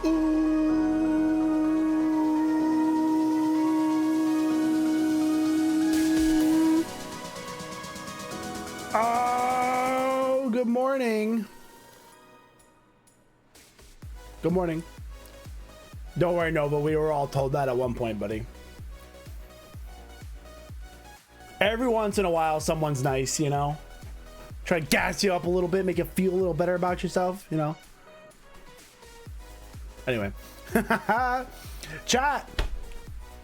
Oh, good morning. Good morning. Don't worry, Nova. We were all told that at one point, buddy. Every once in a while, someone's nice, you know? Try to gas you up a little bit, make you feel a little better about yourself, you know? Anyway. Chat.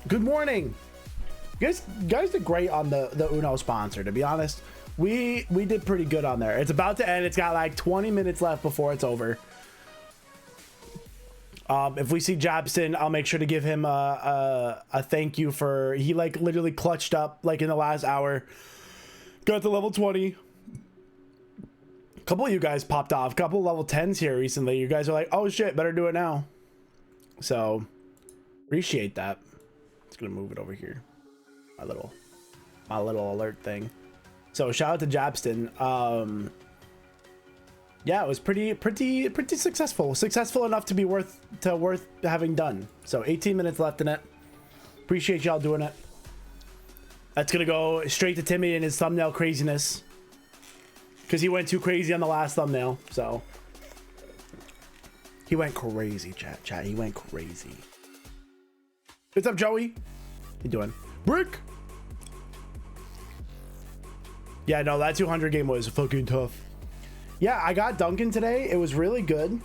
Good morning. You guys did great on the Uno sponsor, to be honest. We did pretty good on there. It's about to end. It's got like 20 minutes left before it's over. If we see Jabston, I'll make sure to give him a thank you for, he like literally clutched up like in the last hour, got to level 20. A couple of you guys popped off, a couple of level 10s here recently. You guys are like, oh shit, better do it now. So appreciate that. Just gonna move it over here. My little alert thing. So shout out to Jabston. Yeah, it was pretty successful. Successful enough to be worth having done. So 18 minutes left in it. Appreciate y'all doing it. That's gonna go straight to Timmy and his thumbnail craziness, because he went too crazy on the last thumbnail. So he went crazy, chat. He went crazy. What's up, Joey? How you doing? Brick. Yeah, no, that 200 game was fucking tough. Yeah, I got Dunkin' today. It was really good.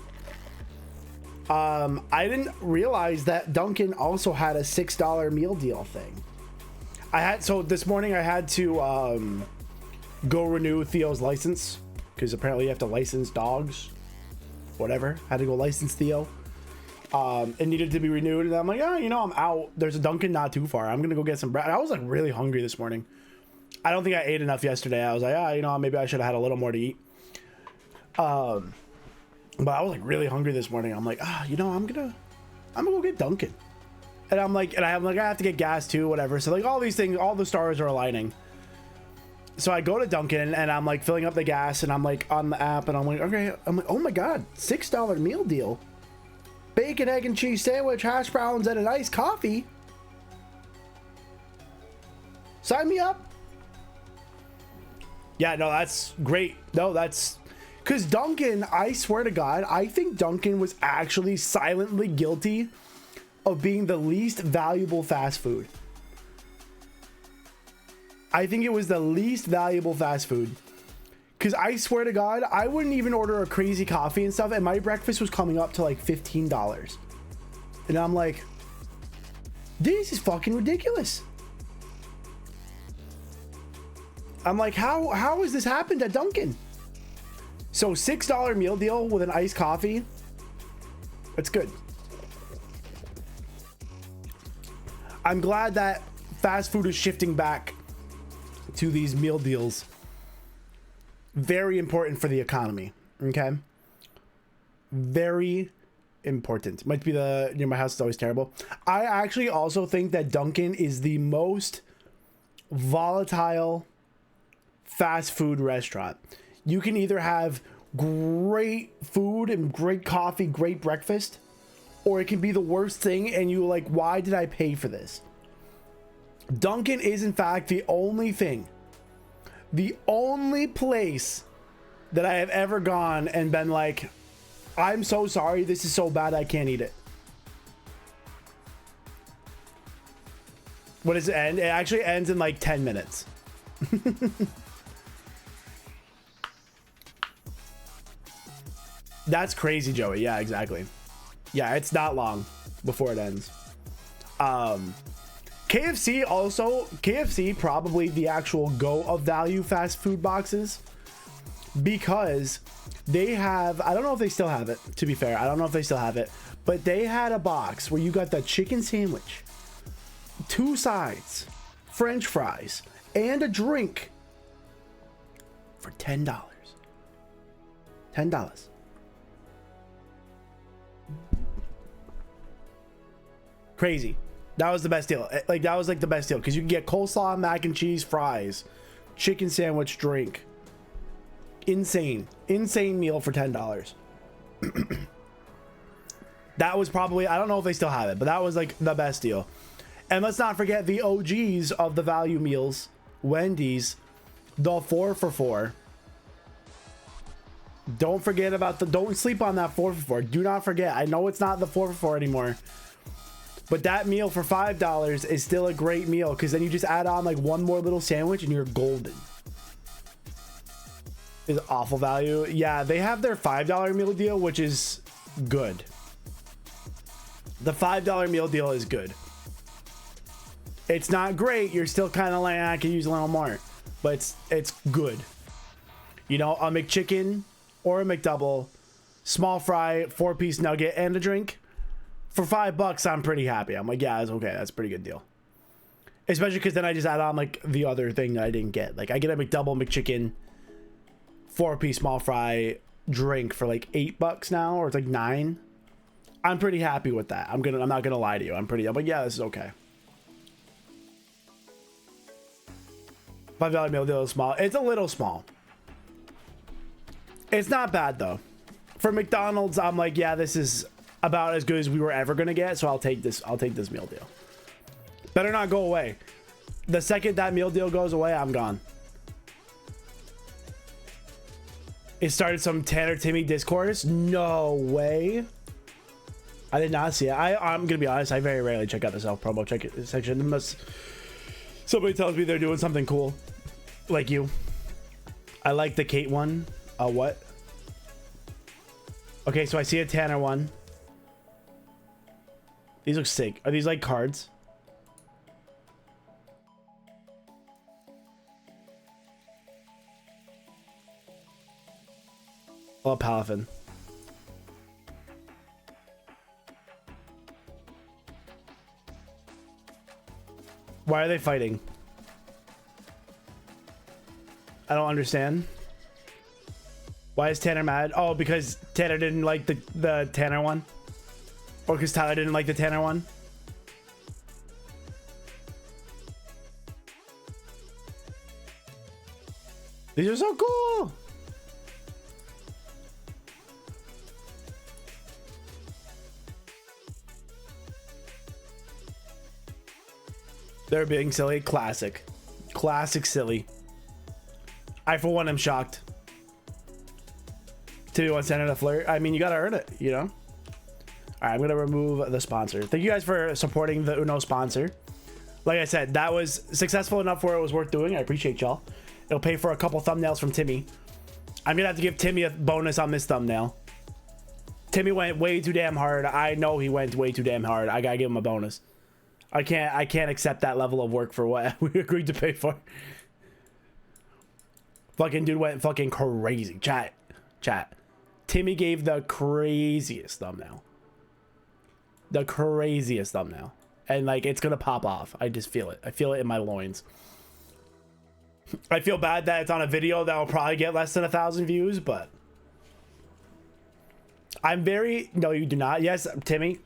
I didn't realize that Dunkin' also had a $6 meal deal thing. So this morning I had to go renew Theo's license, because apparently you have to license dogs. Whatever. Had to go license Theo. It needed to be renewed, and I'm like, oh, you know, I'm out. There's a Dunkin' not too far. I'm gonna go get some bread. I was like really hungry this morning. I don't think I ate enough yesterday. I was like, you know, maybe I should have had a little more to eat. But I was like really hungry this morning. I'm like, you know, I'm gonna go get Dunkin'. And I'm like, I have to get gas too, whatever. So like all these things, all the stars are aligning. So I go to Dunkin' and I'm like filling up the gas, and I'm like on the app, and I'm like, okay, I'm like, oh my God, $6 meal deal. Bacon, egg, and cheese sandwich, hash browns, and an iced coffee. Sign me up. Yeah, no, that's great. No, that's because Dunkin', I swear to God, I think Dunkin' was actually silently guilty of being the least valuable fast food. I think it was the least valuable fast food. Because I swear to God, I wouldn't even order a crazy coffee and stuff, and my breakfast was coming up to like $15. And I'm like, this is fucking ridiculous. I'm like, how has this happened at Dunkin'? So $6 meal deal with an iced coffee. That's good. I'm glad that fast food is shifting back to these meal deals. Very important for the economy. Okay. Very important. Might be near my house is always terrible. I actually also think that Dunkin' is the most volatile fast food restaurant. You can either have great food and great coffee, great breakfast, or it can be the worst thing and you like, why did I pay for this? Dunkin' is in fact the only place that I have ever gone and been like, I'm so sorry, this is so bad I can't eat it. What does it end? It actually ends in like 10 minutes. That's crazy, Joey. Yeah, exactly. Yeah, it's not long before it ends. KFC probably the actual go of value fast food boxes, because they have, I don't know if they still have it, to be fair. I don't know if they still have it, but they had a box where you got the chicken sandwich, 2 sides, French fries, and a drink for $10. $10. Crazy. That was the best deal. Like, that was like the best deal, because you can get coleslaw, mac and cheese, fries, chicken sandwich, drink. Insane meal for $10. That was probably, I don't know if they still have it, but that was like the best deal. And let's not forget the OGs of the value meals, Wendy's, the 4 for $4. Don't forget about don't sleep on that 4 for $4. Do not forget. I know it's not the 4 for $4 anymore, but that meal for $5 is still a great meal, because then you just add on like one more little sandwich and you're golden. Is awful value. Yeah, they have their $5 meal deal, which is good. The $5 meal deal is good. It's not great. You're still kind of like, I could use a little more, but it's good. You know, a McChicken or a McDouble, small fry, 4-piece nugget, and a drink for $5. I'm pretty happy. I'm like, yeah, it's okay. That's a pretty good deal. Especially because then I just add on like the other thing that I didn't get. Like I get a McDouble, McChicken, 4-piece small fry, drink for like $8 now, or it's like $9. I'm pretty happy with that. I'm not gonna lie to you. I'm like, yeah, this is okay. $5 meal deal is small. It's a little small. It's not bad though. For McDonald's, I'm like, yeah, this is about as good as we were ever gonna get, so I'll take this meal deal. Better not go away. The second that meal deal goes away, I'm gone. It started some Tanner Timmy discourse. No way. I did not see it. I'm gonna be honest, I very rarely check out the self promo section unless somebody tells me they're doing something cool. Like you. I like the Kate one. What? Okay, so I see a Tanner one. These look sick. Are these like cards? Oh, Palafin. Why are they fighting? I don't understand. Why is Tanner mad? Oh, because Tanner didn't like the Tanner one? Or because Tyler didn't like the Tanner one? These are so cool! They're being silly. Classic. Classic silly. I, for one, am shocked. Timmy wants Tanner to flirt. I mean, you gotta earn it, you know? All right, I'm gonna remove the sponsor. Thank you guys for supporting the Uno sponsor. Like I said, that was successful enough where it was worth doing. I appreciate y'all. It'll pay for a couple thumbnails from Timmy. I'm gonna have to give Timmy a bonus on this thumbnail. Timmy went way too damn hard. I know he went way too damn hard. I gotta give him a bonus. I can't accept that level of work for what we agreed to pay for. Fucking dude went fucking crazy. Chat. Timmy gave the craziest thumbnail. The craziest thumbnail. And like, it's gonna pop off. I just feel it. I feel it in my loins. I feel bad that it's on a video that will probably get less than 1,000 views, but I'm very, no, you do not. Yes, Timmy,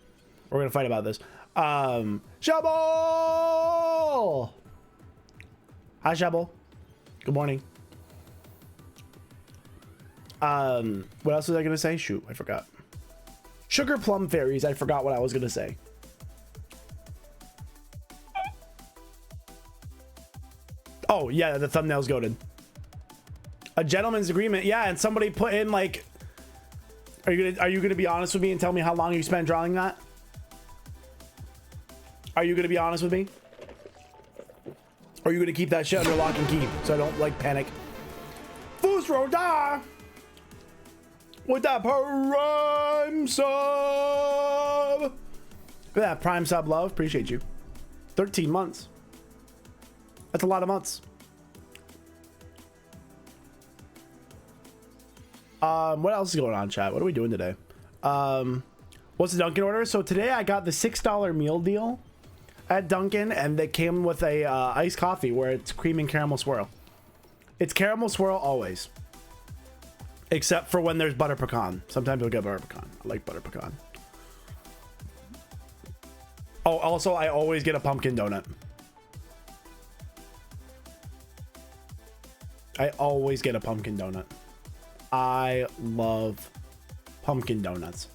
we're gonna fight about this. Shovel! Hi, Shovel. Good morning. What else was I gonna say? Shoot, I forgot. Sugar plum fairies. I forgot what I was gonna say. Oh yeah, the thumbnail's goated. A gentleman's agreement. Yeah, and somebody put in like, are you gonna be honest with me and tell me how long you spent drawing that? Are you gonna be honest with me? Or are you gonna keep that shit under lock and key so I don't like panic? Fusro da with that prime sub. Look at that prime sub, love. Appreciate you. 13 months. That's a lot of months. What else is going on, chat? What are we doing today? What's the Dunkin' order? So today I got the $6 meal deal at Dunkin', and they came with a iced coffee where it's cream and caramel swirl. It's caramel swirl always, except for when there's butter pecan. Sometimes you'll get butter pecan. I like butter pecan. Oh, also I always get a pumpkin donut. I always get a pumpkin donut. I love pumpkin donuts.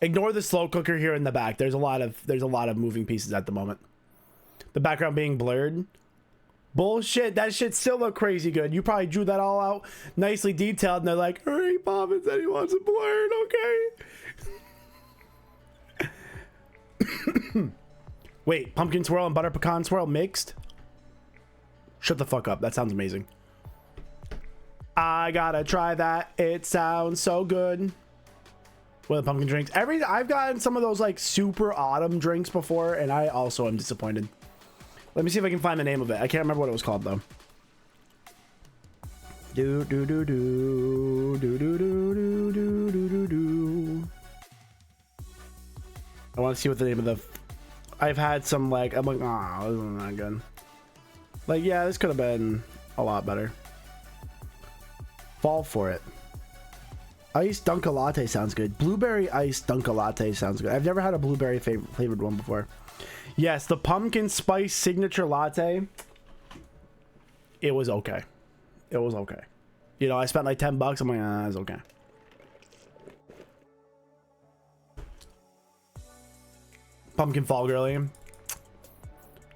Ignore the slow cooker here in the back. There's a lot of moving pieces at the moment. The background being blurred. Bullshit. That shit still look crazy good. You probably drew that all out nicely detailed, and they're like, "Hurry, Bobbin said he wants it blurred." Okay. Wait, pumpkin swirl and butter pecan swirl mixed? Shut the fuck up. That sounds amazing. I gotta try that. It sounds so good. With the pumpkin drinks. I've gotten some of those like super autumn drinks before, and I also am disappointed. Let me see if I can find the name of it. I can't remember what it was called though. Do do do do do do do do do do do. I want to see what the name of the. I've had some like I'm like, oh, this isn't that good. Like, yeah, this could have been a lot better. Fall for it. Iced Dunka Latte sounds good. Blueberry iced Dunka Latte sounds good. I've never had a blueberry flavored one before. Yes, the pumpkin spice signature latte. It was okay. It was okay. You know, I spent like $10. I'm like, ah, it's okay. Pumpkin fall girly.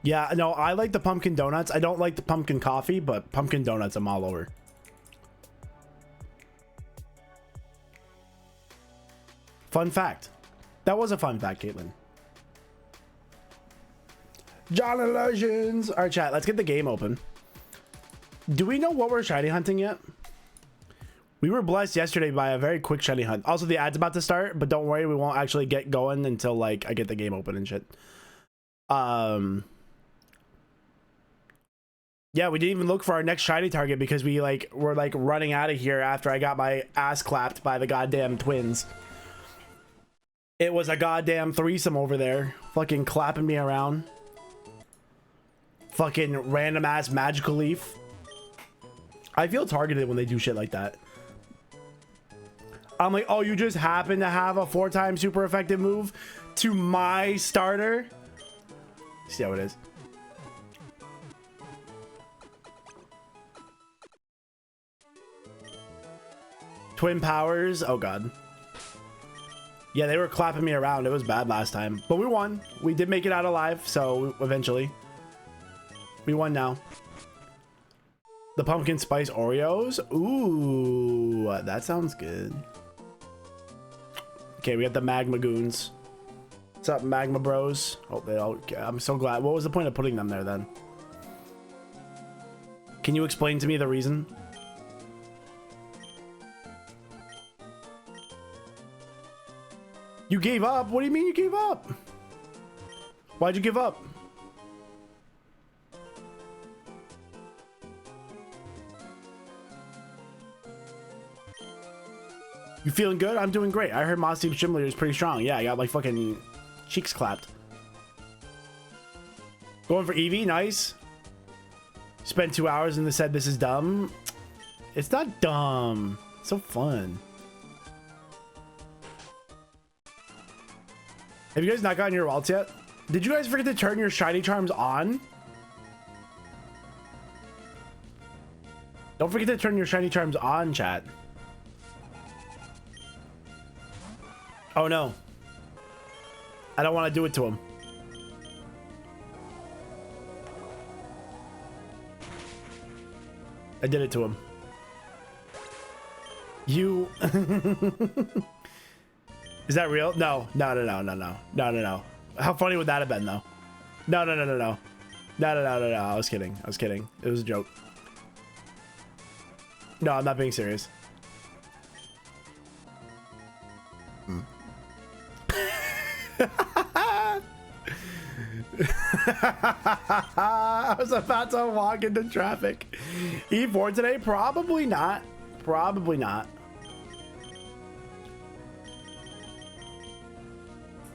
Yeah, no, I like the pumpkin donuts. I don't like the pumpkin coffee, but pumpkin donuts I'm all over. Fun fact. That was a fun fact, Caitlin. John and Legends. All right, chat, let's get the game open. Do we know what we're shiny hunting yet? We were blessed yesterday by a very quick shiny hunt. Also, the ad's about to start, but don't worry, we won't actually get going until like I get the game open and shit. Yeah, we didn't even look for our next shiny target because we're like running out of here after I got my ass clapped by the goddamn twins. It was a goddamn threesome over there, fucking clapping me around. Fucking random ass magical leaf. I feel targeted when they do shit like that. I'm like, oh, you just happen to have a 4-time super effective move to my starter? See how it is. Twin powers. Oh, God. Yeah, they were clapping me around. It was bad last time. But we won. We did make it out alive, so eventually. We won now. The pumpkin spice Oreos. Ooh, that sounds good. Okay, we got the magma goons. What's up, magma bros? Oh, they all. I'm so glad. What was the point of putting them there then? Can you explain to me the reason? You gave up? What do you mean you gave up? Why'd you give up? You feeling good? I'm doing great. I heard Mossy Shimler is pretty strong. Yeah, I got like fucking cheeks clapped. Going for Eevee, nice. Spent 2 hours and they said this is dumb. It's not dumb. It's so fun. Have you guys not gotten your waltz yet? Did you guys forget to turn your shiny charms on? Don't forget to turn your shiny charms on, chat. Oh no. I don't want to do it to him. I did it to him. You... Is that real? No. No, no, no, no, no. No, no, no. How funny would that have been, though? No, no, no, no, no. No, no, no, no, no. I was kidding. I was kidding. It was a joke. No, I'm not being serious. I was about to walk into traffic. E4 today? Probably not. Probably not.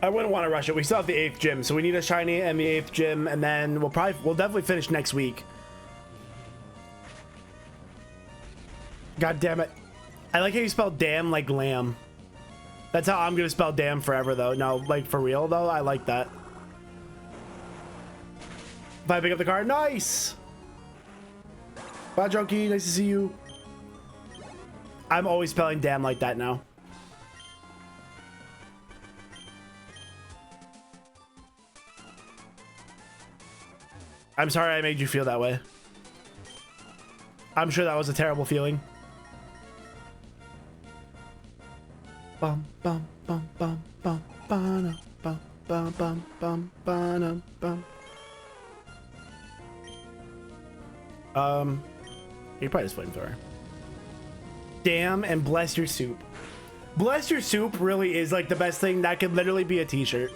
I wouldn't want to rush it. We still have the 8th gym, so we need a shiny and the 8th gym, and then we'll definitely finish next week. God damn it. I like how you spell damn like lamb. That's how I'm gonna spell damn forever though. No, like for real though, I like that. If I pick up the card, nice! Bye, Jokey, nice to see you. I'm always spelling damn like that now. I'm sorry I made you feel that way. I'm sure that was a terrible feeling. Bum bum bum bum bum bum bum bum bum bum bum bum. You probably just flamethrower. Damn and bless your soup. Bless your soup really is like the best thing. That could literally be a t-shirt.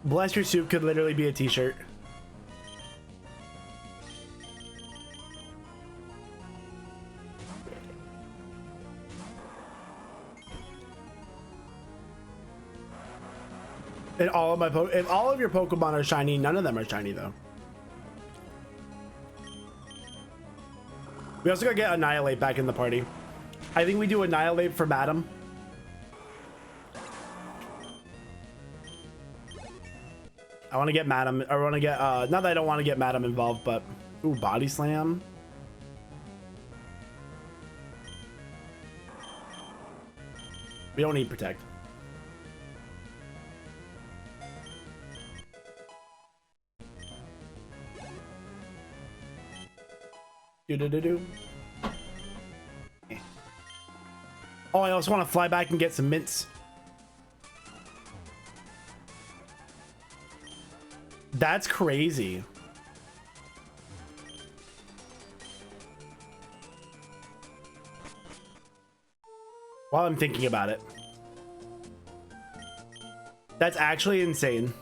Bless your soup could literally be a t-shirt. And all of my if all of your Pokemon are shiny, none of them are shiny though. We also gotta get Annihilate back in the party. I think we do Annihilate for Madam. I want to get Madam. I want to get not that I don't want to get Madam involved, but ooh, Body Slam. We don't need Protect. Do. Oh, I also want to fly back and get some mints. That's crazy. While I'm thinking about it. That's actually insane.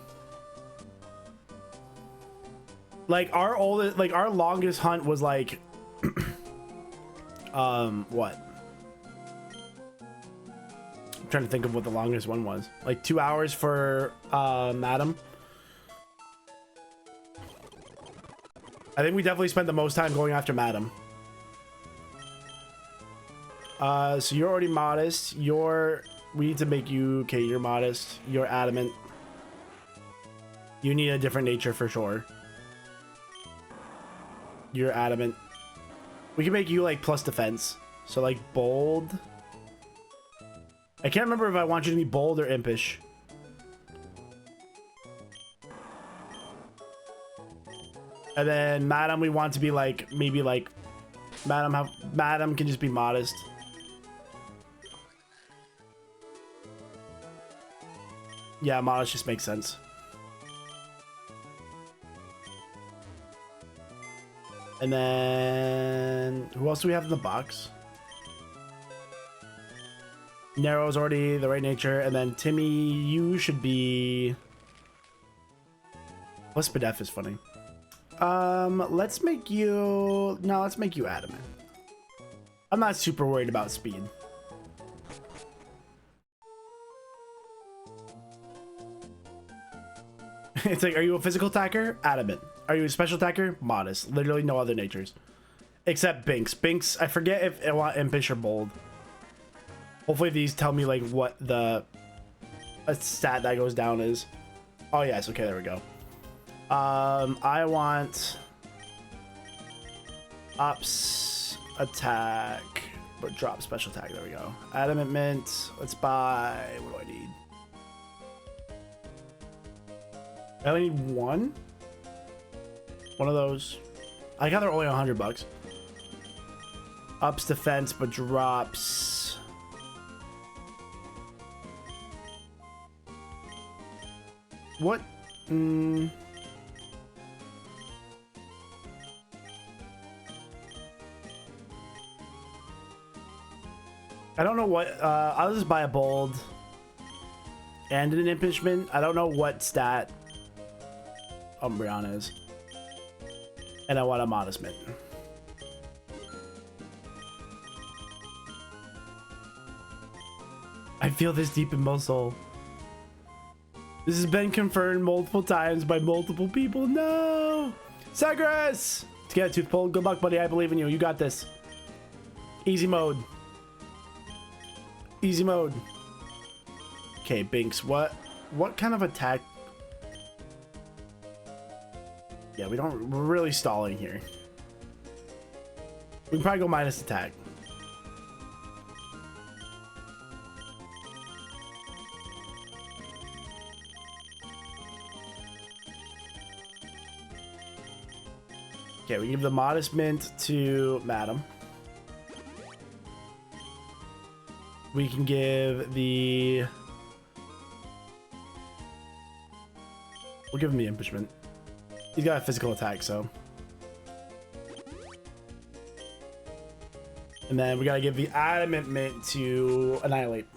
Like our oldest, like our longest hunt was like what? I'm trying to think of what the longest one was. Like 2 hours for Madam. I think we definitely spent the most time going after Madam. So you're already modest. We need to make you, okay, you're modest. You're adamant. You need a different nature for sure. You're adamant. We can make you like plus defense. So like bold. I can't remember if I want you to be bold or impish. And then Madam, we want to be like, maybe like Madam can just be modest. Yeah, modest just makes sense. And then who else do we have in the box? Narrow's already the right nature. And then Timmy, you should be... What's Spadef is funny. Let's make you... No, let's make you adamant. I'm not super worried about speed. It's like, are you a physical attacker? Adamant. Are you a special attacker? Modest. Literally no other natures. Except Binks. Binks, I forget if I want impish or bold. Hopefully these tell me like what the stat that goes down is. Oh yes, okay, there we go. I want ups attack, but drop special attack. There we go. Adamant mint. Let's buy. What do I need? I only need one. One of those. I got they're only $100. Ups defense, but drops. What? I don't know what. I'll just buy a bold and an impingement. I don't know what stat Umbreon is. And I want a modest mint. I feel this deep in my soul. This has been confirmed multiple times by multiple people. No! Seaglass! Let's get a tooth pulled. Good luck, buddy. I believe in you. You got this. Easy mode. Easy mode. Okay, Binks. What kind of attack? Yeah, we're really stalling here. We can probably go minus attack. Okay, we give the Modest Mint to Madam. We can give the... We'll give him the Impeachment. He's got a physical attack, so... And then we gotta give the Adamant Mint to Annihilate.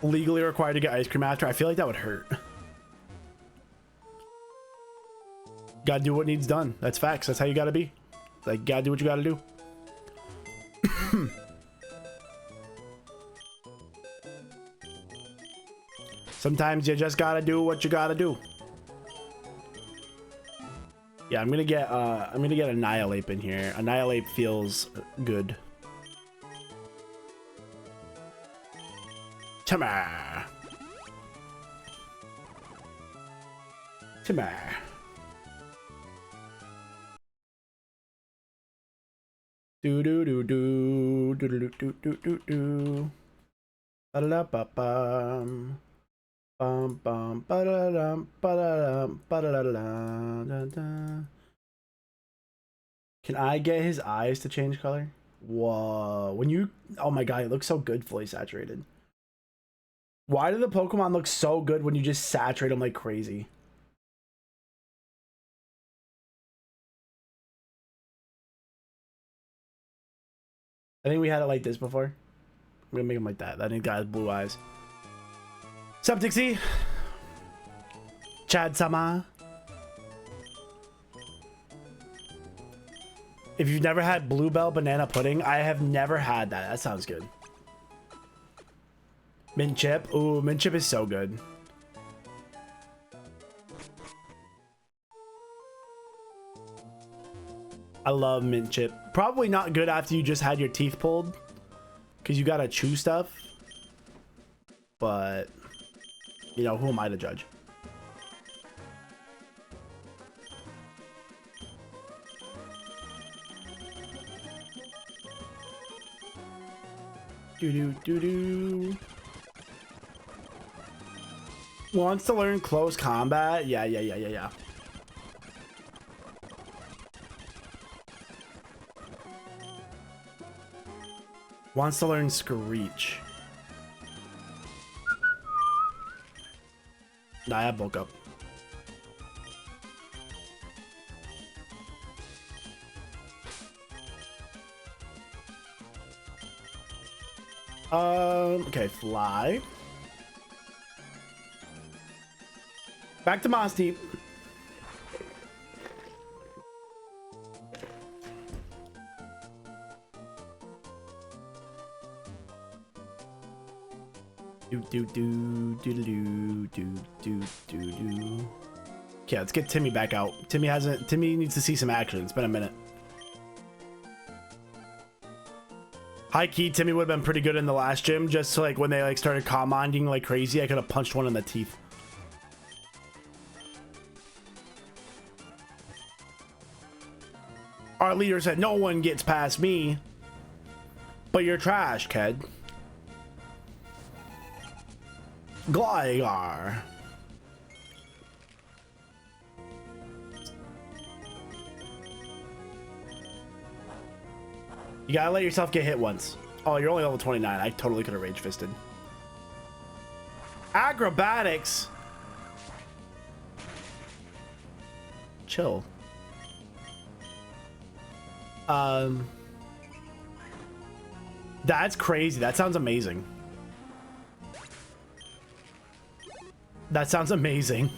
Legally required to get ice cream after. I feel like that would hurt. Gotta do what needs done. That's facts. That's how you gotta be. Like, gotta do what you gotta do. Sometimes you just gotta do what you gotta do. Yeah, I'm gonna get Annihilate in here. Annihilate feels good. Timmer. Timmer. Do do do do do do do do do do. Ba da ba bum. Bum bum ba da dum ba da dum ba da da da. Can I get his eyes to change color? Whoa! When you, oh my god, it looks so good fully saturated. Why do the Pokemon look so good when you just saturate them like crazy? I think we had it like this before. I'm gonna make him like that. I think that has blue eyes. Sup, Dixie? Chad Sama. If you've never had Bluebell banana pudding, I have never had that. That sounds good. Mint chip. Ooh, mint chip is so good. I love mint chip. Probably not good after you just had your teeth pulled, because you gotta chew stuff. But, you know, who am I to judge? Do-do-do-do. Wants to learn close combat? Yeah. Wants to learn Screech. Nah, I have bulk up. Okay, fly. Back to Moss Deep. Okay, let's get Timmy back out. Timmy needs to see some action. It's been a minute. High key, Timmy would have been pretty good in the last gym. Just so, like, when they like started commanding like crazy, I could have punched one in the teeth. Our leader said no one gets past me, but you're trash, kid. Gligar. You gotta let yourself get hit once. Oh, you're only level 29. I totally could have rage fisted. Acrobatics. Chill. That's crazy. That sounds amazing. That sounds amazing.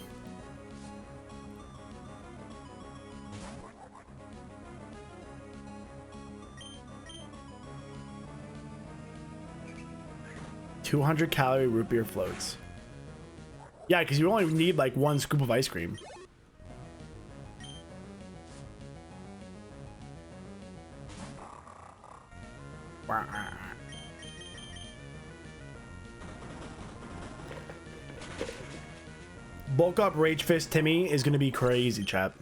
$200 root beer floats. Yeah, because you only need like one scoop of ice cream. Bulk up Rage Fist Timmy is going to be crazy, chap.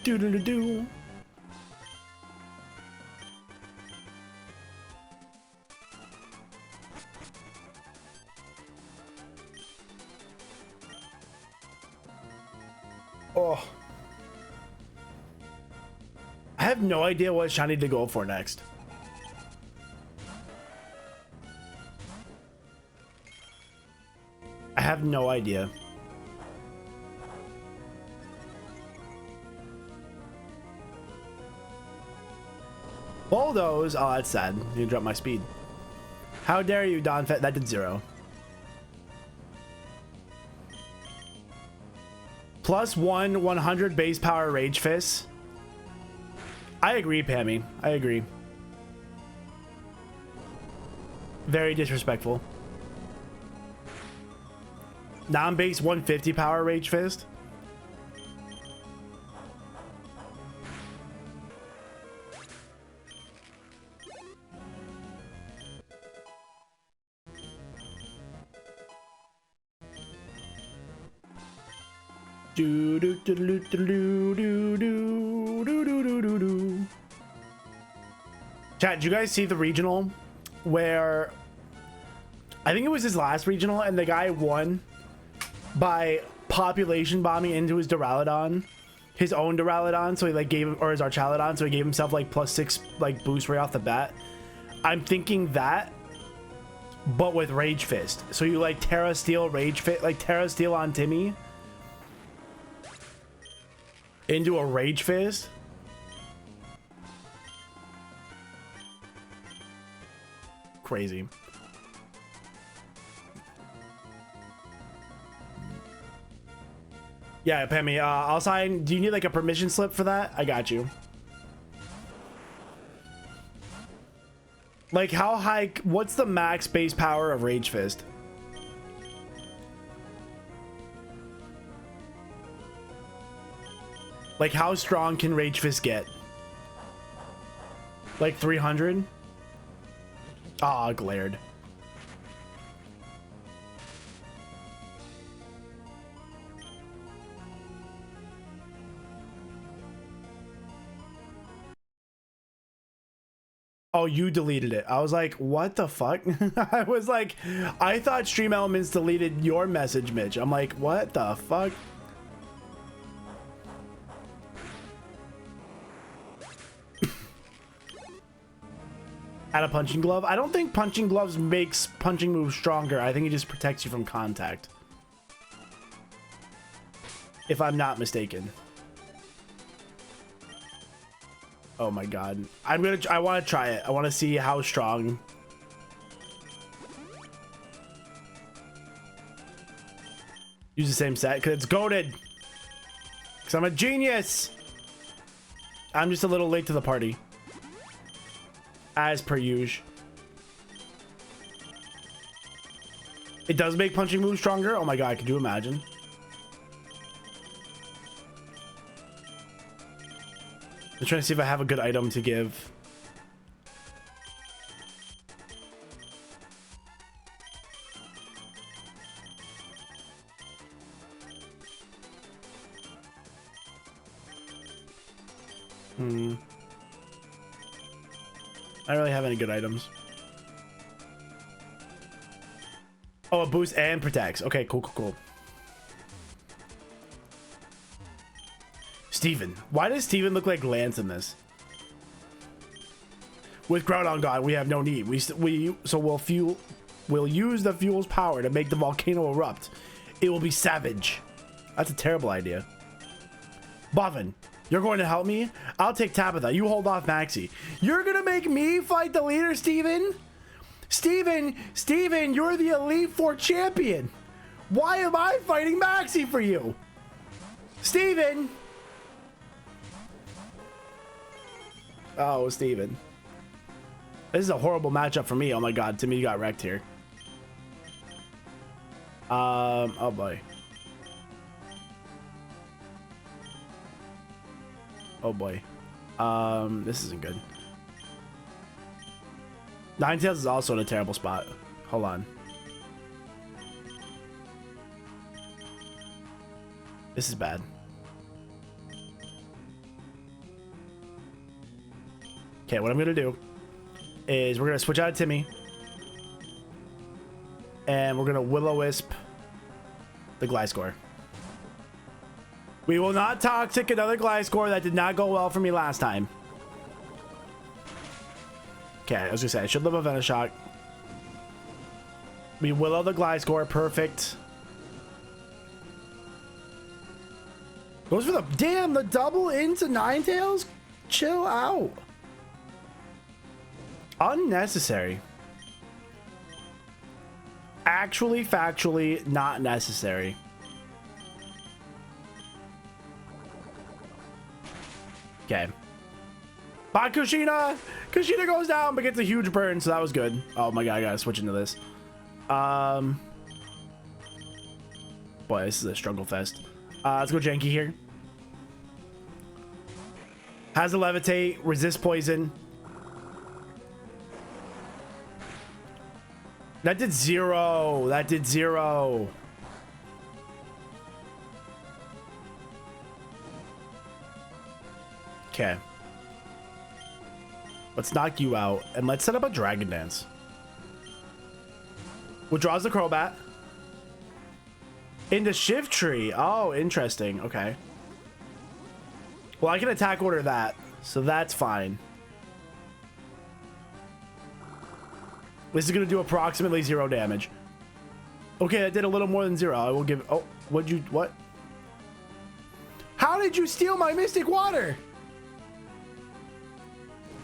Do-do-do-do. Oh. I have no idea what shiny to go for next. I have no idea. Bulldoze. Oh, that's sad. You dropped my speed. How dare you, Don Fett? That did 0. +1 100 base power Rage Fist. I agree, Pammy. I agree. Very disrespectful. Non-base 150 power Rage Fist. Do do do do do do do do do do do. Chat, did you guys see the regional where I think it was his last regional and the guy won by population bombing into his Duraludon, his own Duraludon, so he like gave him, or his Archaludon, so he gave himself like +6 like boost right off the bat. I'm thinking that, but with Rage Fist. So you like Terra Steel Rage Fist, like Terra Steel on Timmy into a Rage Fist. Crazy. Yeah, Pammy, I'll sign. Do you need like a permission slip for that? I got you. Like how high, what's the max base power of Rage Fist? Like how strong can Rage Fist get? Like 300? Ah, glared. Oh, you deleted it. I was like, what the fuck? I was like, I thought Stream Elements deleted your message, Mitch. I'm like, what the fuck? Add a punching glove. I don't think punching gloves makes punching moves stronger. I think it just protects you from contact, if I'm not mistaken. Oh my god. I want to try it. I want to see how strong. Use the same set because it's goated. Because I'm a genius. I'm just a little late to the party. As per usual. It does make punching moves stronger. Oh my god, could you imagine? I'm trying to see if I have a good item to give. I don't really have any good items. Oh, it boosts and protects. Okay, cool, cool, cool. Steven. Why does Steven look like Lance in this? With Groudon God, we have no need. We'll use the fuel's power to make the volcano erupt. It will be savage. That's a terrible idea. Boffin, you're going to help me? I'll take Tabitha. You hold off Maxie. You're gonna make me fight the leader, Steven? Steven, you're the Elite Four champion. Why am I fighting Maxie for you? Steven! Oh, Steven. This is a horrible matchup for me. Oh my god, Timmy got wrecked here. Oh boy. Oh boy. This isn't good. Ninetales is also in a terrible spot. Hold on. This is bad. Okay, what I'm gonna do is we're gonna switch out of Timmy. And we're gonna Will-O-Wisp the Gliscor. We will not toxic another Gliscor. That did not go well for me last time. Okay, I was gonna say, I should live a Venoshock. We willow the Gliscor. Perfect. Goes for the... Damn, the double into Ninetales? Chill out. Unnecessary. Actually, factually, not necessary. Okay. Bye, Kushina! Kushina goes down, but gets a huge burn, so that was good. Oh my god, I gotta switch into this. Boy, this is a struggle fest. Let's go Janky here. Has a levitate, resist poison. That did 0. That did 0. Okay. Let's knock you out and let's set up a Dragon Dance. Withdraws the Crobat. Into Shift Tree. Oh, interesting. Okay. Well, I can attack order that, so that's fine. This is going to do approximately 0 damage. Okay, that did a little more than 0. I will give... Oh, what'd you... What? How did you steal my Mystic Water?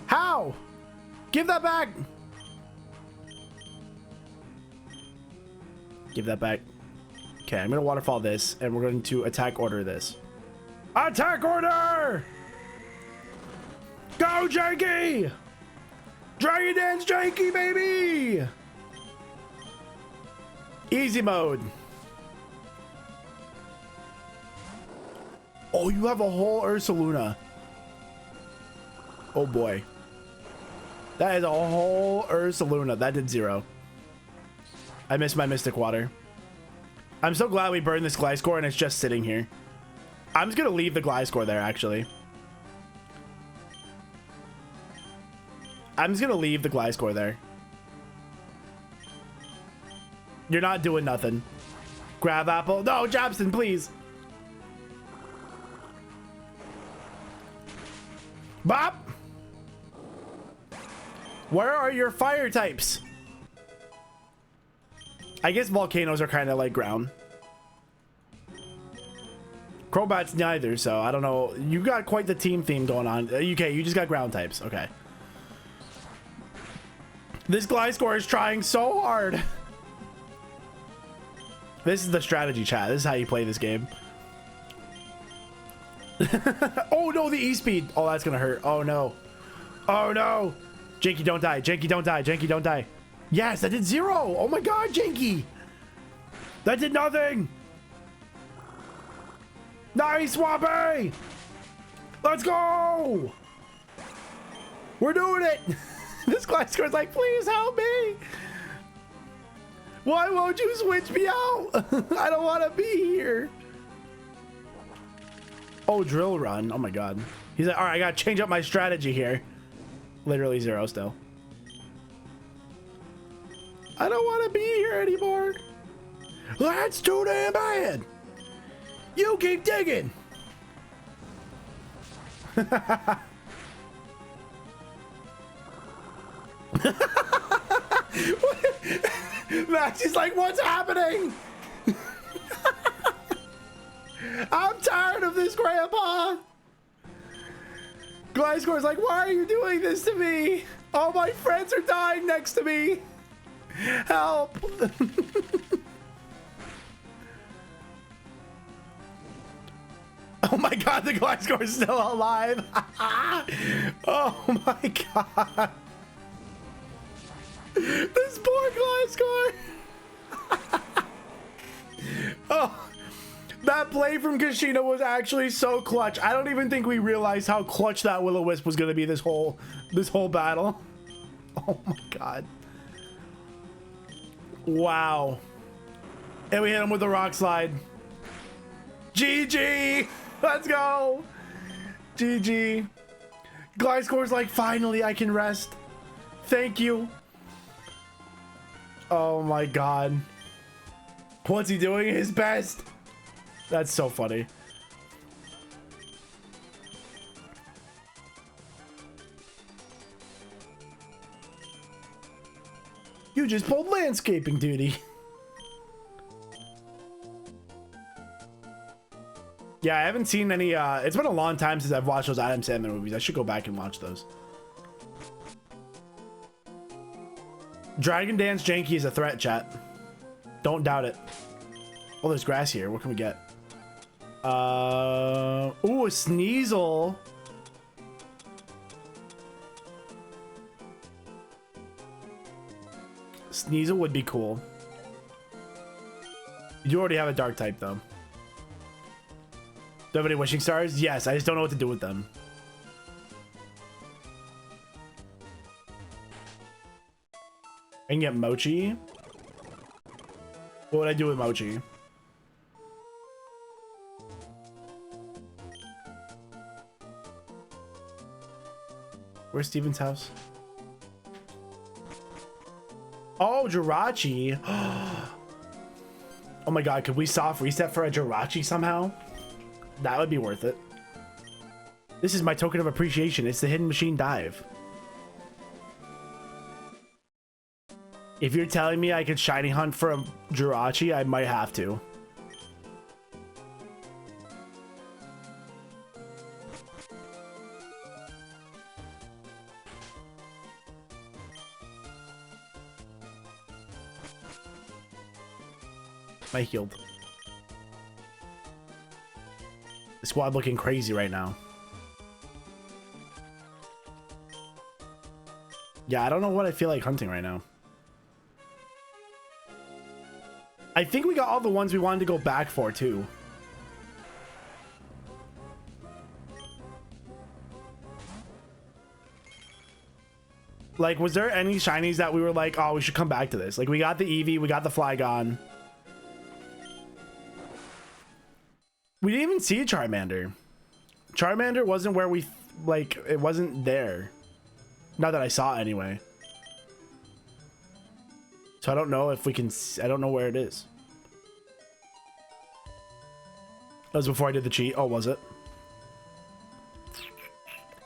How? Give that back. Give that back. Okay, I'm going to waterfall this, and we're going to attack order this. Attack order! Go, Janky! Dragon Dance Janky, baby! Easy mode. Oh, you have a whole Ursaluna. Oh, boy. That is a whole Ursaluna. That did 0. I missed my Mystic Water. I'm so glad we burned this Gliscor and it's just sitting here. I'm just going to leave the Gliscor there, actually. I'm just going to leave the Gliscor there. You're not doing nothing. Grab Apple. No, Jobson, please. Bop. Where are your fire types? I guess volcanoes are kind of like ground. Crobat's neither, so I don't know. You got quite the team theme going on. Okay, you just got ground types. Okay. This Gliscor is trying so hard. This is the strategy, chat. This is how you play this game. Oh no, the E-Speed. Oh, that's gonna hurt. Oh no. Oh no. Janky, don't die. Janky, don't die. Janky, don't die. Yes, that did 0. Oh my god, Janky. That did nothing. Nice, Swampy. Let's go. We're doing it. This Gliscor's like, please help me. Why won't you switch me out? I don't want to be here. Oh, drill run. Oh my god. He's like, all right, I gotta change up my strategy here. Literally 0 still. I don't want to be here anymore. That's too damn bad. You keep digging. Max is like, what's happening? I'm tired of this, Grandpa. Gliscor's like, why are you doing this to me? All my friends are dying next to me. Help. Oh my god, the Gliscor is still alive. Oh my god. This poor Gliscor. Oh, that play from Kashina was actually so clutch. I don't even think we realized how clutch that Will-O-Wisp was going to be this whole battle. Oh my god. Wow. And we hit him with the rock slide. GG. Let's go. GG. Gliscor's like, finally I can rest. Thank you. Oh my god. What's he doing? His best. That's so funny. You just pulled landscaping duty. Yeah, I haven't seen any, it's been a long time since I've watched those Adam Sandler movies. I should go back and watch those. Dragon Dance Janky is a threat, chat. Don't doubt it. Oh, there's grass here. What can we get? Ooh, a Sneasel. Sneasel would be cool. You already have a dark type, though. Do you have any wishing stars? Yes, I just don't know what to do with them. I can get Mochi. What would I do with Mochi? Where's Steven's house? Oh, Jirachi. Oh my god, could we soft reset for a Jirachi somehow? That would be worth it. This is my token of appreciation. It's the Hidden Machine Dive. If you're telling me I could shiny hunt for a Jirachi, I might have to. I healed. The squad looking crazy right now. Yeah, I don't know what I feel like hunting right now. I think we got all the ones we wanted to go back for too. Like, was there any shinies that we were like, oh, we should come back to this? Like, we got the Eevee, we got the Flygon. We didn't even see a Charmander. Charmander wasn't where we, like, it wasn't there. Not that I saw it anyway. So I don't know if we can, I don't know where it is. That was before I did the cheat. Oh, was it?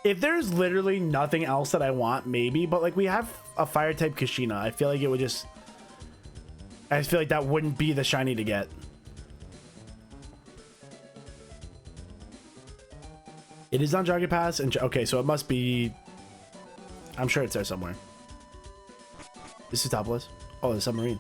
If there's literally nothing else that I want, maybe. But, like, we have a fire-type Kashina. I feel like it would just... I just feel like that wouldn't be the shiny to get. It is on Dragon Pass. And okay, so it must be... I'm sure it's there somewhere. This is topless. Oh, the submarine.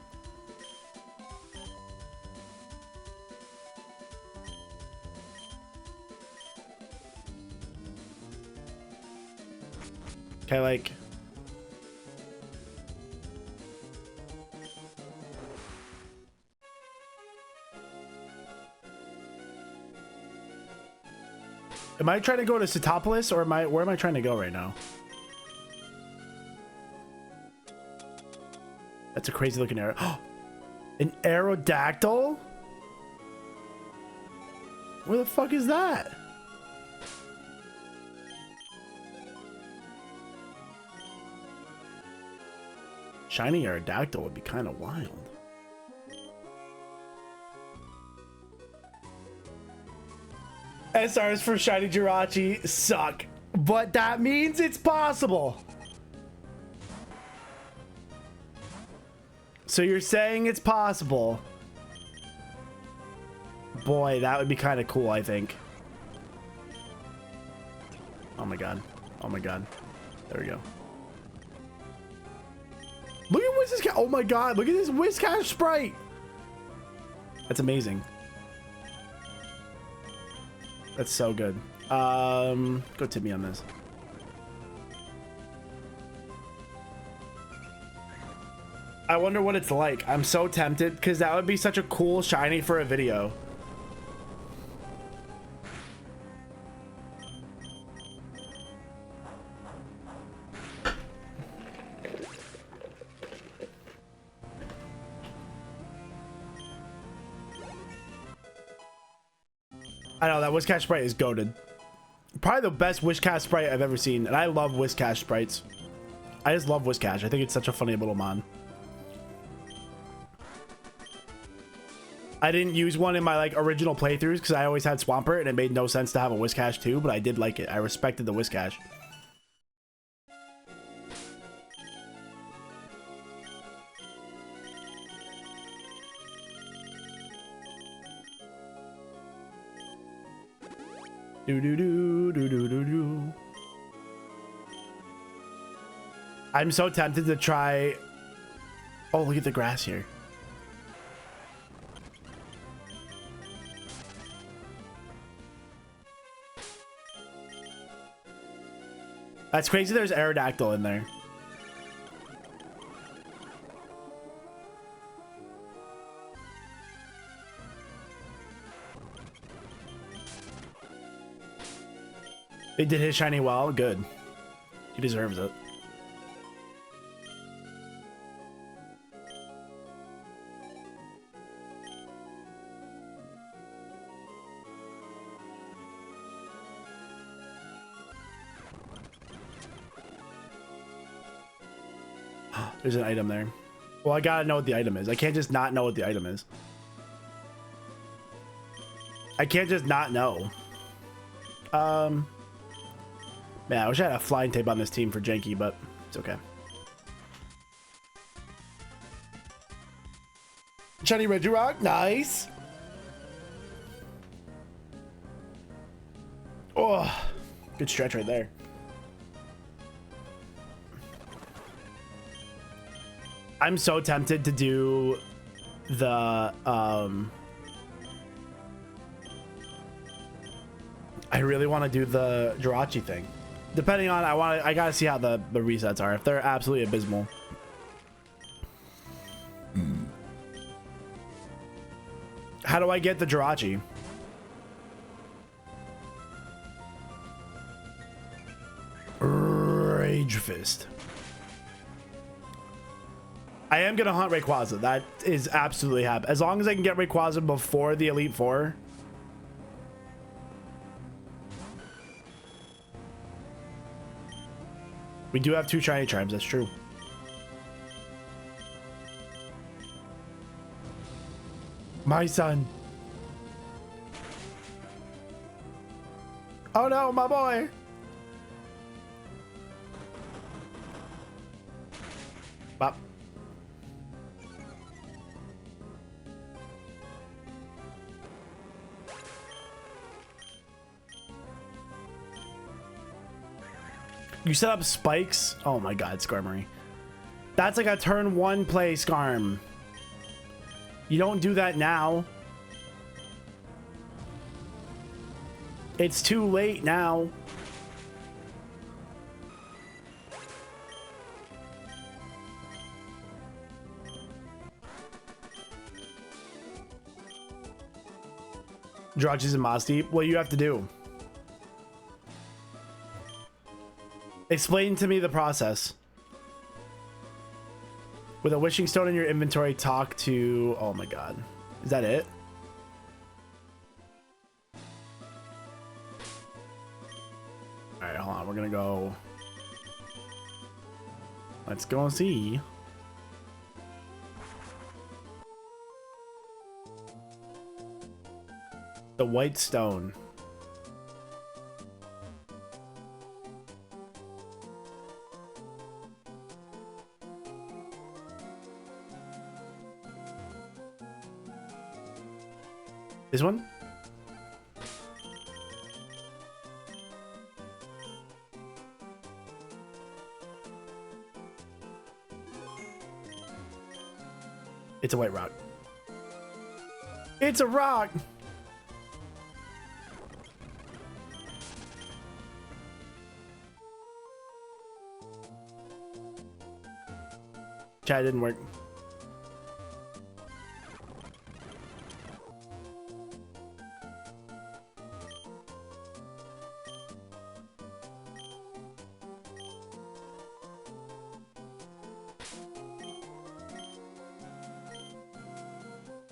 Okay, like... Am I trying to go to Sitopolis, or where am I trying to go right now? That's a crazy looking arrow. An Aerodactyl? Where the fuck is that? Shiny Aerodactyl would be kind of wild. SRs for shiny Jirachi suck, but that means it's possible. So you're saying it's possible? Boy, that would be kind of cool, I think. Oh my god. Oh my god. There we go. Look at Whiscash. Oh my god, look at this Whiscash sprite. That's amazing. That's so good. Go tip me on this. I wonder what it's like. I'm so tempted because that would be such a cool shiny for a video. I know that Whiscash sprite is goated. Probably the best Whiscash sprite I've ever seen, and I love Whiscash sprites. I just love Whiscash. I think it's such a funny little mon. I didn't use one in my like original playthroughs because I always had Swampert and it made no sense to have a Whiscash too, but I did like it. I respected the Whiscash. Do do do do do do do. I'm so tempted to try. Oh, look at the grass here. That's crazy. There's Aerodactyl in there. They did his shiny well. Good. He deserves it. There's an item there. Well, I gotta know what the item is. I can't just not know what the item is. I can't just not know. Man, I wish I had a flying tape on this team for Janky, but it's okay. Shiny Regirock, nice. Oh, good stretch right there. I'm so tempted to do the I really want to do the Jirachi thing. Depending on I gotta see how the resets are. If they're absolutely abysmal. How do I get the Jirachi? Rage Fist. I am gonna hunt Rayquaza. That is absolutely happening. As long as I can get Rayquaza before the Elite Four. We do have 2 shiny charms, that's true. My son. Oh no, my boy. Bop. You set up spikes? Oh my god, Skarmory. That's like a turn 1 play, Skarm. You don't do that now. It's too late now. Jirachi's and Mossdeep. What do you have to do? Explain to me the process. With a wishing stone in your inventory, talk to... Oh my god. Is that it? Alright, hold on. We're gonna go... Let's go and see. The white stone. This one? It's a white rock. It's a rock! Chat didn't work.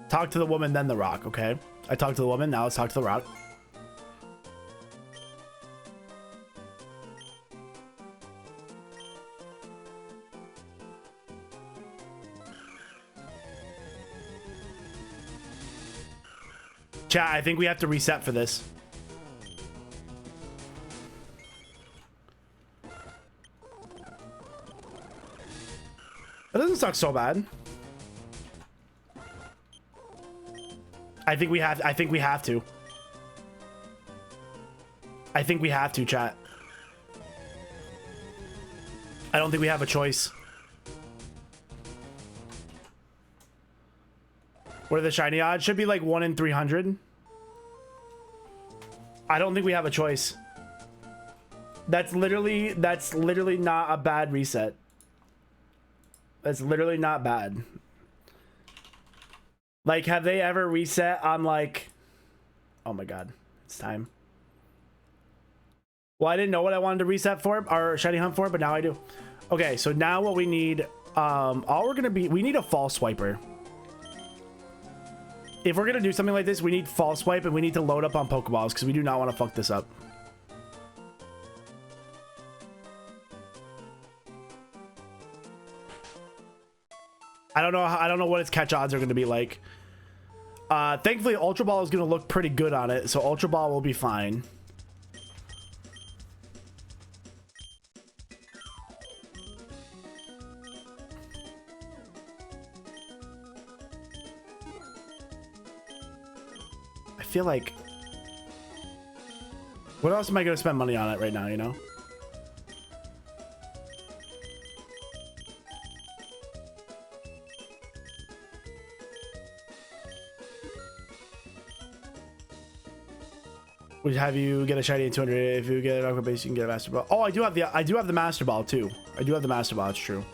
Talk to the woman, then the rock, okay? I talked to the woman, now let's talk to the rock. Chat, I think we have to reset for this. It doesn't suck so bad. I think we have to. I think we have to, chat. I don't think we have a choice. What are the shiny odds? Should be like 1 in 300. I don't think we have a choice. That's literally not a bad reset. That's literally not bad. Like, have they ever reset on like... Oh my god, it's time. Well, I didn't know what I wanted to reset for, or shiny hunt for, but now I do. Okay, so now what we need, we need a false swiper. If we're gonna do something like this, we need false swipe and we need to load up on Pokeballs because we do not want to fuck this up. I don't know what its catch odds are going to be like. Thankfully, Ultra Ball is going to look pretty good on it, so Ultra Ball will be fine. I feel like... What else am I going to spend money on it right now, you know? Would have you get a shiny in 200? If you get an Aqua Base, you can get a Master Ball. Oh, I do have the Master Ball too. I do have the Master Ball. It's true.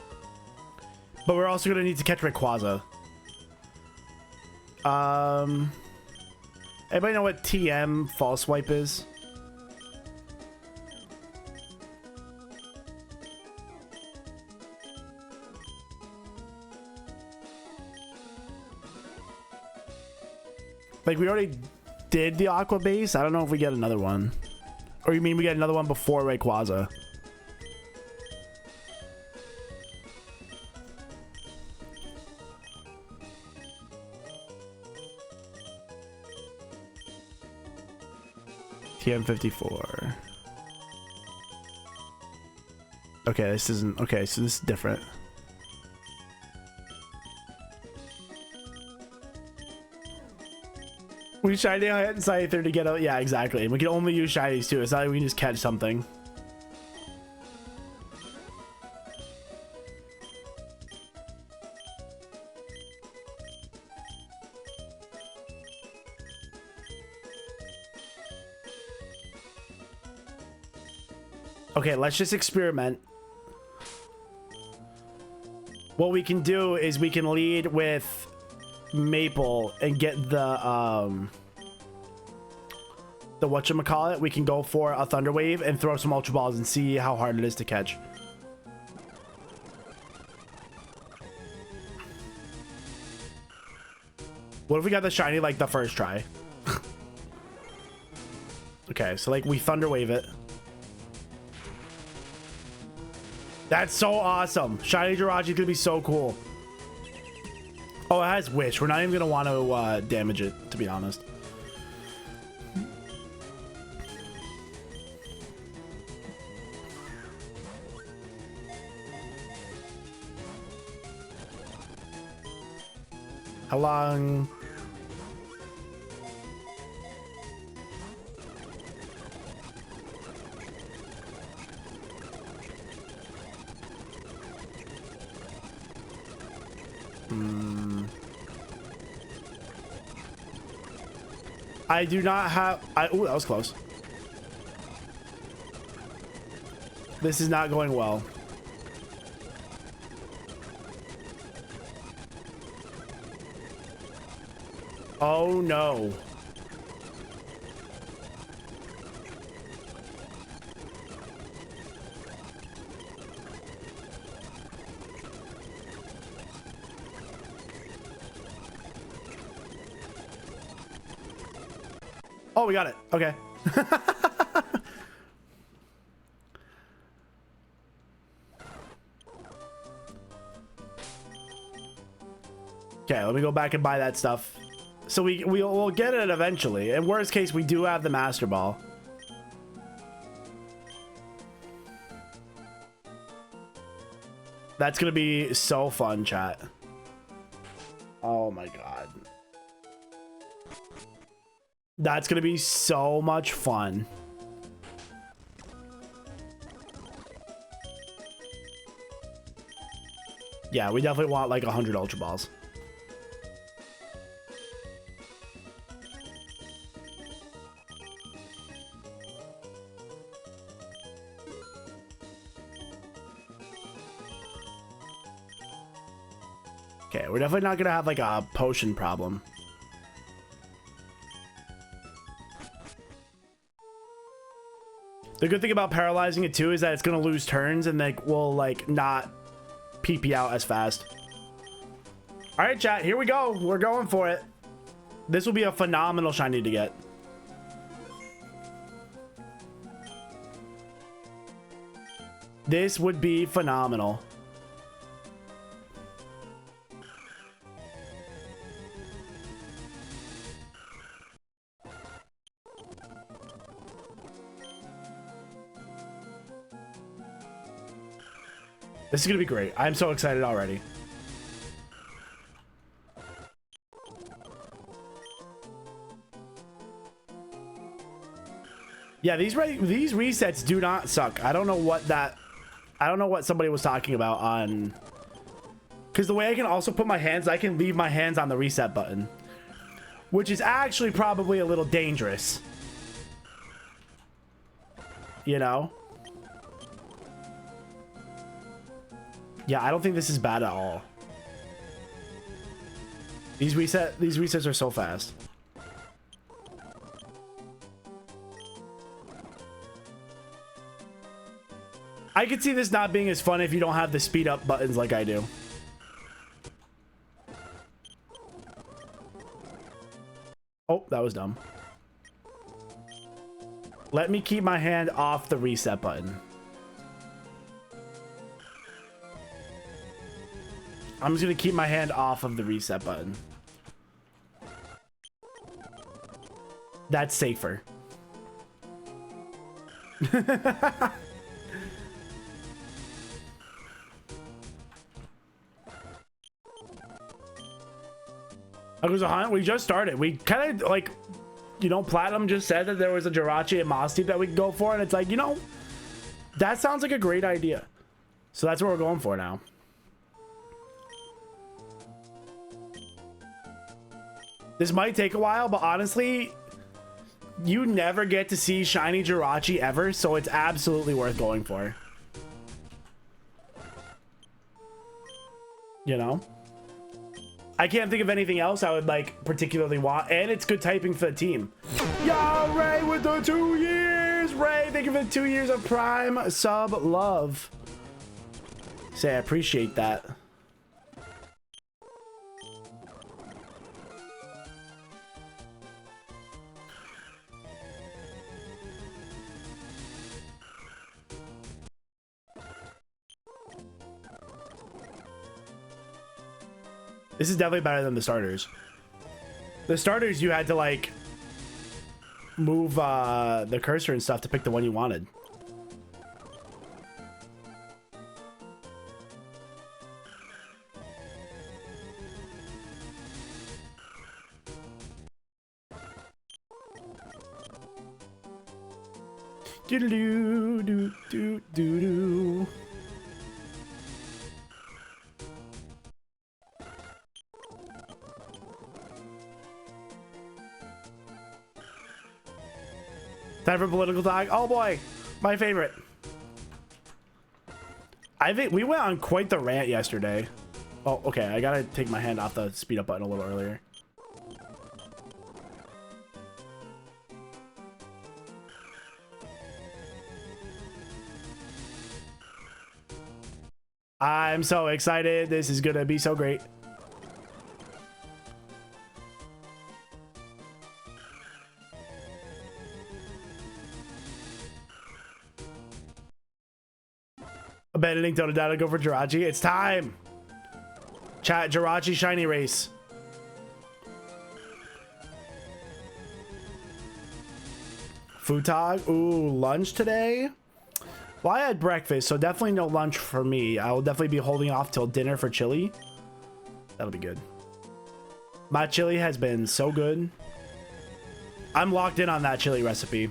But we're also gonna need to catch Rayquaza. Anybody know what TM False Swipe is? Like, we already did the Aqua Base. I don't know if we get another one. Or you mean we get another one before Rayquaza? TM54. Okay, this isn't... Okay, so this is different. We shiny hit and Scyther to get out. Yeah, exactly. We can only use shinies too. It's not like we can just catch something. Okay, let's just experiment. What we can do is we can lead with Maple and get the whatchamacallit. We can go for a Thunder Wave and throw some Ultra Balls and see how hard it is to catch. What if we got the shiny like the first try? Okay, so like we Thunder Wave it. That's so awesome. Shiny Jirachi is gonna be so cool. Oh, it has Wish. We're not even gonna want to damage it, to be honest. How long? I do not have... Ooh, that was close. This is not going well. Oh, no. Oh, we got it. Okay. Okay, let me go back and buy that stuff. So we'll get it eventually. In worst case, we do have the Master Ball. That's gonna be so fun, chat. Oh my god. That's gonna be so much fun. Yeah, we definitely want like 100 Ultra Balls. Okay, we're definitely not gonna have like a potion problem. The good thing about paralyzing it too is that it's gonna lose turns and like will like not PP out as fast. All right, chat, here we go. We're going for it. This will be a phenomenal shiny to get. This would be phenomenal. This is gonna be great. I'm so excited already. Yeah, these resets do not suck. I don't know what somebody was talking about on, because the way I can also put my hands, I can leave my hands on the reset button, which is actually probably a little dangerous. You know? Yeah, I don't think this is bad at all. These resets are so fast. I could see this not being as fun if you don't have the speed up buttons like I do. Oh, that was dumb. Let me keep my hand off the reset button. I'm just gonna keep my hand off of the reset button. That's safer. We just started. We kind of like, you know, Platinum just said that there was a Jirachi and Moss Team that we could go for, and it's like, you know, that sounds like a great idea. So that's what we're going for now. This might take a while, but honestly, you never get to see shiny Jirachi ever, so it's absolutely worth going for. You know? I can't think of anything else I would like particularly want, and it's good typing for the team. Yo, Ray with the 2 years! Ray, thank you for the 2 years of Prime sub love. Say, I appreciate that. This is definitely better than the starters. The starters, you had to like move the cursor and stuff to pick the one you wanted. Doo doo doo doo doo. Time for political talk. Oh boy, my favorite. I think we went on quite the rant yesterday. Oh, okay. I gotta take my hand off the speed up button a little earlier. I'm so excited. This is gonna be so great. Abandoning Totodile to go for Jirachi. It's time. Chat, Jirachi shiny race. Futag. Ooh, lunch today? Well, I had breakfast, so definitely no lunch for me. I will definitely be holding off till dinner for chili. That'll be good. My chili has been so good. I'm locked in on that chili recipe.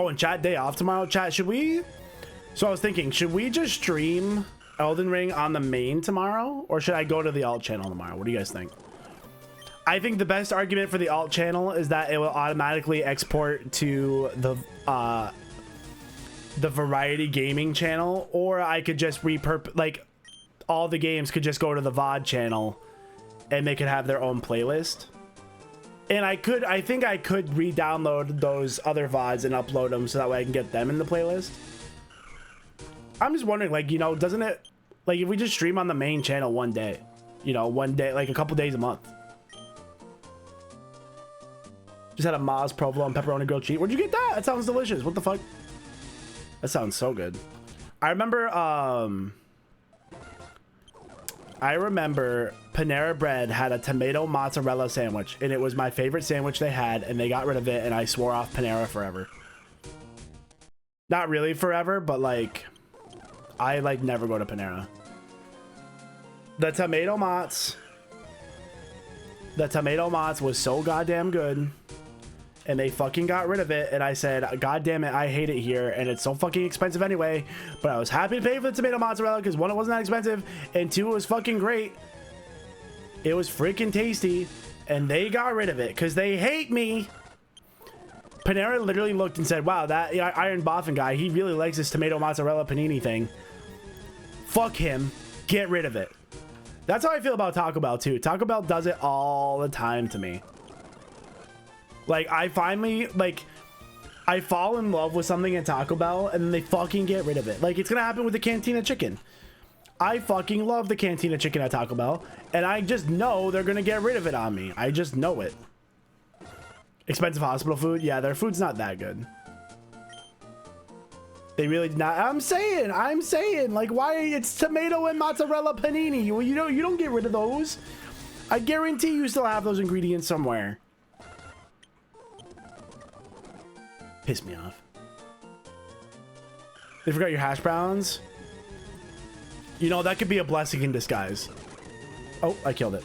Oh, and chat day off tomorrow. Chat, should we? So I was thinking, should we just stream Elden Ring on the main tomorrow, or should I go to the alt channel tomorrow? What do you guys think? I think the best argument for the alt channel is that it will automatically export to the variety gaming channel, or I could just repurpose, like, all the games could just go to the VOD channel and they could have their own playlist. And I think I could re-download those other VODs and upload them so that way I can get them in the playlist. I'm just wondering, like, you know, doesn't it, like, if we just stream on the main channel one day, you know, one day, like a couple days a month. Just had a Maz provolone pepperoni grilled cheese. Where'd you get that? That sounds delicious. What the fuck? That sounds so good. I remember Panera Bread had a tomato mozzarella sandwich, and it was my favorite sandwich they had, and they got rid of it, and I swore off Panera forever. Not really forever, but like, I like never go to Panera. The tomato mozz was so goddamn good, and they fucking got rid of it, and I said, god damn it, I hate it here, and it's so fucking expensive anyway, but I was happy to pay for the tomato mozzarella because one, it wasn't that expensive, and two, it was fucking great. It was freaking tasty, and they got rid of it because they hate me. Panera literally looked and said, wow, that Iron Boffin guy, he really likes this tomato mozzarella panini thing. Fuck him. Get rid of it. That's how I feel about Taco Bell too. Taco Bell does it all the time to me. Like, I finally, like, I fall in love with something at Taco Bell and then they fucking get rid of it. Like, it's gonna happen with the Cantina chicken. I fucking love the Cantina chicken at Taco Bell, and I just know they're gonna get rid of it on me. I just know it. Expensive hospital food? Yeah, their food's not that good. They really not. I'm saying, like, why? It's tomato and mozzarella panini. Well, you know, you don't get rid of those. I guarantee you still have those ingredients somewhere. Piss me off. They forgot your hash browns. You know, that could be a blessing in disguise. Oh, I killed it.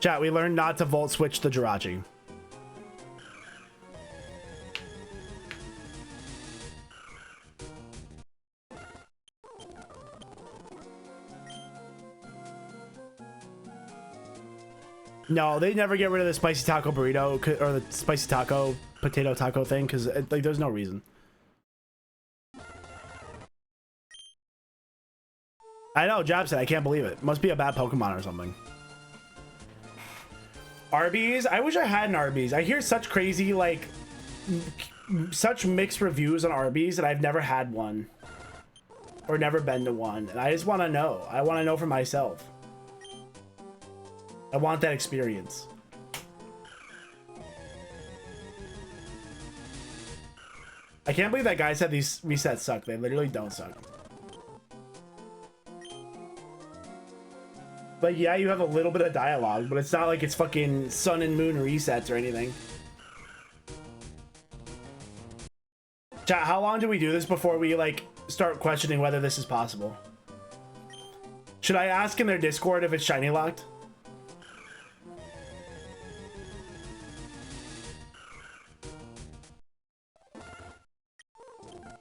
Chat, we learned not to volt switch the Jirachi. No, they never get rid of the spicy taco burrito or the spicy taco potato taco thing because like there's no reason. I know, Jab said, I can't believe it. Must be a bad Pokemon or something. Arby's? I wish I had an Arby's. I hear such crazy, like, such mixed reviews on Arby's, and I've never had one. Or never been to one. And I just want to know. I want to know for myself. I want that experience. I can't believe that guy said these resets suck. They literally don't suck. But yeah, you have a little bit of dialogue, but it's not like it's fucking sun and moon resets or anything. Chat, how long do we do this before we like start questioning whether this is possible? Should I ask in their Discord if it's shiny locked?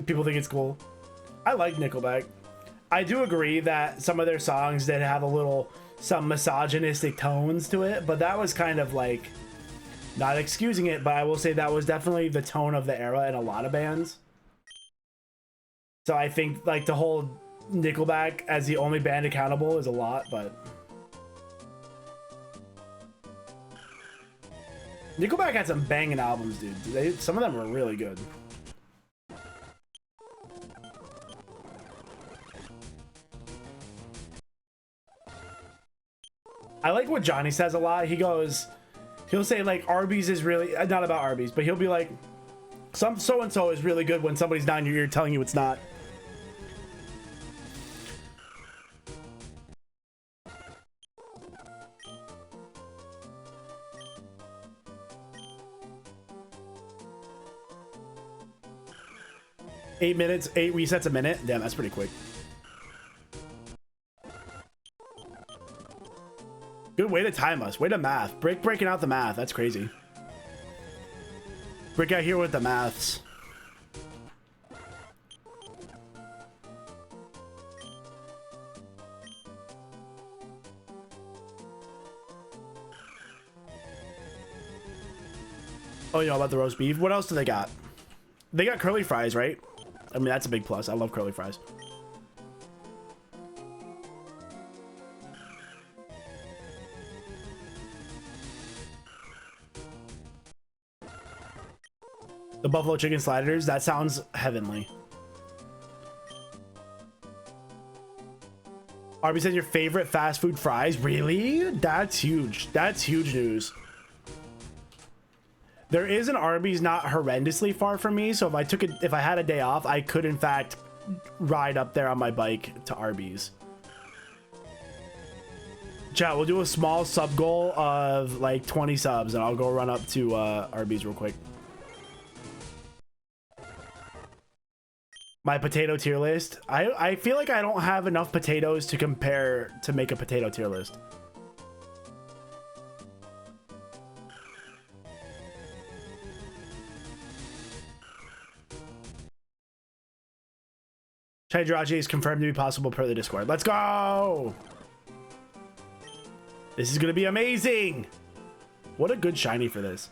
People think it's cool. I like Nickelback. I do agree that some of their songs did have some misogynistic tones to it, but that was kind of like, not excusing it, but I will say that was definitely the tone of the era in a lot of bands. So I think like to hold Nickelback as the only band accountable is a lot, but Nickelback had some banging albums, dude. Some of them were really good. I like what Johnny says a lot. He'll say like Arby's is really not about Arby's, but he'll be like, some so-and-so is really good when somebody's not in your ear telling you it's not. Eight minutes, 8 resets a minute. Damn, that's pretty quick. Good way to time us. Way to math. Breaking out the math. That's crazy. Brick out here with the maths. Oh, you know about the roast beef? What else do they got? They got curly fries, right? I mean, that's a big plus. I love curly fries. The buffalo chicken sliders, that sounds heavenly. Arby's said your favorite fast food fries? Really? That's huge. That's huge news. There is an Arby's not horrendously far from me, so if I had a day off, I could in fact ride up there on my bike to Arby's. Chat, we'll do a small sub goal of like 20 subs, and I'll go run up to Arby's real quick. My potato tier list. I feel like I don't have enough potatoes to compare to make a potato tier list. Chidirachi is confirmed to be possible per the Discord. Let's go! This is gonna be amazing! What a good shiny for this.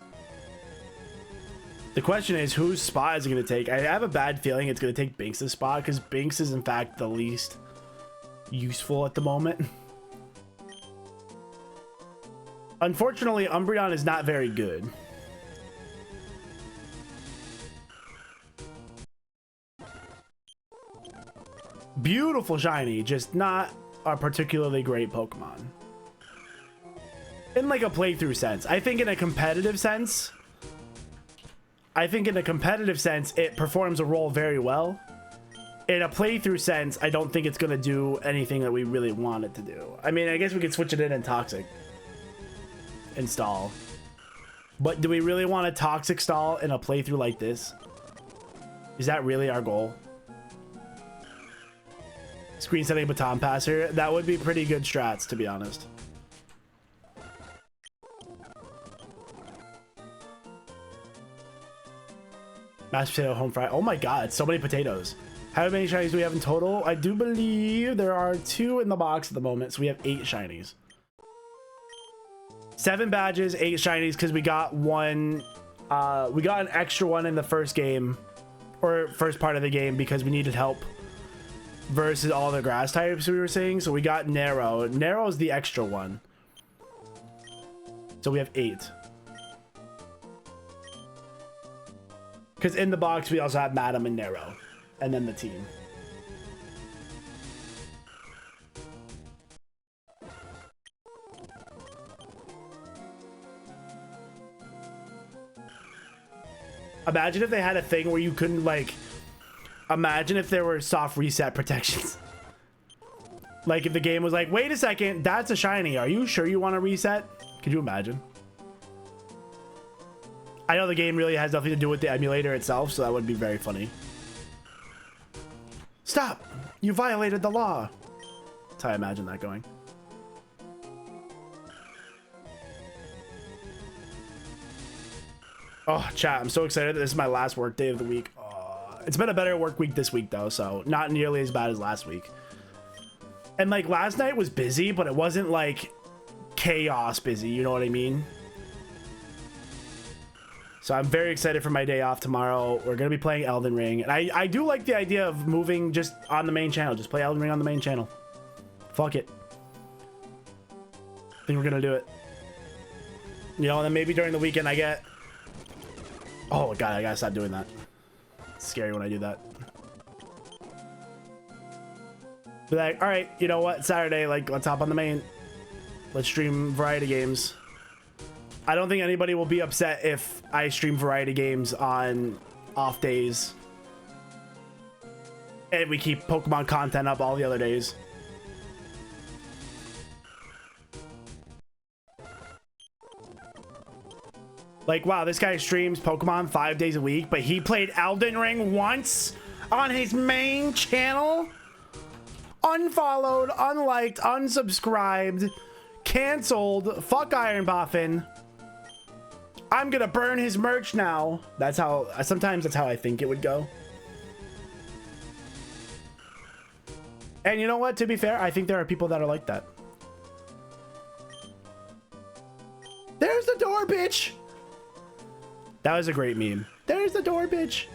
The question is, whose spot is it going to take? I have a bad feeling it's going to take Binks' spot, because Binks is, in fact, the least useful at the moment. Unfortunately, Umbreon is not very good. Beautiful shiny, just not a particularly great Pokemon. In, like, a playthrough sense. I think in a competitive sense... it performs a role very well. In a playthrough sense, I don't think it's going to do anything that we really want it to do. I mean, I guess we could switch it in Toxic. Install. But do we really want a Toxic stall in a playthrough like this? Is that really our goal? Screen setting Baton Passer. That would be pretty good strats, to be honest. Mashed potato home fry. Oh my god, so many potatoes. How many shinies do we have in total? I do believe there are 2 in the box at the moment, so we have 8 shinies. 7 badges, 8 shinies, because we got one. We got an extra one in the first game, or first part of the game, because we needed help versus all the grass types we were seeing. So we got Narrow. Narrow is the extra one. So we have 8. Because in the box, we also have Madam and Narrow. And then the team. Imagine if they had a thing where you couldn't, like... Imagine if there were soft reset protections. Like, if the game was like, wait a second, that's a shiny. Are you sure you want to reset? Could you imagine? I know the game really has nothing to do with the emulator itself, so that would be very funny. Stop! You violated the law! That's how I imagine that going. Oh, chat, I'm so excited that this is my last work day of the week. It's been a better work week this week, though, so not nearly as bad as last week. And, like, last night was busy, but it wasn't, like, chaos busy, you know what I mean? So I'm very excited for my day off tomorrow. We're going to be playing Elden Ring. And I do like the idea of moving just on the main channel. Just play Elden Ring on the main channel. Fuck it. I think we're going to do it. You know, and then maybe during the weekend I get... Oh, God, I got to stop doing that. It's scary when I do that. Be like, all right, you know what? Saturday, like, let's hop on the main. Let's stream variety games. I don't think anybody will be upset if I stream variety games on off days. And we keep Pokemon content up all the other days. Like, wow, this guy streams Pokemon 5 days a week, but he played Elden Ring once on his main channel? Unfollowed, unliked, unsubscribed, canceled. Fuck Iron Boffin. I'm gonna burn his merch now. That's how, sometimes that's how I think it would go. And you know what? To be fair, I think there are people that are like that. There's the door, bitch. That was a great meme. There's the door, bitch.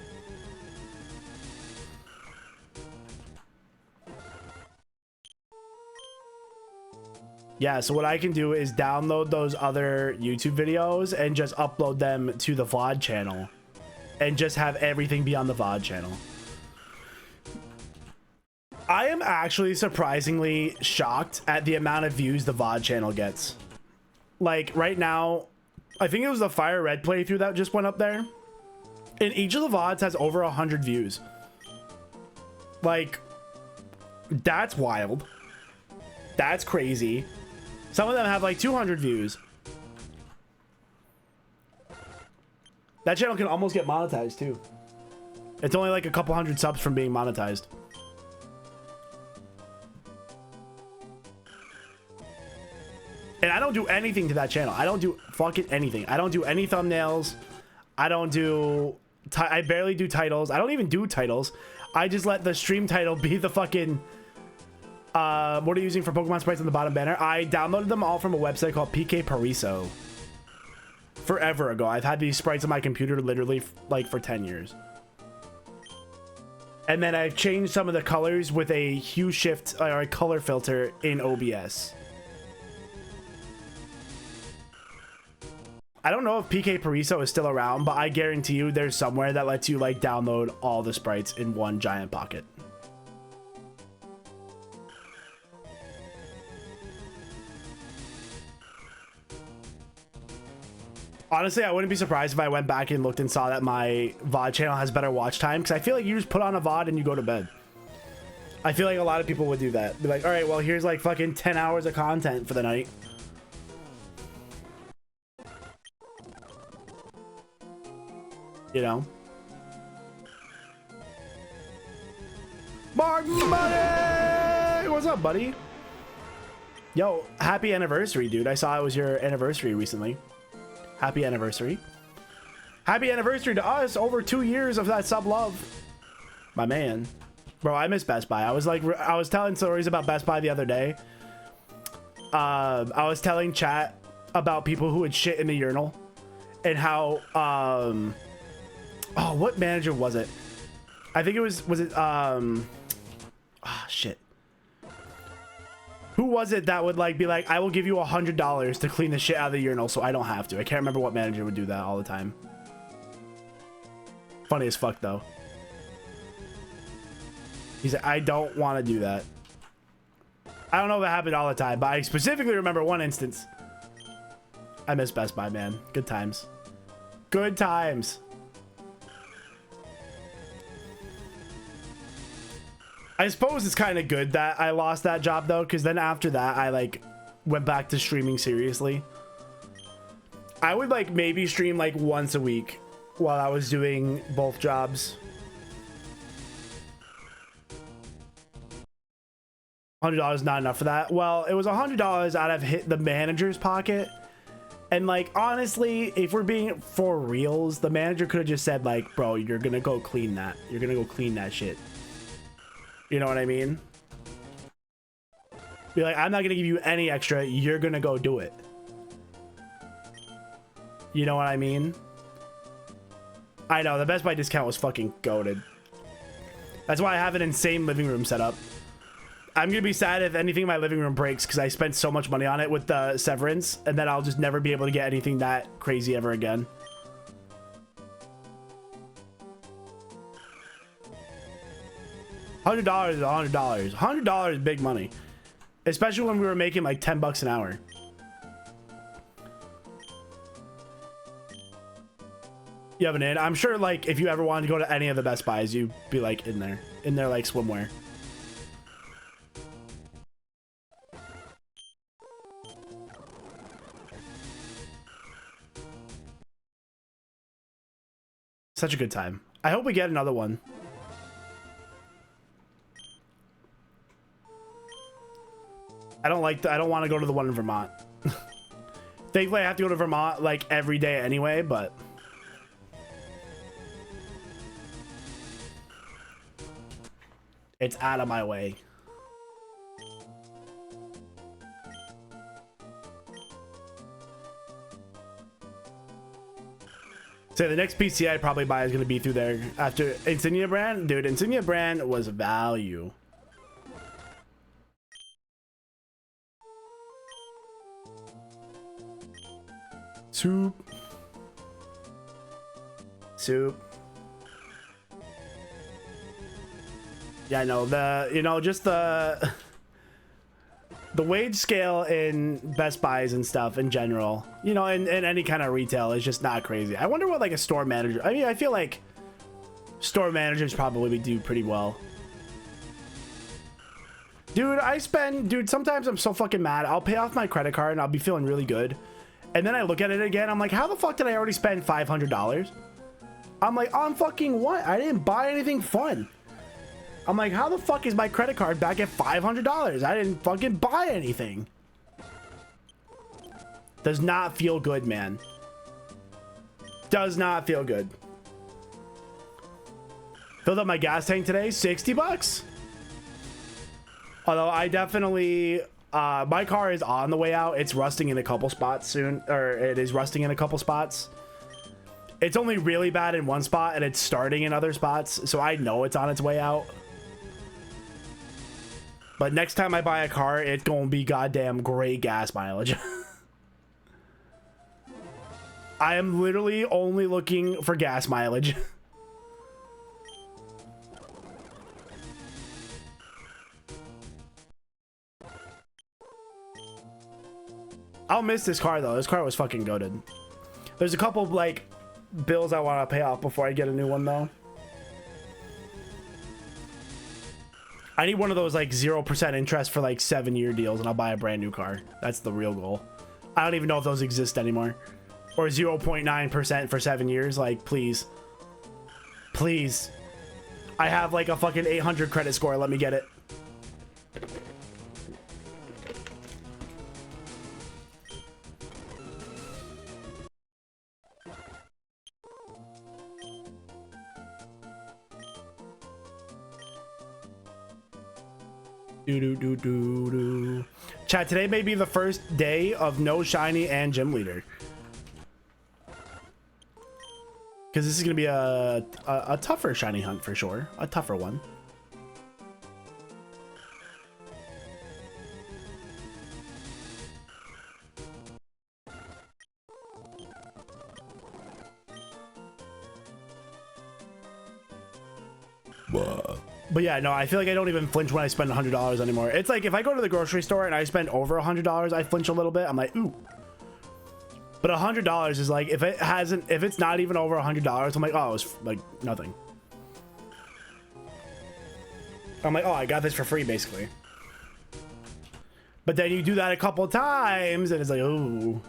Yeah, so what I can do is download those other YouTube videos and just upload them to the VOD channel and just have everything be on the VOD channel. I am actually surprisingly shocked at the amount of views the VOD channel gets. Like right now, I think it was the Fire Red playthrough that just went up there. And each of the VODs has over 100 views. Like, that's wild. That's crazy. Some of them have like 200 views. That channel can almost get monetized too. It's only like a couple hundred subs from being monetized. And I don't do anything to that channel. I don't do fucking anything. I don't do any thumbnails. I don't do... I barely do titles. I don't even do titles. I just let the stream title be the fucking... what are you using for Pokemon sprites on the bottom banner? I downloaded them all from a website called PK Pariso. Forever ago. I've had these sprites on my computer literally like for 10 years. And then I've changed some of the colors with a hue shift or a color filter in OBS. I don't know if PK Pariso is still around, but I guarantee you there's somewhere that lets you like download all the sprites in one giant pocket. Honestly, I wouldn't be surprised if I went back and looked and saw that my VOD channel has better watch time, because I feel like you just put on a VOD and you go to bed. I feel like a lot of people would do that. Be like, all right, well, here's like fucking 10 hours of content for the night. You know? Mark Money! What's up, buddy? Yo, happy anniversary, dude. I saw it was your anniversary recently. Happy anniversary. Happy anniversary to us. Over 2 years of that sub love. My man. Bro, I miss Best Buy. I was telling stories about Best Buy the other day. I was telling chat about people who would shit in the urinal. And how, oh, what manager was it? I think it was it, shit. Who was it that would like be like, I will give you $100 to clean the shit out of the urinal so I don't have to. I can't remember what manager would do that all the time. Funny as fuck though. He said, I don't want to do that. I don't know if that happened all the time, but I specifically remember one instance. I miss Best Buy, man. Good times. Good times. I suppose it's kind of good that I lost that job though, because then after that I like went back to streaming seriously. I would like maybe stream like once a week while I was doing both jobs. $100 is not enough for that. Well, it was $100 out of the manager's pocket. And like, honestly, if we're being for reals, the manager could have just said like, bro, you're going to go clean that. You're going to go clean that shit. You know what I mean? Be like, I'm not going to give you any extra. You're going to go do it. You know what I mean? I know, the Best Buy discount was fucking goated. That's why I have an insane living room set up. I'm going to be sad if anything in my living room breaks because I spent so much money on it with the severance, and then I'll just never be able to get anything that crazy ever again. $100 is $100. $100 is big money, especially when we were making like 10 bucks an hour. You have an in. I'm sure like if you ever wanted to go to any of the Best Buys, you'd be like in there like swimwear. Such a good time. I hope we get another one. I don't want to go to the one in Vermont. Thankfully, I have to go to Vermont like every day anyway, but it's out of my way. So the next PC I probably buy is going to be through there after Insignia brand. Dude, Insignia brand was value. Soup. Yeah, no, just the wage scale in Best Buys and stuff in general, in any kind of retail is just not crazy. I wonder what like a store manager, I mean, I feel like store managers probably do pretty well. Dude, sometimes I'm so fucking mad. I'll pay off my credit card and I'll be feeling really good. And then I look at it again. I'm like, how the fuck did I already spend $500? I'm like, on fucking what? I didn't buy anything fun. I'm like, how the fuck is my credit card back at $500? I didn't fucking buy anything. Does not feel good, man. Does not feel good. Filled up my gas tank today, 60 bucks. Although I definitely, my car is on the way out. It's rusting in a couple spots soon, or it is rusting in a couple spots. It's only really bad in one spot and it's starting in other spots. So I know it's on its way out. But next time I buy a car, it's going to be goddamn great gas mileage. I am literally only looking for gas mileage. I'll miss this car though. This car was fucking goated. There's a couple of like bills I want to pay off before I get a new one though. I need one of those like 0% interest for like 7-year deals and I'll buy a brand new car. That's the real goal. I don't even know if those exist anymore. Or 0.9% for 7 years. Like, please. Please. I have like a fucking 800 credit score. Let me get it. Chat, today may be the first day of no shiny and gym leader. Because this is going to be a tougher shiny hunt for sure. A tougher one. But yeah, no, I feel like I don't even flinch when I spend $100 anymore. It's like if I go to the grocery store and I spend over $100, I flinch a little bit. I'm like, ooh. But $100 is like, if it's not even over $100, I'm like, oh, it's like nothing. I'm like, oh, I got this for free, basically. But then you do that a couple times and it's like, ooh.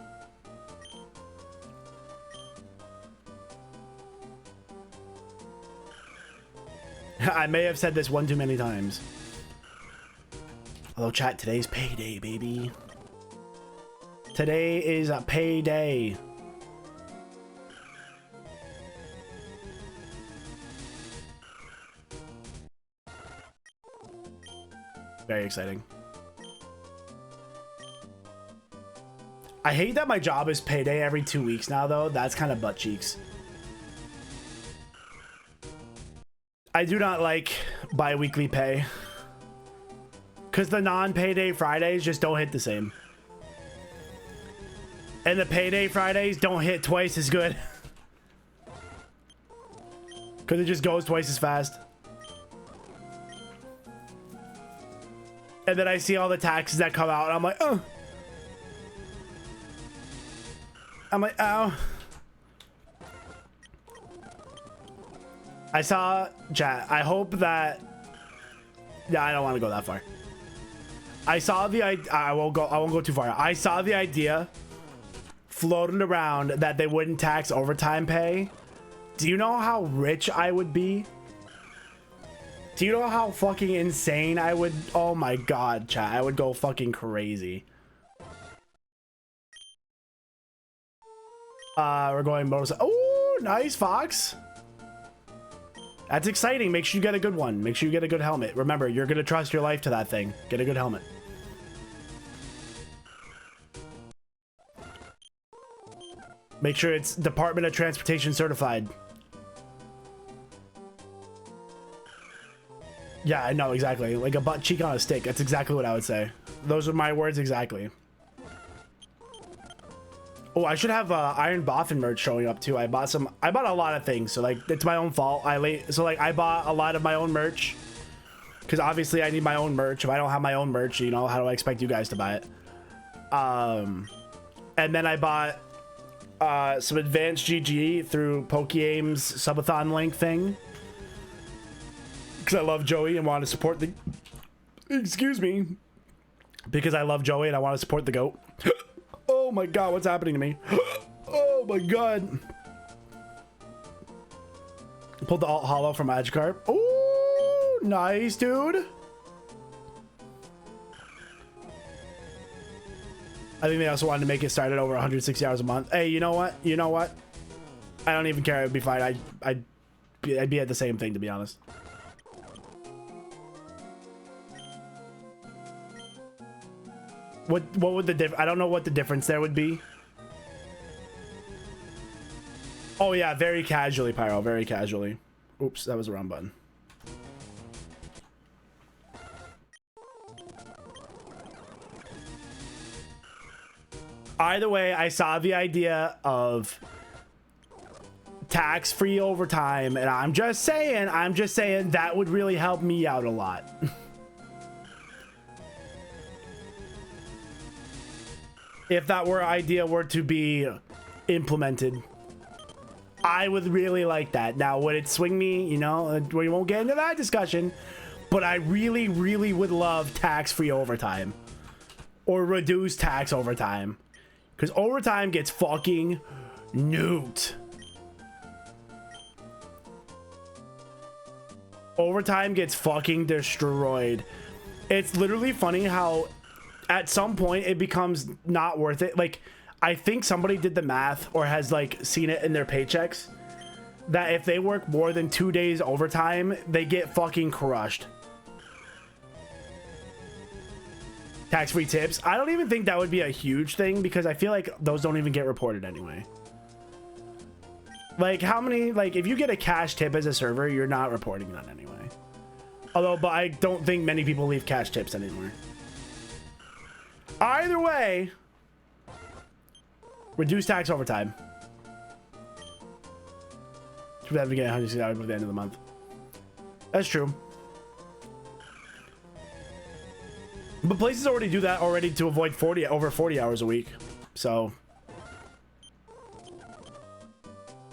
I may have said this one too many times. Although, chat, today's payday, baby. Today is a payday. Very exciting. I hate that my job is payday every 2 weeks now, though. That's kind of butt cheeks. I do not like bi-weekly pay. Because the non-payday Fridays just don't hit the same. And the payday Fridays don't hit twice as good. Because it just goes twice as fast. And then I see all the taxes that come out and I'm like, oh. I'm like, ow. I saw, chat, I hope that, yeah, I don't want to go that far. I saw the, I won't go too far. I saw the idea floating around that they wouldn't tax overtime pay. Do you know how rich I would be? Do you know how fucking insane I would, oh my god, chat, I would go fucking crazy. We're going motorcycle. Oh, nice, Fox. That's exciting. Make sure you get a good one. Make sure you get a good helmet. Remember, you're going to trust your life to that thing. Get a good helmet. Make sure it's Department of Transportation certified. Yeah, I know, exactly. Like a butt cheek on a stick. That's exactly what I would say. Those are my words exactly. Oh, I should have Iron Boffin merch showing up too. I bought a lot of things, so like it's my own fault. I bought a lot of my own merch because obviously I need my own merch. If I don't have my own merch, you know, how do I expect you guys to buy it? And then I bought some advanced GG through PokeAim's subathon link thing because I love Joey and want to support the. Excuse me. Because I love Joey and I want to support the GOAT. Oh my god, what's happening to me? Oh my god. Pulled the alt hollow from Magikarp. Oh, nice, dude. I think they also wanted to make it start at over 160 hours a month. Hey, you know what? You know what? I don't even care. It'd be fine. I'd be at the same thing, to be honest. What would the I don't know what the difference there would be. Oh yeah, very casually, Pyro, very casually. Oops, that was the wrong button. Either way, I saw the idea of tax-free overtime, and I'm just saying that would really help me out a lot. If that idea were to be implemented, I would really like that. Now, would it swing me? You know, we won't get into that discussion, but I really, really would love tax-free overtime or reduced tax overtime, because overtime gets fucking nuked. Overtime gets fucking destroyed. It's literally funny how at some point it becomes not worth it. Like, I think somebody did the math or has like seen it in their paychecks that if they work more than 2 days overtime, they get fucking crushed. Tax-free tips. I don't even think that would be a huge thing because I feel like those don't even get reported anyway. Like, how many, like, if you get a cash tip as a server, you're not reporting that anyway. Although, but I don't think many people leave cash tips anymore. Either way, reduce tax overtime. Should have to get 160 hours by the end of the month. That's true. But places already do that already to avoid over 40 hours a week. So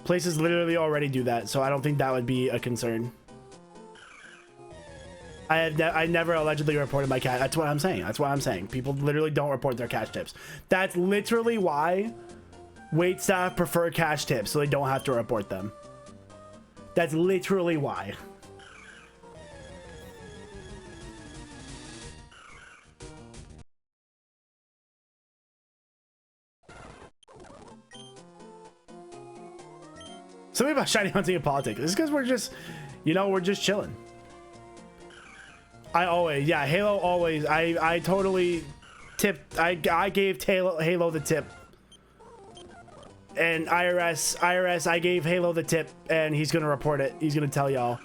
places literally already do that, so I don't think that would be a concern. I never allegedly reported my cash. That's what I'm saying. That's what I'm saying. People literally don't report their cash tips. That's literally why wait staff prefer cash tips, so they don't have to report them. That's literally why. Something about shiny hunting in politics. It's because we're just, you know, we're just chilling. I always, yeah, Halo always. I totally tipped. I gave Halo the tip. And IRS, I gave Halo the tip, and he's gonna report it. He's gonna tell y'all.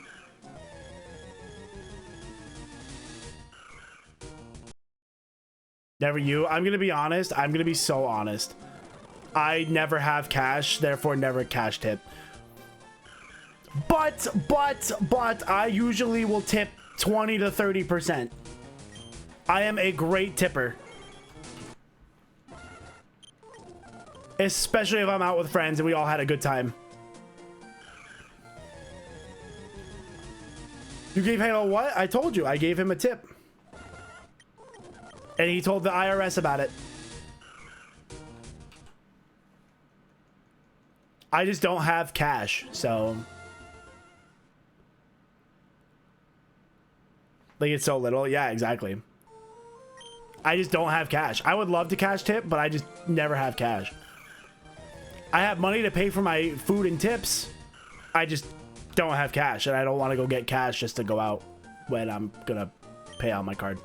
Never you. I'm gonna be honest. I'm gonna be so honest. I never have cash, therefore never cash tip. But I usually will tip 20 to 30%. I am a great tipper. Especially if I'm out with friends and we all had a good time. You gave Halo what? I told you. I gave him a tip. And he told the IRS about it. I just don't have cash, so... Like, it's so little. Yeah, exactly. I just don't have cash. I would love to cash tip, but I just never have cash. I have money to pay for my food and tips. I just don't have cash, and I don't want to go get cash just to go out when I'm gonna pay on my card.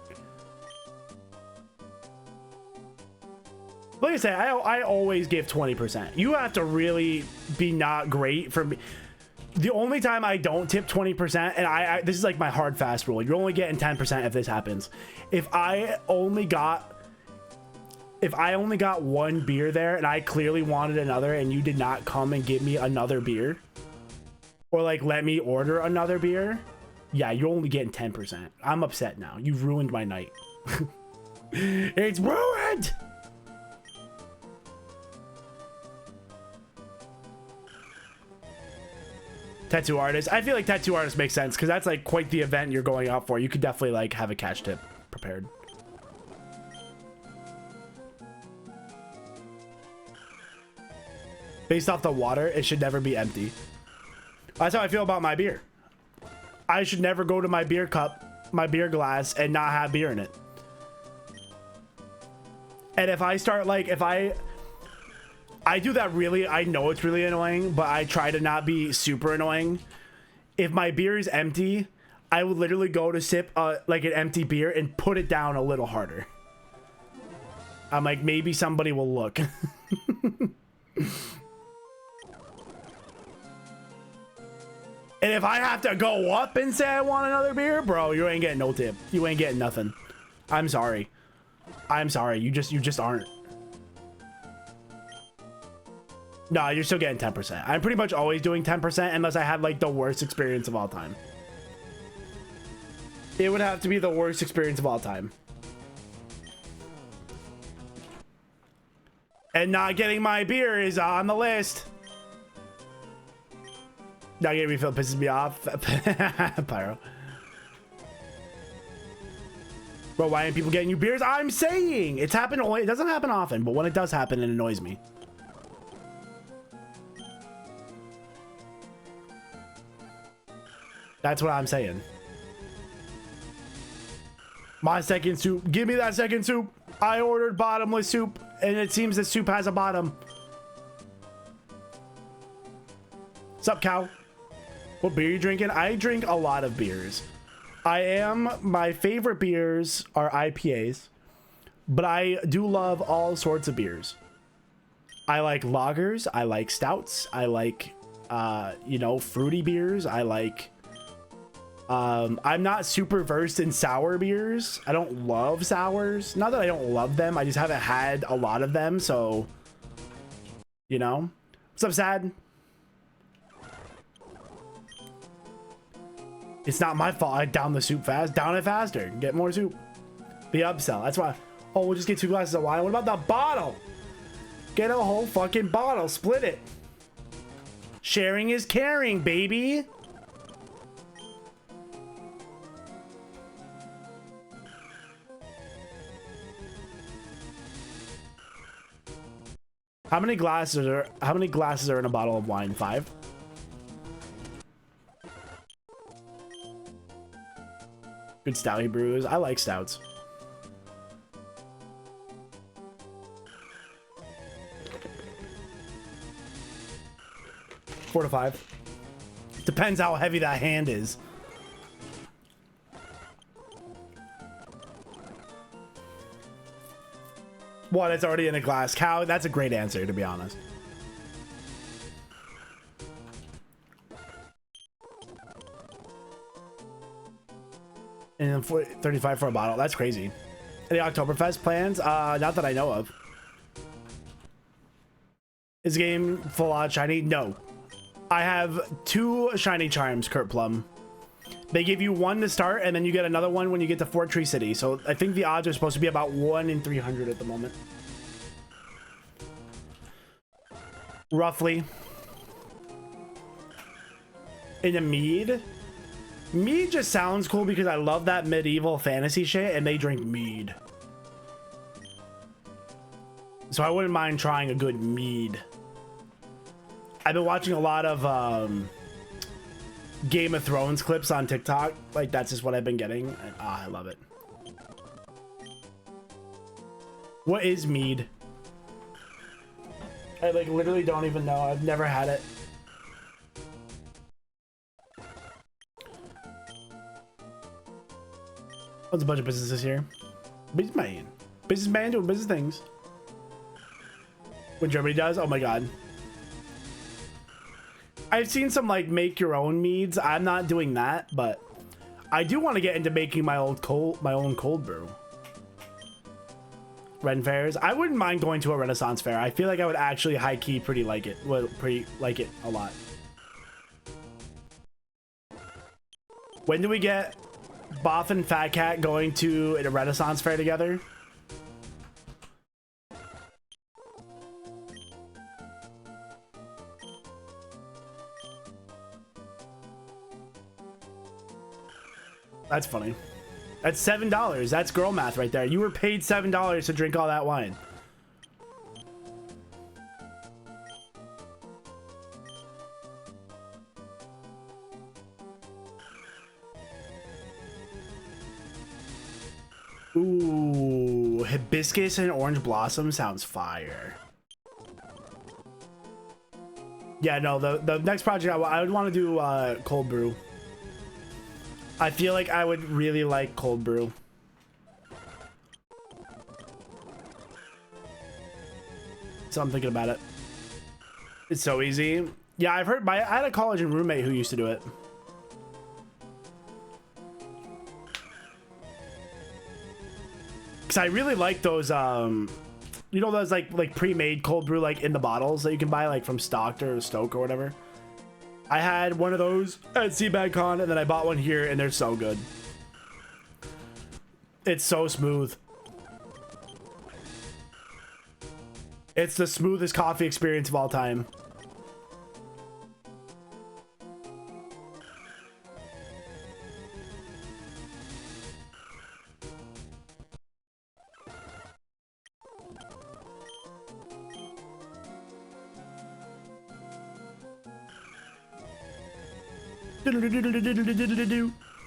Like I said, I always give 20%. You have to really be not great for me. The only time I don't tip 20%, and this is like my hard fast rule. You're only getting 10% if this happens. If I only got one beer there and I clearly wanted another and you did not come and give me another beer or like let me order another beer, yeah, you're only getting 10%. I'm upset now. You've ruined my night. It's ruined. Tattoo artist. I feel like tattoo artist makes sense because that's like quite the event you're going out for. You could definitely like have a cash tip prepared. Based off the water, it should never be empty. That's how I feel about my beer. I should never go to my beer cup, my beer glass, and not have beer in it. And if I start like, if I do that really, I know it's really annoying, but I try to not be super annoying. If my beer is empty, I would literally go to sip like an empty beer and put it down a little harder. I'm like, maybe somebody will look. And if I have to go up and say I want another beer, bro, you ain't getting no tip. You ain't getting nothing. I'm sorry. I'm sorry. You just aren't. No, you're still getting 10%. I'm pretty much always doing 10% unless I had like the worst experience of all time. It would have to be the worst experience of all time. And not getting my beer is on the list. Not getting refill pisses me off. Pyro. Bro, why aren't people getting you beers? I'm saying it's happened. It doesn't happen often, but when it does happen, it annoys me. That's what I'm saying. My second soup. Give me that second soup. I ordered bottomless soup, and it seems the soup has a bottom. What's up, cow? What beer are you drinking? I drink a lot of beers. My favorite beers are IPAs, but I do love all sorts of beers. I like lagers. I like stouts. I like, you know, fruity beers. I like, I'm not super versed in sour beers. I don't love sours. Not that I don't love them. I just haven't had a lot of them. So, you know, what's up, Sad? It's not my fault I down the soup fast. Down it faster. Get more soup. The upsell. That's why. Oh, we'll just get 2 glasses of wine. What about the bottle? Get a whole fucking bottle. Split it. Sharing is caring, baby. How many glasses are in a bottle of wine? 5? Good stouty brews. I like stouts. Four to 5. Depends how heavy that hand is. What? It's already in a glass. Cow, that's a great answer, to be honest. And then 35 for a bottle. That's crazy. Any Oktoberfest plans? Not that I know of. Is the game full on shiny? No. I have 2 shiny charms, Kurt Plum. They give you 1 to start, and then you get another one when you get to Fort Tree City. So I think the odds are supposed to be about 1 in 300 at the moment. Roughly. In a mead? Mead just sounds cool because I love that medieval fantasy shit, and they drink mead. So I wouldn't mind trying a good mead. I've been watching a lot of Game of Thrones clips on TikTok. Like, that's just what I've been getting. And, I love it. What is mead? I like literally don't even know. I've never had it. What's a bunch of businesses here? Businessman. Businessman doing business things. When Germany does? Oh my god. I've seen some like make your own meads. I'm not doing that, but I do want to get into making my own cold brew. Ren fairs. I wouldn't mind going to a Renaissance fair. I feel like I would actually high key pretty like it. Well, pretty like it a lot. When do we get Boff and Fat Cat going to a Renaissance fair together? That's funny. That's $7. That's girl math right there. You were paid $7 to drink all that wine. Ooh, hibiscus and orange blossom sounds fire. Yeah, no, the next project I would want to do cold brew. I feel like I would really like cold brew. So I'm thinking about it. It's so easy. Yeah, I've heard. I had a college roommate who used to do it. Cause I really like those. You know those like pre-made cold brew like in the bottles that you can buy like from Stocked or Stoke or whatever. I had one of those at CBAGCon, and then I bought one here, and they're so good. It's so smooth. It's the smoothest coffee experience of all time.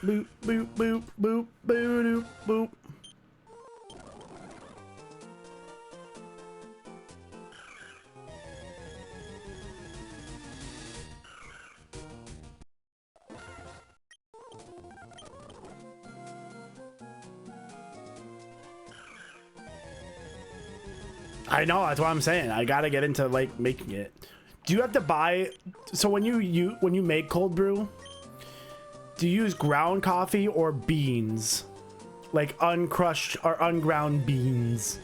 Boop, boop, boop, boop, boop, boop. I know, that's what I'm saying. I gotta get into like making it. Do you have to buy? So when you make cold brew, do you use ground coffee or beans, like uncrushed or unground beans?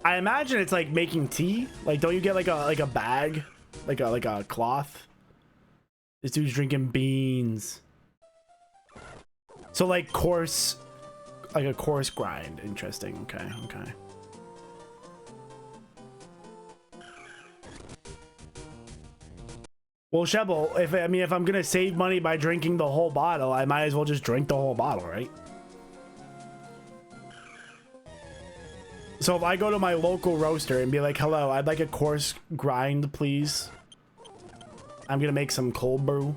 I imagine it's like making tea. Like, don't you get like a bag, like a cloth? This dude's drinking beans. So like coarse, like a coarse grind. Interesting. Okay, okay. Well, Shebel, if I'm gonna save money by drinking the whole bottle, I might as well just drink the whole bottle, right? So if I go to my local roaster and be like, hello, I'd like a coarse grind, please. I'm gonna make some cold brew.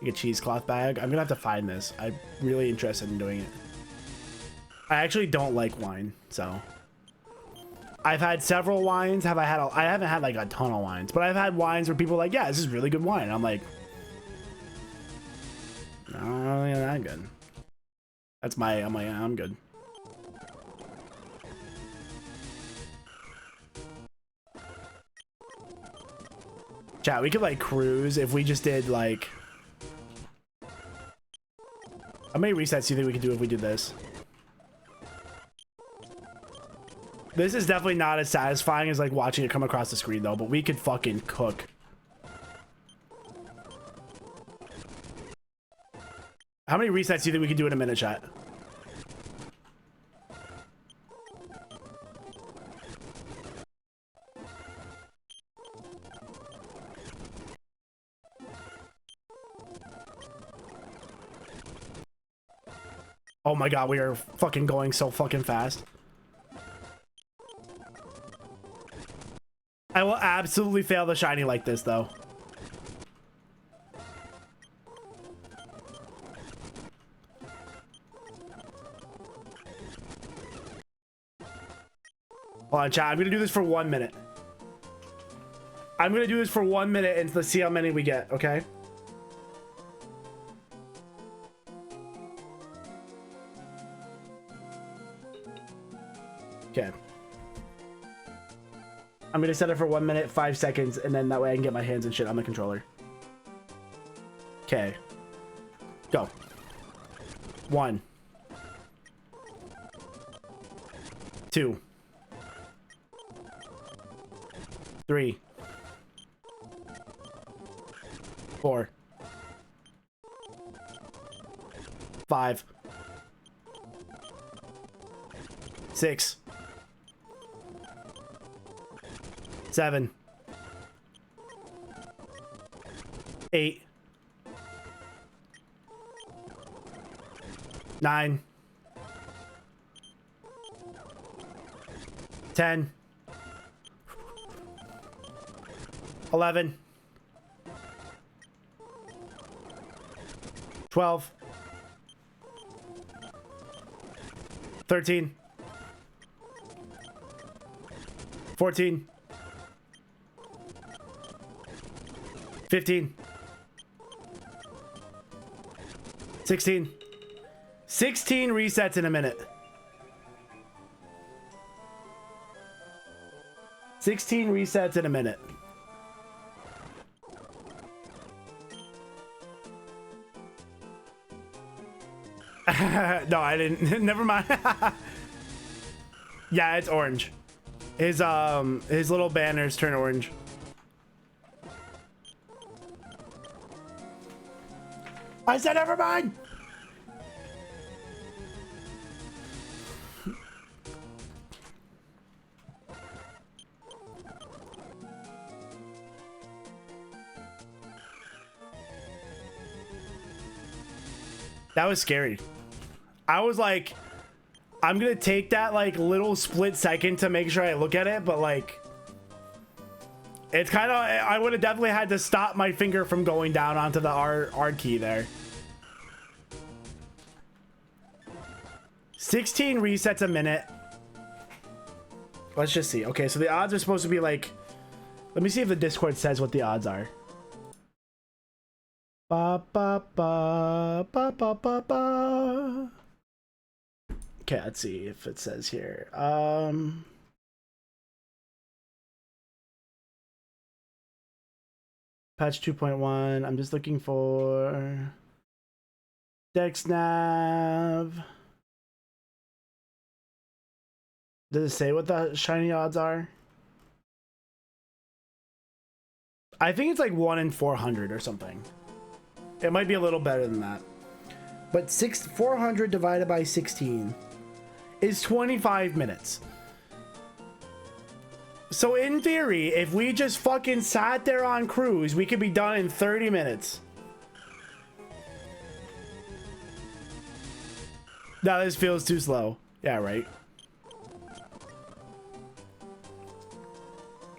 Like a cheesecloth bag. I'm gonna have to find this. I'm really interested in doing it. I actually don't like wine, so. I've had several wines. I haven't had like a ton of wines, but I've had wines where people are like, yeah, this is really good wine. And I'm like, no, really that good. I'm like, yeah, I'm good. Chat, we could like cruise if we just did like, how many resets do you think we could do if we did this? This is definitely not as satisfying as like watching it come across the screen though, but we could fucking cook. How many resets do you think we could do in a minute, chat? Oh my god, we are fucking going so fucking fast. I will absolutely fail the shiny like this, though. Hold on, chat. I'm gonna do this for 1 minute. I'm gonna do this for 1 minute and let's see how many we get, okay? Okay. I'm gonna set it for 1 minute, 5 seconds, and then that way I can get my hands and shit on the controller. Okay. Go. 1. 2. 3. 4. 5. 6. 7. 8. 9. 10. 11. 12. 13. 14. 15. 16. 16 resets in a minute. 16 resets in a minute. No, I didn't. Never mind. Yeah, it's orange. His little banners turn orange. I said never mind. That was scary. I was like, I'm gonna take that like little split second to make sure I look at it, but like, it's kind of, I would have definitely had to stop my finger from going down onto the R key there. 16 resets a minute. Let's just see. Okay, so the odds are supposed to be like, let me see if the Discord says what the odds are. Ba ba ba ba ba ba ba. Okay, let's see if it says here. Patch 2.1. I'm just looking for DexNav. Does it say what the shiny odds are? I think it's like 1 in 400 or something. It might be a little better than that. But 400 divided by 16 is 25 minutes. So in theory, if we just fucking sat there on cruise, we could be done in 30 minutes. No, this feels too slow. Yeah, right.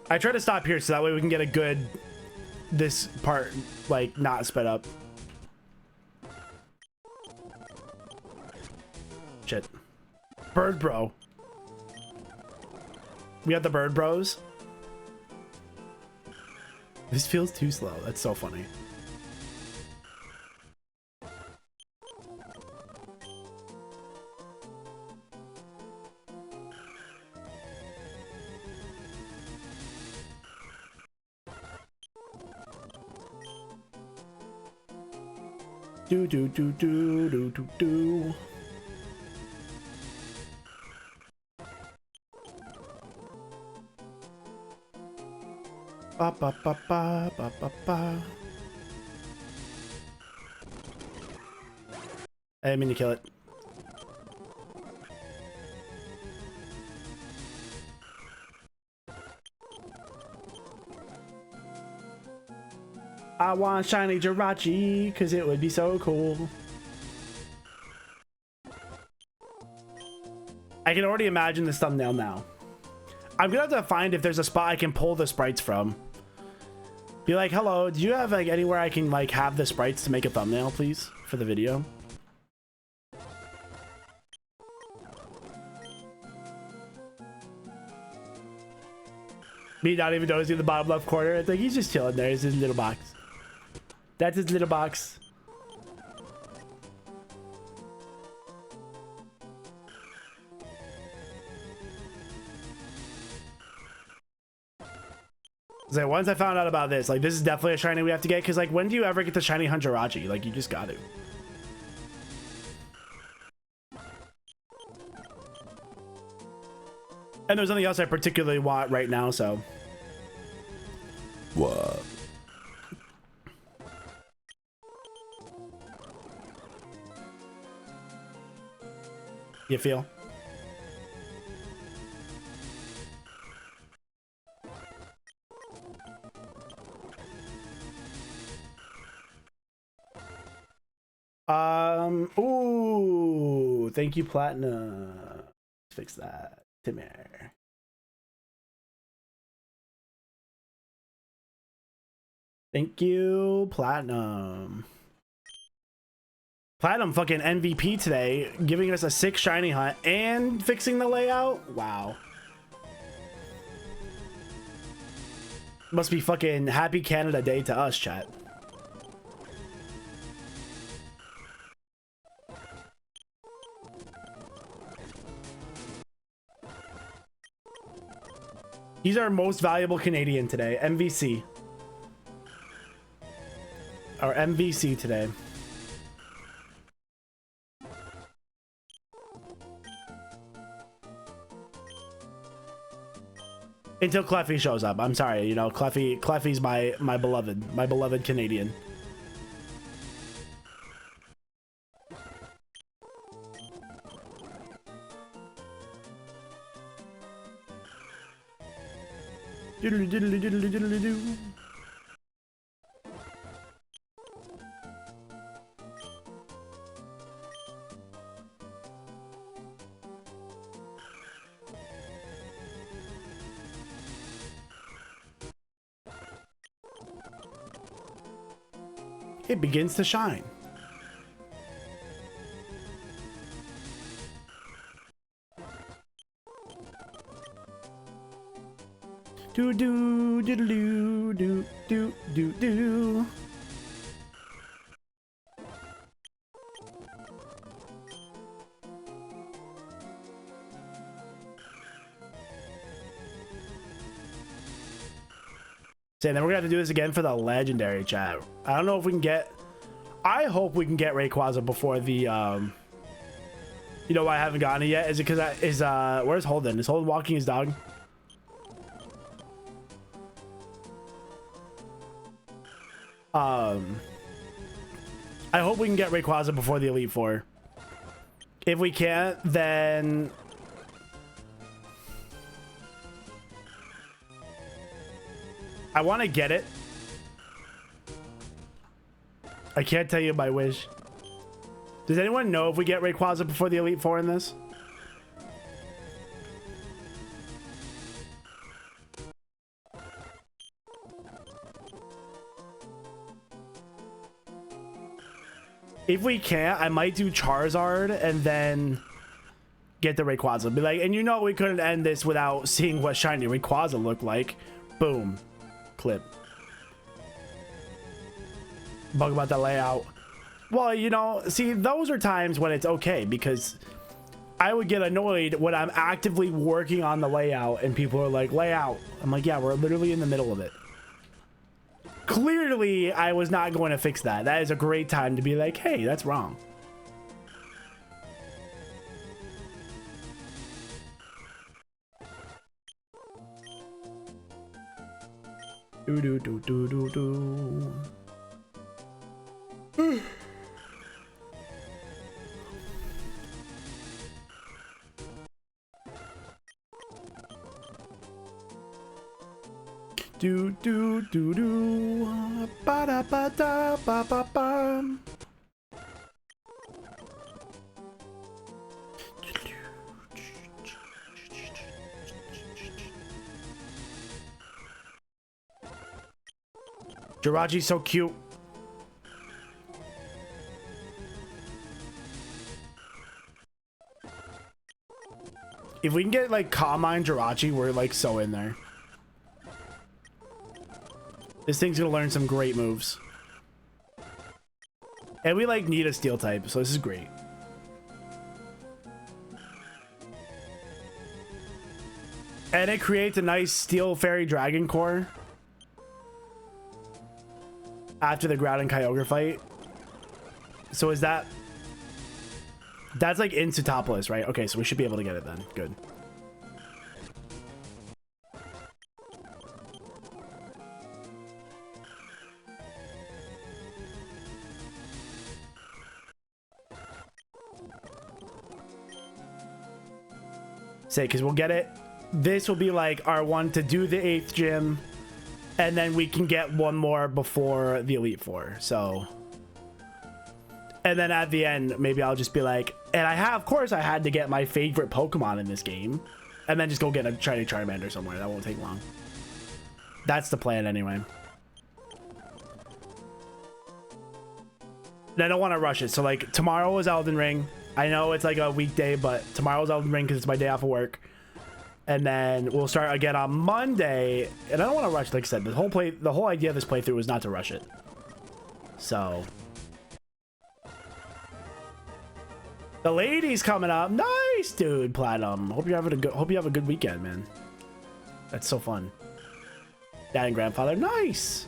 I try to stop here so that way we can get a good, this part, like, not sped up. Shit. Bird bro. We got the bird bros. This feels too slow. That's so funny. Do do do do do do do. Ba ba ba ba ba ba ba. I didn't mean to kill it. I want shiny Jirachi because it would be so cool. I can already imagine this thumbnail now. I'm gonna have to find if there's a spot I can pull the sprites from. Be like, hello, do you have like anywhere I can like have the sprites to make a thumbnail, please, for the video? Me not even noticing the bottom left corner. It's like he's just chilling there. It's his little box. That's his little box. So once I found out about this, like, this is definitely a shiny we have to get, because like, when do you ever get the shiny Hunjirachi? Like, you just got to. And there's nothing else I particularly want right now, so. What? You feel? Ooh, thank you, Platinum. Let's fix that. Timmer. Thank you, Platinum. Platinum fucking MVP today, giving us a 6 shiny hunt and fixing the layout. Wow. Must be fucking happy Canada Day to us, chat. He's our most valuable Canadian today. MVC. Our MVC today. Until Cleffy shows up. I'm sorry, you know, Cleffy's my beloved Canadian. Diddly diddly diddly diddly doo. It begins to shine. Do do do do do do do do. And then we're gonna have to do this again for the legendary, chat. I don't know if we can get. I hope we can get Rayquaza before the. You know why I haven't gotten it yet? Is it because where's Holden? Is Holden walking his dog? I hope we can get Rayquaza before the Elite Four. If we can't, then I want to get it. I can't tell you my wish. Does anyone know if we get Rayquaza before the Elite Four in this? If we can't, I might do Charizard and then get the Rayquaza. Be like, and you know we couldn't end this without seeing what shiny Rayquaza looked like. Boom. Clip. Bug about the layout. Well, you know, see, those are times when it's okay, because I would get annoyed when I'm actively working on the layout and people are like, layout. I'm like, yeah, we're literally in the middle of it. Clearly, I was not going to fix that. That is a great time to be like, hey, that's wrong. Do do do do do do. Do do do do. Ba da ba da ba ba ba. Jirachi's so cute. If we can get like Calm Mind Jirachi, we're like so in there. This thing's gonna learn some great moves. And we like need a steel type, so this is great. And it creates a nice steel fairy dragon core after the Ground and Kyogre fight. So is that... That's like into Topless, right? Okay, so we should be able to get it then. Good. Say, because we'll get it. This will be like our one to do the 8th gym. And then we can get one more before the Elite Four. So... And then at the end, maybe I'll just be like, and of course I had to get my favorite Pokemon in this game. And then just go get a shiny Charmander somewhere. That won't take long. That's the plan anyway. And I don't want to rush it. So like tomorrow is Elden Ring. I know it's like a weekday, but tomorrow's Elden Ring because it's my day off of work. And then we'll start again on Monday. And I don't want to rush, like I said, the whole idea of this playthrough was not to rush it. So... The lady's coming up. Nice, dude. Platinum. Hope you have a good weekend, man. That's so fun. Dad and grandfather. Nice.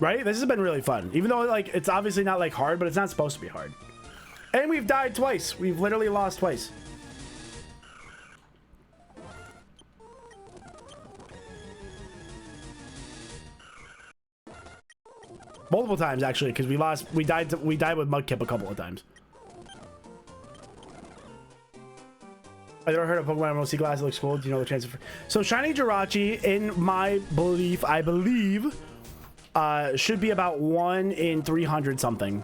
Right? This has been really fun. Even though like it's obviously not like hard, but it's not supposed to be hard. And we've died twice. We've literally lost twice. Multiple times actually, because we died with Mudkip a couple of times. I never heard of Pokemon Emerald Seaglass. It looks cool. Do you know the chances for... So shiny Jirachi, in my belief, I believe, should be about 1 in 300 something.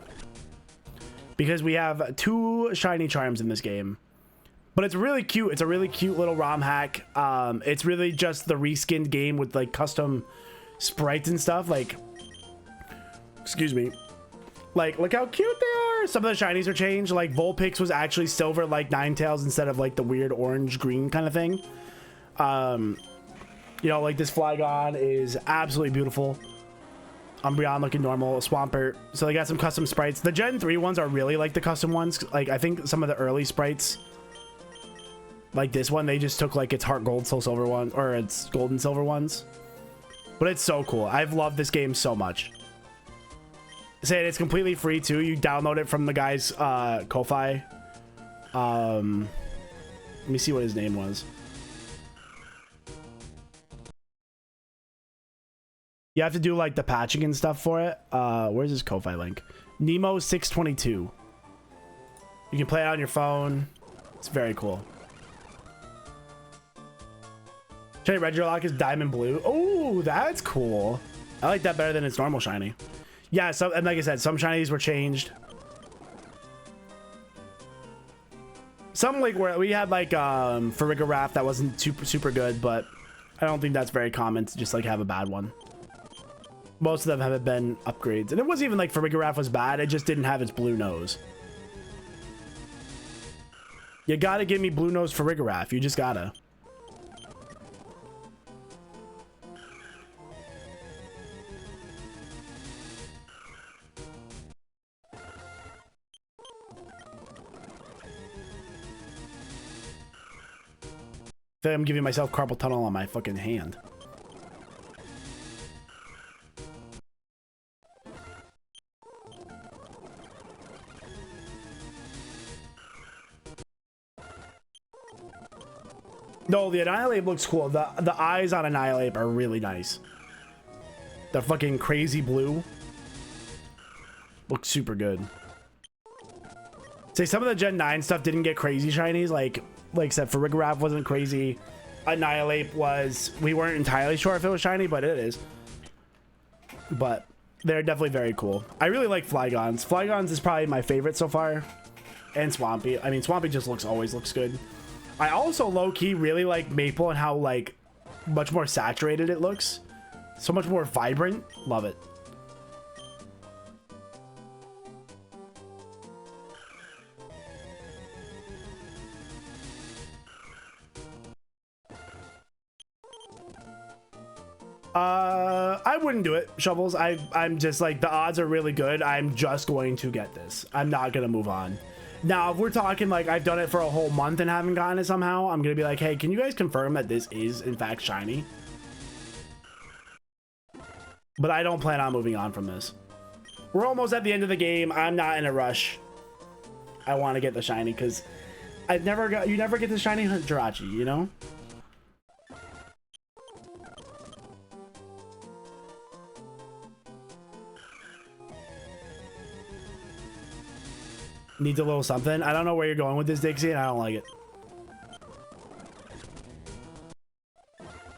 Because we have 2 shiny charms in this game. But it's really cute. It's a really cute little ROM hack. It's really just the reskinned game with like custom sprites and stuff. Like... Excuse me. Like, look how cute they are. Some of the shinies are changed. Like, Vulpix was actually silver like Ninetales instead of like the weird orange-green kind of thing. You know, like this Flygon is absolutely beautiful. Umbreon looking normal. Swampert. So they got some custom sprites. The Gen 3 ones are really like the custom ones. Like, I think some of the early sprites, like this one, they just took like its Heart Gold, Soul Silver one, or its Gold and Silver ones. But it's so cool. I've loved this game so much. Say it's completely free too. You download it from the guy's Ko-Fi. Let me see what his name was. You have to do like the patching and stuff for it. Where's his Ko-Fi link? Nemo622. You can play it on your phone. It's very cool. Shiny Regirock is diamond blue. Oh, that's cool. I like that better than its normal shiny. Yeah, so, and like I said, some shinies were changed. Some like where we had like Farigiraf that wasn't super good, but I don't think that's very common to just like have a bad one. Most of them haven't been upgrades, and it wasn't even like Farigiraf was bad. It just didn't have its blue nose. You gotta give me blue nose Farigiraf. You just gotta. I feel like I'm giving myself carpal tunnel on my fucking hand. No, the Annihilate looks cool. The eyes on Annihilate are really nice. The fucking crazy blue looks super good. Say some of the Gen 9 stuff didn't get crazy shinies, like I said, Farigiraf wasn't crazy. Annihilate was, we weren't entirely sure if it was shiny, but it is. But they're definitely very cool. I really like Flygons. Flygons is probably my favorite so far. And Swampy. I mean, Swampy just always looks good. I also low-key really like Maple and how like much more saturated it looks. So much more vibrant. Love it. I wouldn't do it, Shovels. I'm just like, the odds are really good. I'm just going to get this. I'm not gonna move on. Now, if we're talking like I've done it for a whole month and haven't gotten it somehow, I'm gonna be like, hey, can you guys confirm that this is in fact shiny? But I don't plan on moving on from this. We're almost at the end of the game. I'm not in a rush. I want to get the shiny because you never get the shiny Jirachi, you know? Needs a little something. I don't know where you're going with this, Dixie, and I don't like it.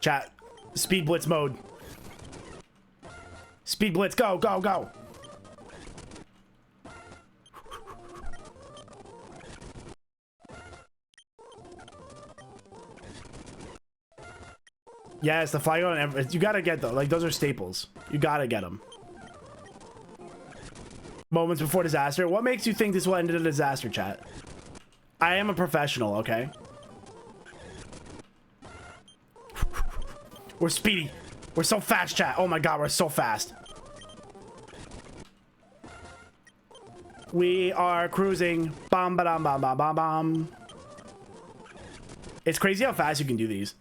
Chat. Speed Blitz mode. Speed Blitz. Go, go, go. Yes, the Flygon. You gotta get those. Like, those are staples. You gotta get them. Moments before disaster. What makes you think this will end in a disaster, chat? I am a professional, okay? We're speedy. We're so fast, chat. Oh my god, we're so fast. We are cruising. Bam, ba, dam, bam, bam, bam, bam. It's crazy how fast you can do these.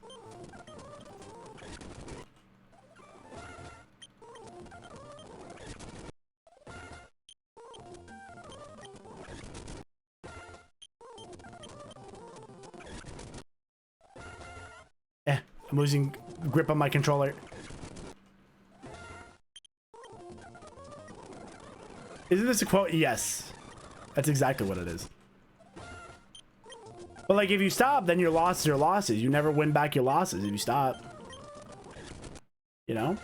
I'm losing grip on my controller. Isn't this a quote? Yes. That's exactly what it is. But like, if you stop, then your losses are losses. You never win back your losses if you stop. You know?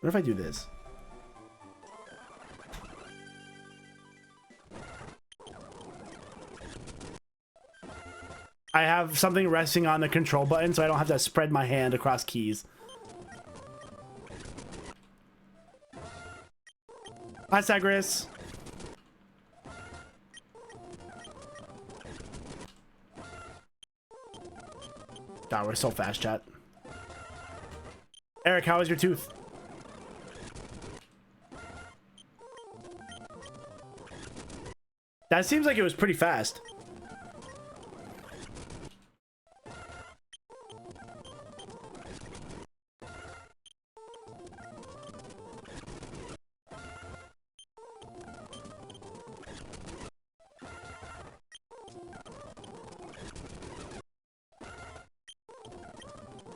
What if I do this? I have something resting on the control button, so I don't have to spread my hand across keys. Hi, Sagris. God, we're so fast, chat. Eric, how is your tooth? That seems like it was pretty fast.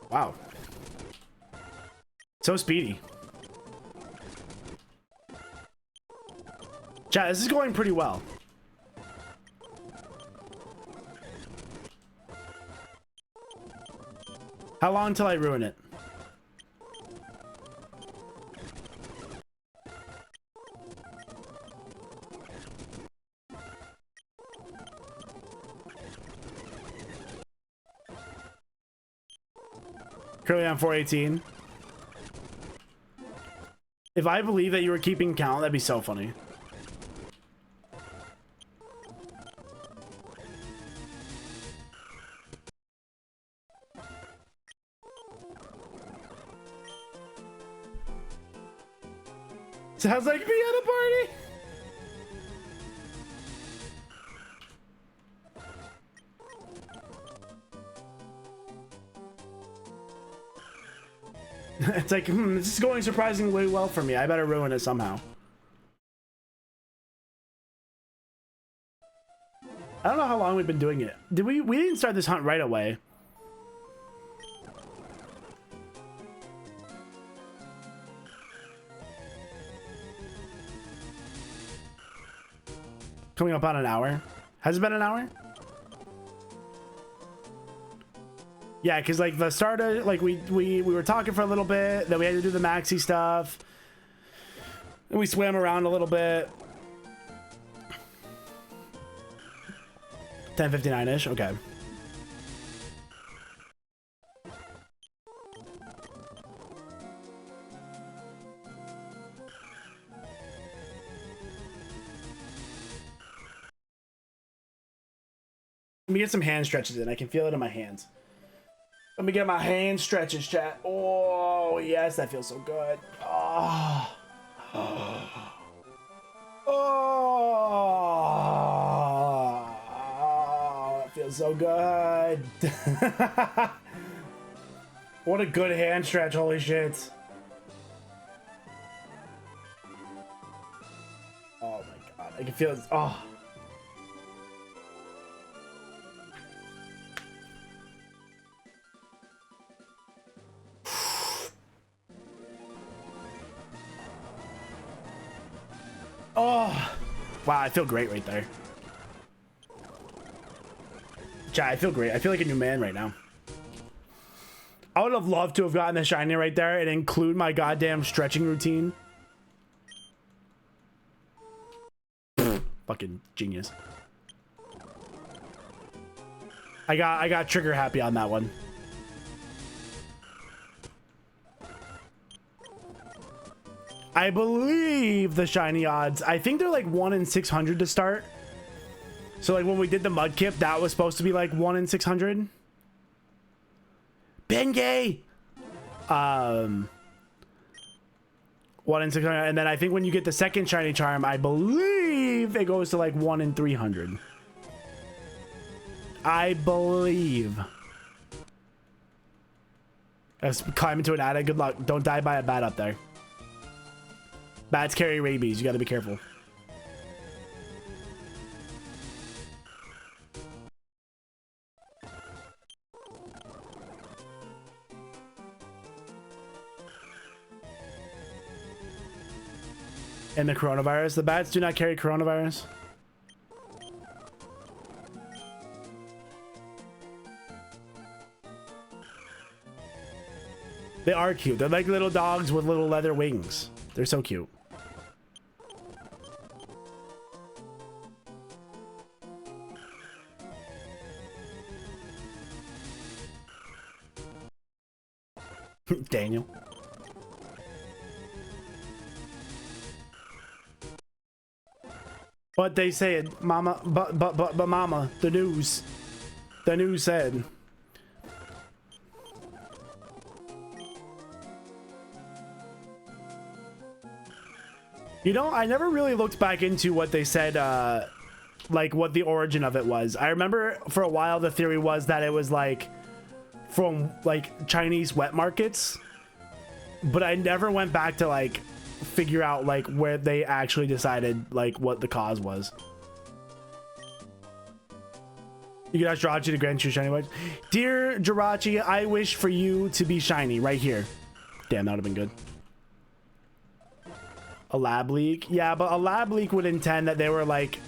Wow. So speedy. Chat, this is going pretty well. How long until I ruin it? Currently on 418. If I believe that you were keeping count, that'd be so funny. Sounds like me at a party. It's like, this is going surprisingly well for me. I better ruin it somehow. I don't know how long we've been doing it. We didn't start this hunt right away. Coming up on an hour. Has it been an hour? Yeah, because like the start of, like we were talking for a little bit, then we had to do the maxi stuff, and we swam around a little bit. 10:59-ish. Okay. me get some hand stretches in. I can feel it in my hands. Let me get my hand stretches, chat. Oh, yes, that feels so good. Oh. Oh, it feels so good. What a good hand stretch, holy shit. Oh my god, I can feel it. Oh. Oh, wow, I feel great right there. Chat, I feel great. I feel like a new man right now. I would have loved to have gotten the shiny right there and include my goddamn stretching routine. Fucking genius. I got trigger happy on that one. I believe the shiny odds, I think they're like 1 in 600 to start. So like when we did the Mudkip, that was supposed to be like 1 in 600. Bengay! 1 in 600. And then I think when you get the second shiny charm, I believe it goes to like 1 in 300. I believe. Let's climb into an attic. Good luck. Don't die by a bat up there. Bats carry rabies. You got to be careful. And the coronavirus. The bats do not carry coronavirus. They are cute. They're like little dogs with little leather wings. They're so cute. Daniel. But they said, Mama, but Mama, the news said. You know, I never really looked back into what they said, like what the origin of it was. I remember for a while the theory was that it was like from like Chinese wet markets, but I never went back to like figure out like where they actually decided like what the cause was. You can ask Jirachi to grant you shiny white. Dear Jirachi, I wish for you to be shiny right here. Damn, that would have been good. A lab leak? Yeah, but a lab leak would intend that they were like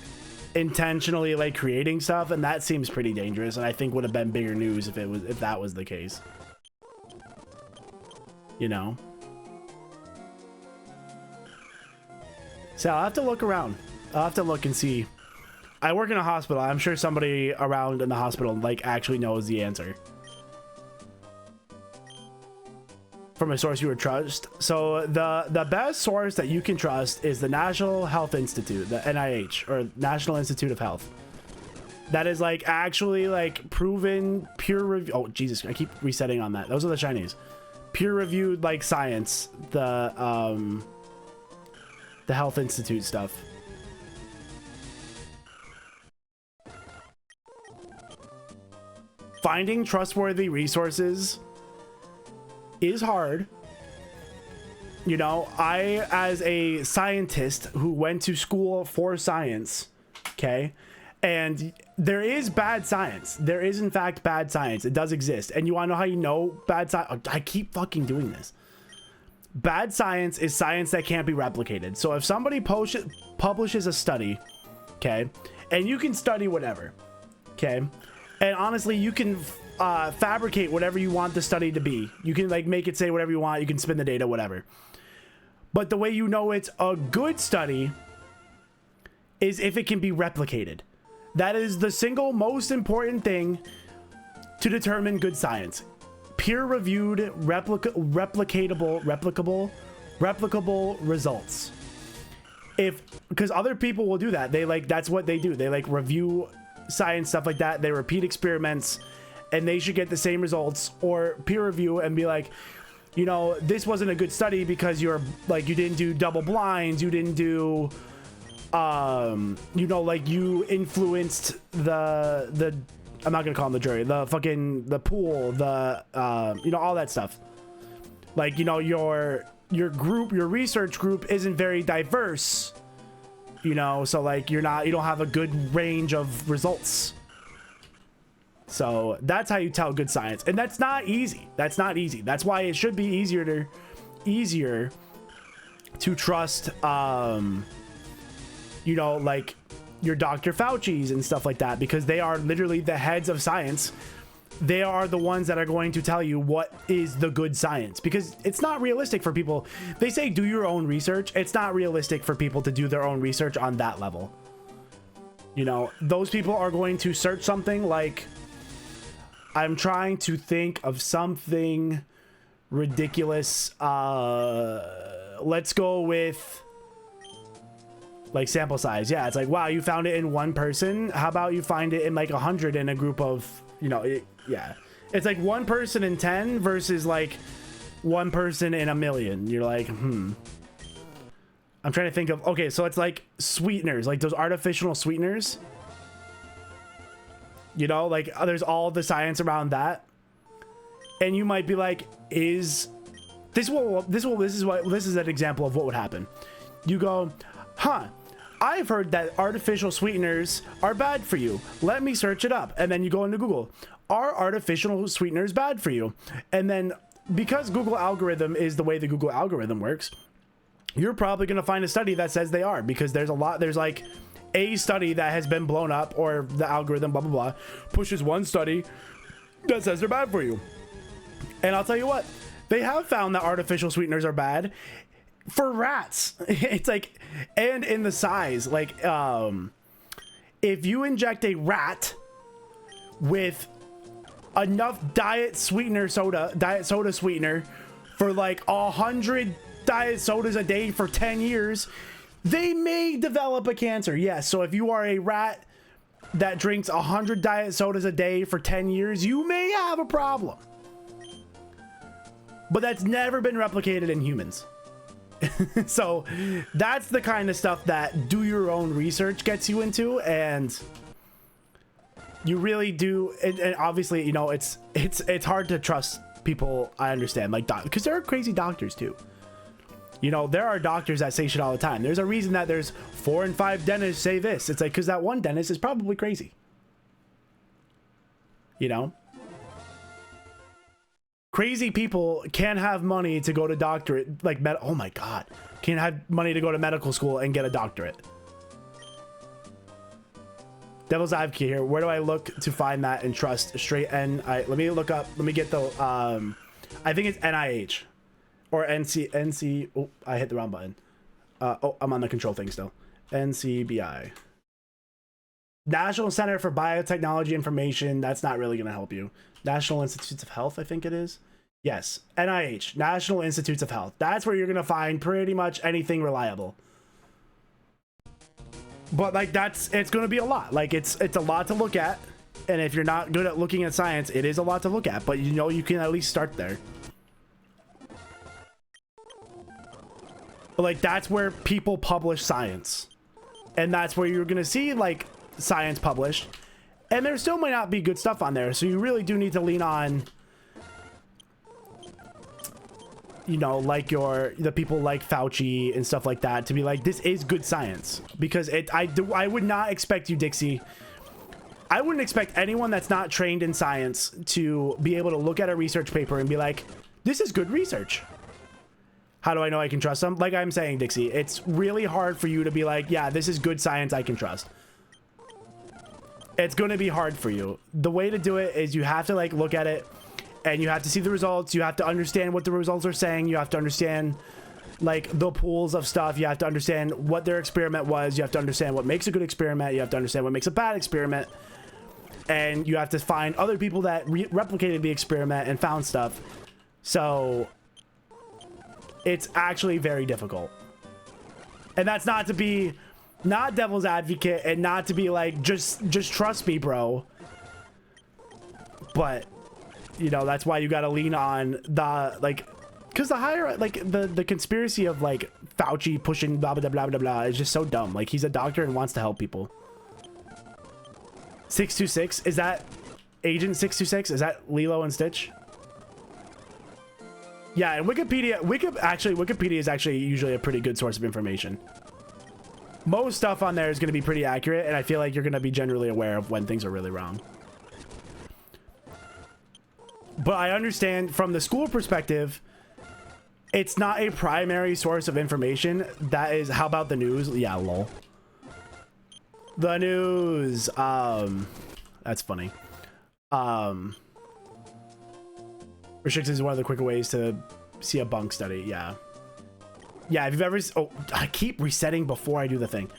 intentionally like creating stuff, and that seems pretty dangerous, and I think would have been bigger news if that was the case. You know? So I'll have to look around. I'll have to look and see. I work in a hospital. I'm sure somebody around in the hospital like actually knows the answer. From a source you would trust. So the best source that you can trust is the National Health Institute, the NIH, or National Institute of Health. That is like actually like proven peer review. Oh Jesus, I keep resetting on that. Those are the Chinese. Peer reviewed like science. The Health Institute stuff. Finding trustworthy resources is hard. You know, I, as a scientist who went to school for science, okay, and there is bad science. There is, in fact, bad science. It does exist. And you want to know how you know bad science? I keep fucking doing this. Bad science is science that can't be replicated. So if somebody publishes a study, okay, and you can study whatever, okay, and honestly, you can fabricate whatever you want the study to be. You can like make it say whatever you want. You can spin the data, whatever. But the way you know it's a good study is if it can be replicated. That is the single most important thing to determine good science. Peer-reviewed, replicable results. Because other people will do that. They like, that's what they do. They like review science, stuff like that, they repeat experiments and they should get the same results, or peer review and be like, you know, this wasn't a good study because you're like, you didn't do double blinds, you didn't do you know, like you influenced the I'm not gonna call them the jury, the pool, you know, all that stuff. Like, you know, your group, your research group isn't very diverse, you know, so like you don't have a good range of results. So that's how you tell good science, and that's not easy. That's not easy. That's why it should be easier to trust you know, like your Dr. Fauci's and stuff like that, because they are literally the heads of science. They are the ones that are going to tell you what is the good science, because it's not realistic for people. They say do your own research. It's not realistic for people to do their own research on that level. You know, those people are going to search something like, I'm trying to think of something ridiculous. Let's go with like sample size. Yeah, it's like, wow, you found it in one person. How about you find it in like 100 in a group of, you know, yeah. It's like 1 person in 10 versus like 1 person in 1,000,000. You're like, I'm trying to think of, okay, so it's like sweeteners, like those artificial sweeteners. You know, like there's all the science around that. And you might be like, this is an example of what would happen. You go, huh, I've heard that artificial sweeteners are bad for you. Let me search it up. And then you go into Google. Are artificial sweeteners bad for you? And then because Google algorithm is the way the Google algorithm works, you're probably going to find a study that says they are, because there's like a study that has been blown up, or the algorithm, blah, blah, blah, pushes one study that says they're bad for you. And I'll tell you what, they have found that artificial sweeteners are bad for rats. It's like, and in the size, like, if you inject a rat with enough diet soda sweetener for like 100 diet sodas a day for 10 years, they may develop a cancer. Yes. So if you are a rat that drinks 100 diet sodas a day for 10 years, you may have a problem. But that's never been replicated in humans. So that's the kind of stuff that do your own research gets you into, and you really do. And obviously, you know, it's hard to trust people. I understand, like, because there are crazy doctors too. You know, there are doctors that say shit all the time. There's a reason that there's 4 and 5 dentists say this. It's like, because that one dentist is probably crazy. You know? Crazy people can have money to go to doctorate, like, oh my God, can have money to go to medical school and get a doctorate. Devil's advocate here. Where do I look to find that and trust straight N? Let me look up. Let me get the, I think it's NIH or NC. Oh, I hit the wrong button. Oh, I'm on the control thing still. NCBI. National Center for Biotechnology Information. That's not really going to help you. National Institutes of Health, I think it is. Yes, NIH, National Institutes of Health. That's where you're going to find pretty much anything reliable. But like it's going to be a lot. Like it's a lot to look at. And if you're not good at looking at science, it is a lot to look at, but you know, you can at least start there. But like that's where people publish science. And that's where you're going to see like science published. And there still might not be good stuff on there. So you really do need to lean on, you know, like the people like Fauci and stuff like that to be like, this is good science. Because I would not expect you, Dixie. I wouldn't expect anyone that's not trained in science to be able to look at a research paper and be like, this is good research. How do I know I can trust them? Like I'm saying, Dixie, it's really hard for you to be like, yeah, this is good science I can trust. It's going to be hard for you. The way to do it is you have to like look at it and you have to see the results. You have to understand what the results are saying. You have to understand like the pools of stuff. You have to understand what their experiment was. You have to understand what makes a good experiment. You have to understand what makes a bad experiment. And you have to find other people that replicated the experiment and found stuff. So it's actually very difficult. And that's not to be not devil's advocate and not to be like, just trust me, bro. But, you know, that's why you got to lean on the, like, because the higher, like, the conspiracy of, like, Fauci pushing blah, blah, blah, blah, blah is just so dumb. Like, he's a doctor and wants to help people. 626, is that Agent 626? Is that Lilo and Stitch? Yeah, and Wikipedia is actually usually a pretty good source of information. Most stuff on there is going to be pretty accurate, and I feel like you're going to be generally aware of when things are really wrong. But I understand from the school perspective, it's not a primary source of information. That is, how about the news? Yeah, lol. The news. That's funny. Restricted is one of the quicker ways to see a bunk study. Yeah. Yeah, if you've ever... Oh, I keep resetting before I do the thing.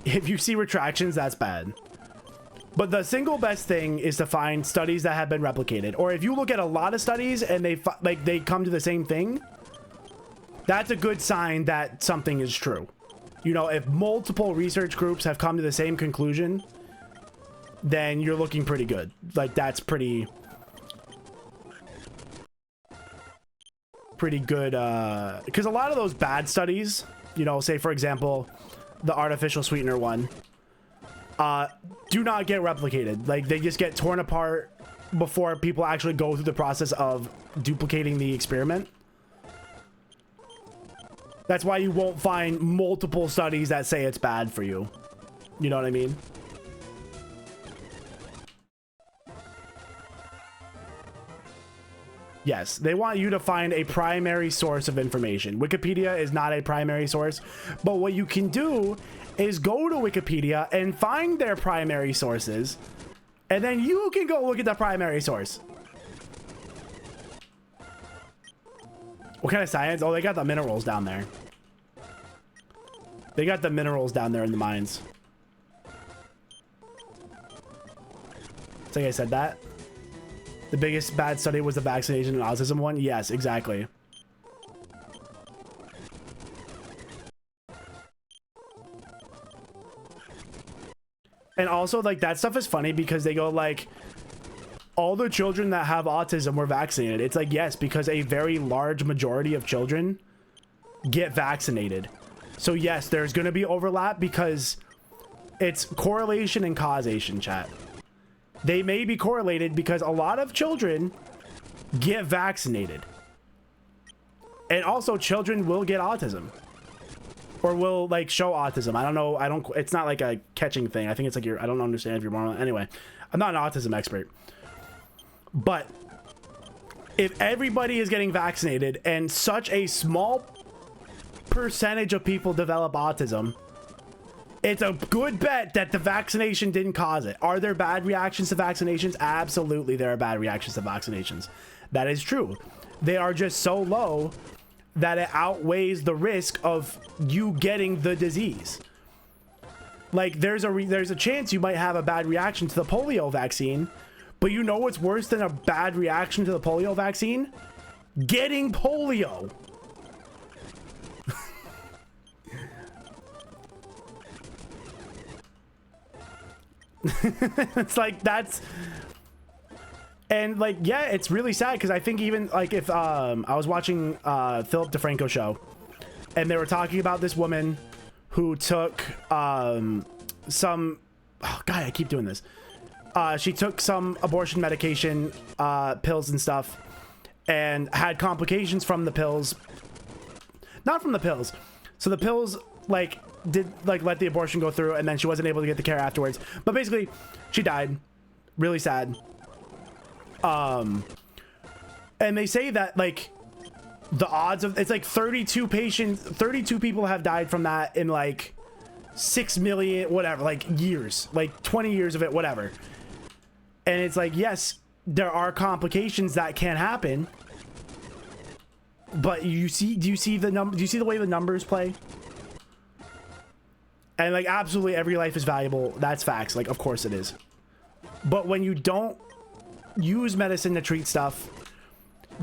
If you see retractions, that's bad. But the single best thing is to find studies that have been replicated. Or if you look at a lot of studies and they come to the same thing, that's a good sign that something is true. You know, if multiple research groups have come to the same conclusion, then you're looking pretty good. Like, that's pretty good, because a lot of those bad studies, you know, say for example the artificial sweetener one, do not get replicated. Like, they just get torn apart before people actually go through the process of duplicating the experiment. That's why you won't find multiple studies that say it's bad for you. You know what I mean? Yes, they want you to find a primary source of information. Wikipedia is not a primary source, but what you can do is go to Wikipedia and find their primary sources, and then you can go look at the primary source. What kind of science? Oh, they got the minerals down there. They got the minerals down there in the mines. It's like I said that. The biggest bad study was the vaccination and autism one. Yes, exactly. And also, like, that stuff is funny because they go like, all the children that have autism were vaccinated. It's like, yes, because a very large majority of children get vaccinated. So yes, there's going to be overlap because it's correlation and causation, chat. They may be correlated because a lot of children get vaccinated. And also children will get autism. Or will, like, show autism. I don't know. It's not like a catching thing. I think it's like I don't understand if you're born. Anyway, I'm not an autism expert. But if everybody is getting vaccinated and such a small percentage of people develop autism, it's a good bet that the vaccination didn't cause it. Are there bad reactions to vaccinations? Absolutely, there are bad reactions to vaccinations. That is true. They are just so low that it outweighs the risk of you getting the disease. Like, there's a chance you might have a bad reaction to the polio vaccine, but you know what's worse than a bad reaction to the polio vaccine? Getting polio. It's like, that's, and like, yeah, it's really sad because I think even like if I was watching Philip DeFranco show and they were talking about this woman who took some, oh god, I keep doing this, she took some abortion medication, pills and stuff, and had complications from the pills. Not from the pills. So the pills, like, did, like, let the abortion go through, and then she wasn't able to get the care afterwards. But basically, she died. Really sad. And they say that, like, the odds of, it's like 32 people have died from that in, like, 6 million, whatever, like, years. Like, 20 years of it, whatever. And it's like, yes, there are complications that can happen. But do you see the way the numbers play? And like, absolutely every life is valuable. That's facts. Like, of course it is. But when you don't use medicine to treat stuff,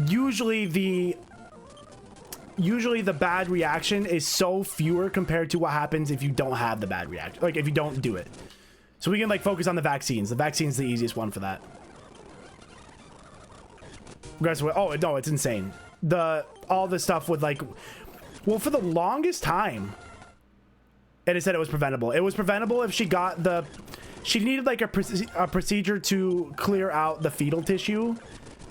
usually usually the bad reaction is so fewer compared to what happens if you don't have the bad reaction, like if you don't do it. So we can like focus on the vaccines. The vaccine's the easiest one for that. Oh no, it's insane. All the stuff with like, well, for the longest time, it said it was preventable. It was preventable if she got she needed like a procedure to clear out the fetal tissue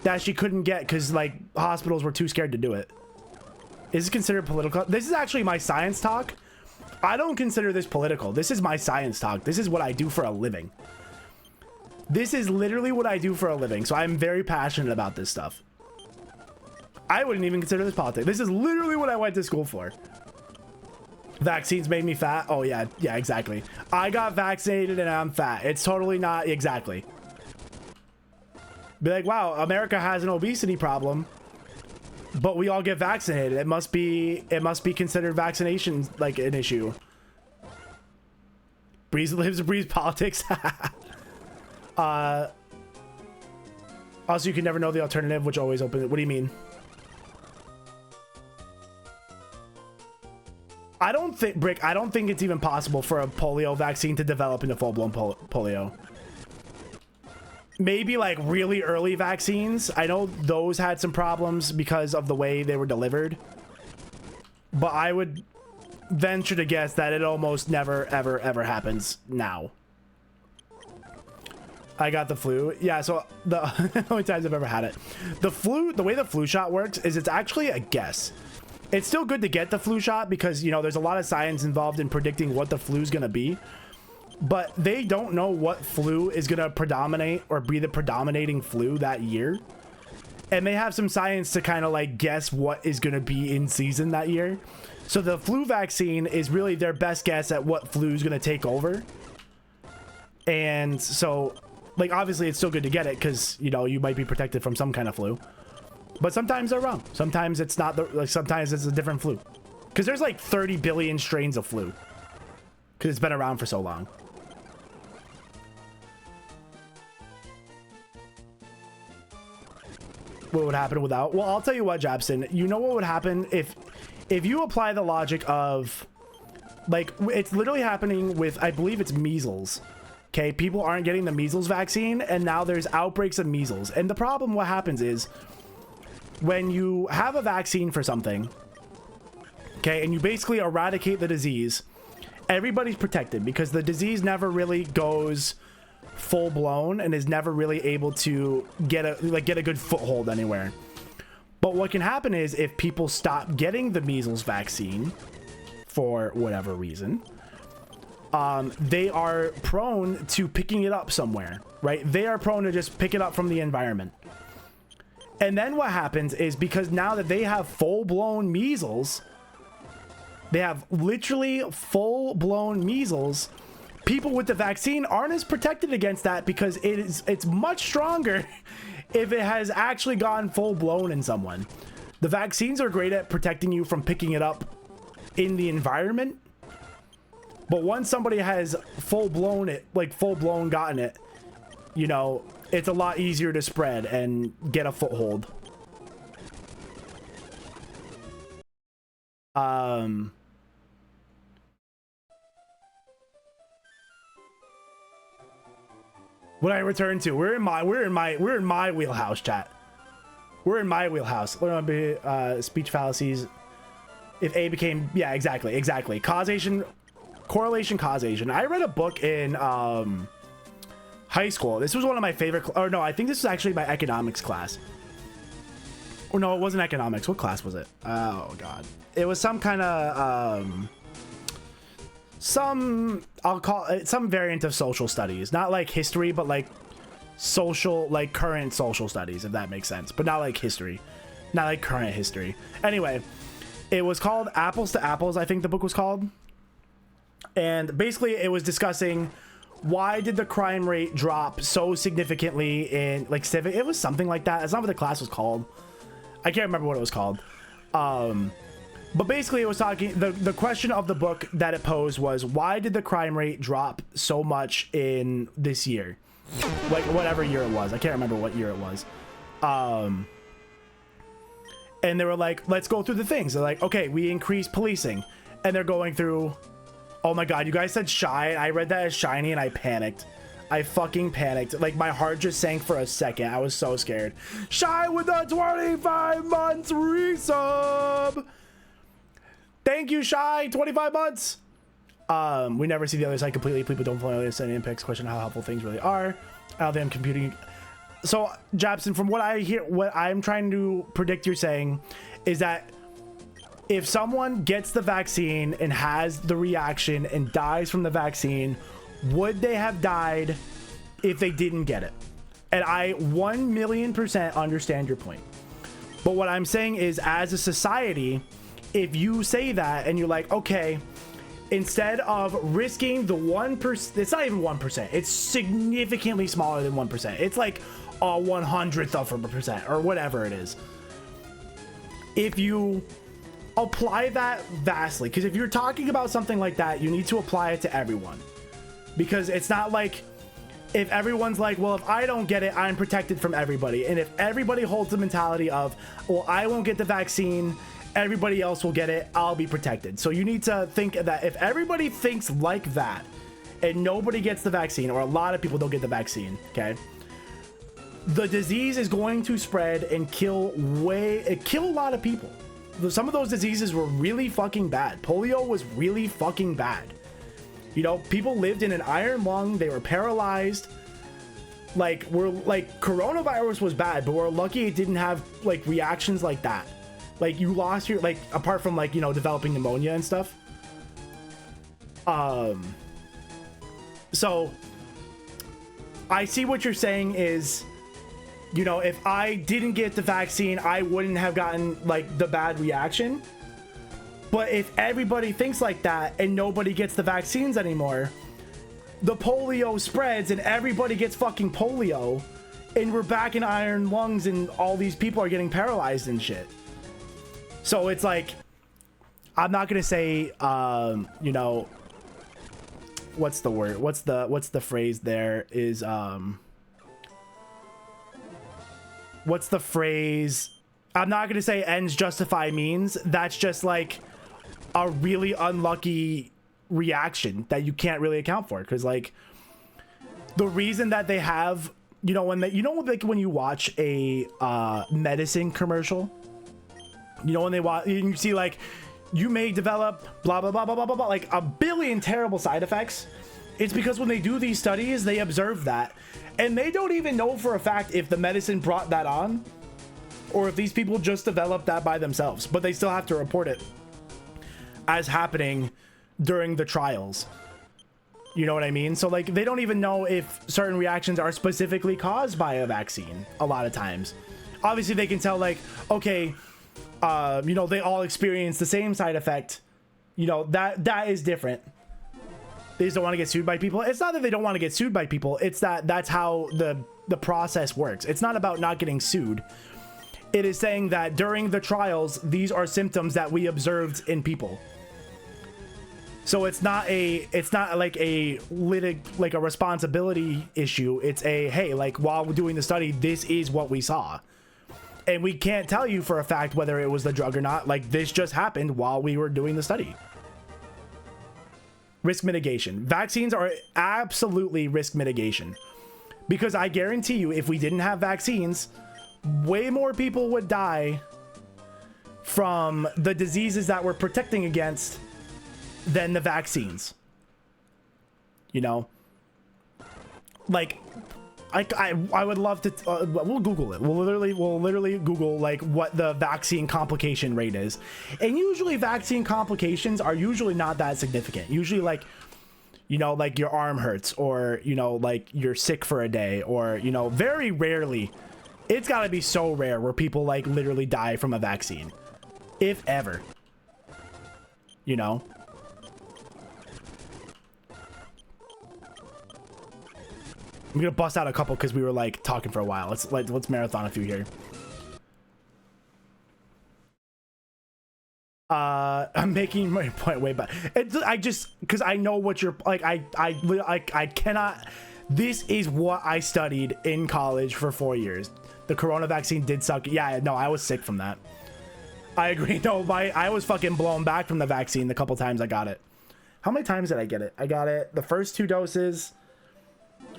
that she couldn't get because like hospitals were too scared to do it. Is it considered political? This is actually my science talk. I don't consider this political. This is my science talk. This is what I do for a living. This is literally what I do for a living. So I'm very passionate about this stuff. I wouldn't even consider this politics. This is literally what I went to school for. Vaccines made me fat. Oh yeah, yeah, exactly. I got vaccinated and I'm fat. It's totally not exactly. Be like, wow, America has an obesity problem, but we all get vaccinated. It must be considered vaccination like an issue. Breeze lives, Breeze politics. Also, you can never know the alternative, which always opens it. What do you mean? I don't think, Brick, I don't think it's even possible for a polio vaccine to develop into full-blown polio. Maybe like really early vaccines. I know those had some problems because of the way they were delivered. But I would venture to guess that it almost never, ever, ever happens now. I got the flu. Yeah, so the only times I've ever had it. The flu, the way the flu shot works is it's actually a guess. It's still good to get the flu shot because, you know, there's a lot of science involved in predicting what the flu is going to be. But they don't know what flu is going to predominate or be the predominating flu that year. And they have some science to kind of like guess what is going to be in season that year. So the flu vaccine is really their best guess at what flu is going to take over. And so, like, obviously it's still good to get it because, you know, you might be protected from some kind of flu. But sometimes they're wrong. Sometimes it's not, sometimes it's a different flu. Because there's like 30 billion strains of flu. Because it's been around for so long. What would happen without? Well, I'll tell you what, Jabson. You know what would happen if you apply the logic of, like, it's literally happening with, I believe it's measles. Okay, people aren't getting the measles vaccine, and now there's outbreaks of measles. And the problem, what happens is, when you have a vaccine for something, okay, and you basically eradicate the disease, everybody's protected because the disease never really goes full blown and is never really able to get a good foothold anywhere. But what can happen is if people stop getting the measles vaccine for whatever reason, they are prone to picking it up somewhere, right? They are prone to just pick it up from the environment. And then what happens is because now that they have full-blown measles, they have literally full-blown measles, people with the vaccine aren't as protected against that because it's much stronger if it has actually gone full-blown in someone. The vaccines are great at protecting you from picking it up in the environment. But once somebody has full-blown gotten it, you know, it's a lot easier to spread and get a foothold. What I return to, we're in my wheelhouse, chat. We're in my wheelhouse. Learn about speech fallacies. If A became, yeah, exactly. Causation, correlation, causation. I read a book in high school. This was one of my favorite, or no, I think this was actually my economics class. Or no, it wasn't economics. What class was it? Oh god. It was some kind of I'll call it some variant of social studies. Not like history, but like social, like current social studies, if that makes sense. But not like history. Not like current history. Anyway, it was called Apples to Apples, I think the book was called. And basically it was discussing why did the crime rate drop so significantly in like civic. It was something like that. That's not what the class was called. I can't remember what it was called. But basically it was talking, the question of the book that it posed was, why did the crime rate drop so much in this year? Like whatever year it was. I can't remember what year it was. and they were like, let's go through the things. They're like, okay, we increase policing, and they're going through. Oh my god, you guys said shy. I read that as shiny, and I panicked. I fucking panicked. Like, my heart just sank for a second. I was so scared. Shy with the 25 months resub. Thank you, Shy. 25 months. We never see the other side completely. People don't fully understand impacts. Question how helpful things really are. I don't think I'm computing. So, Japson, from what I hear, what I'm trying to predict you're saying is that if someone gets the vaccine and has the reaction and dies from the vaccine, would they have died if they didn't get it? And I 1,000,000% understand your point. But what I'm saying is, as a society, if you say that and you're like, okay, instead of risking the 1%, it's not even 1%, it's significantly smaller than 1%. It's like a 100th of a percent or whatever it is. If you apply that vastly, because if you're talking about something like that, you need to apply it to everyone. Because it's not like if everyone's like, well, if I don't get it, I'm protected from everybody. And if everybody holds the mentality of, well, I won't get the vaccine, everybody else will get it, I'll be protected. So you need to think that if everybody thinks like that and nobody gets the vaccine, or a lot of people don't get the vaccine, okay, the disease is going to spread and kill a lot of people. Some of those diseases were really fucking bad. Polio was really fucking bad. You know, people lived in an iron lung, they were paralyzed. Like, coronavirus was bad, but we're lucky it didn't have like reactions like that. Like, you lost your, like, apart from, like, you know, developing pneumonia and stuff. So I see what you're saying is, you know, if I didn't get the vaccine, I wouldn't have gotten, like, the bad reaction. But if everybody thinks like that and nobody gets the vaccines anymore, the polio spreads and everybody gets fucking polio, and we're back in iron lungs and all these people are getting paralyzed and shit. So it's like, I'm not gonna say, you know, what's the word? What's the phrase there is, what's the phrase? I'm not gonna say ends justify means. That's just like a really unlucky reaction that you can't really account for. Cause like the reason that they have, you know, when they, you know, like when you watch a, medicine commercial, you know, when they watch, you see like, you may develop blah, blah, blah, blah, blah, blah, blah, like a billion terrible side effects. It's because when they do these studies, they observe that. And they don't even know for a fact if the medicine brought that on or if these people just developed that by themselves, but they still have to report it as happening during the trials. You know what I mean? So like, they don't even know if certain reactions are specifically caused by a vaccine a lot of times. Obviously they can tell like, okay, you know, they all experience the same side effect. You know, that is different. They just don't want to get sued by people. It's not that they don't want to get sued by people. It's that that's how the process works. It's not about not getting sued. It is saying that during the trials, these are symptoms that we observed in people. So it's not like a responsibility issue. It's a, hey, like while we're doing the study, this is what we saw. And we can't tell you for a fact whether it was the drug or not. Like, this just happened while we were doing the study. Risk mitigation. Vaccines are absolutely risk mitigation. Because I guarantee you, if we didn't have vaccines, way more people would die from the diseases that we're protecting against than the vaccines. You know? Like, I would love to, we'll Google it. We'll literally Google like what the vaccine complication rate is. And usually vaccine complications are usually not that significant. Usually like, you know, like your arm hurts or, you know, like you're sick for a day or, you know, very rarely. It's gotta be so rare where people like literally die from a vaccine. If ever. You know? I'm gonna bust out a couple because we were like talking for a while. Let's marathon a few here. I'm making my point way back. I just because I know what you're like. I cannot. This is what I studied in college for 4 years. The corona vaccine did suck. Yeah, no, I was sick from that. I agree. No, I was fucking blown back from the vaccine the couple times I got it. How many times did I get it? I got it the first 2 doses.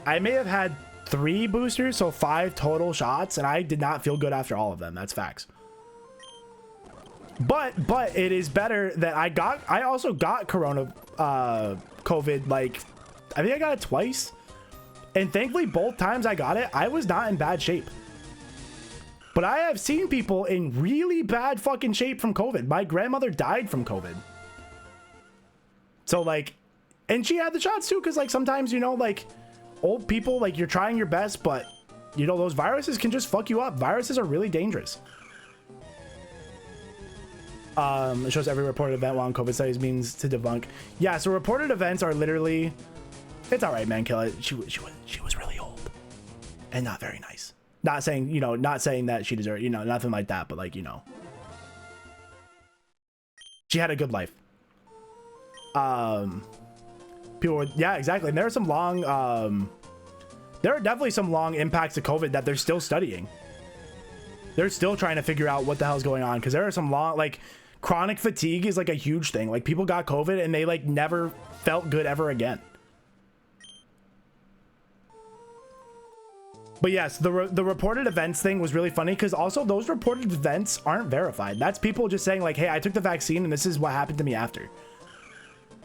I may have had 3 boosters, so 5 total shots, and I did not feel good after all of them. That's facts. But it is better that I also got COVID, like, I think I got it twice. And thankfully, both times I got it, I was not in bad shape. But I have seen people in really bad fucking shape from COVID. My grandmother died from COVID. So, like, and she had the shots too, because, like, sometimes, you know, like, old people, like, you're trying your best, but, you know, those viruses can just fuck you up. Viruses are really dangerous. It shows every reported event while on COVID studies means to debunk. Yeah, so reported events are literally, it's all right, man, kill it. She was really old and not very nice. Not saying, you know, not saying that she deserved, you know, nothing like that, but, like, you know, she had a good life. People were, yeah, exactly. And there are some long, there are definitely some long impacts of COVID that they're still studying. They're still trying to figure out what the hell's going on, because there are some long, like, chronic fatigue is like a huge thing. Like, people got COVID and they, like, never felt good ever again. But yes, the reported events thing was really funny, because also those reported events aren't verified. That's people just saying, like, hey, I took the vaccine and this is what happened to me after.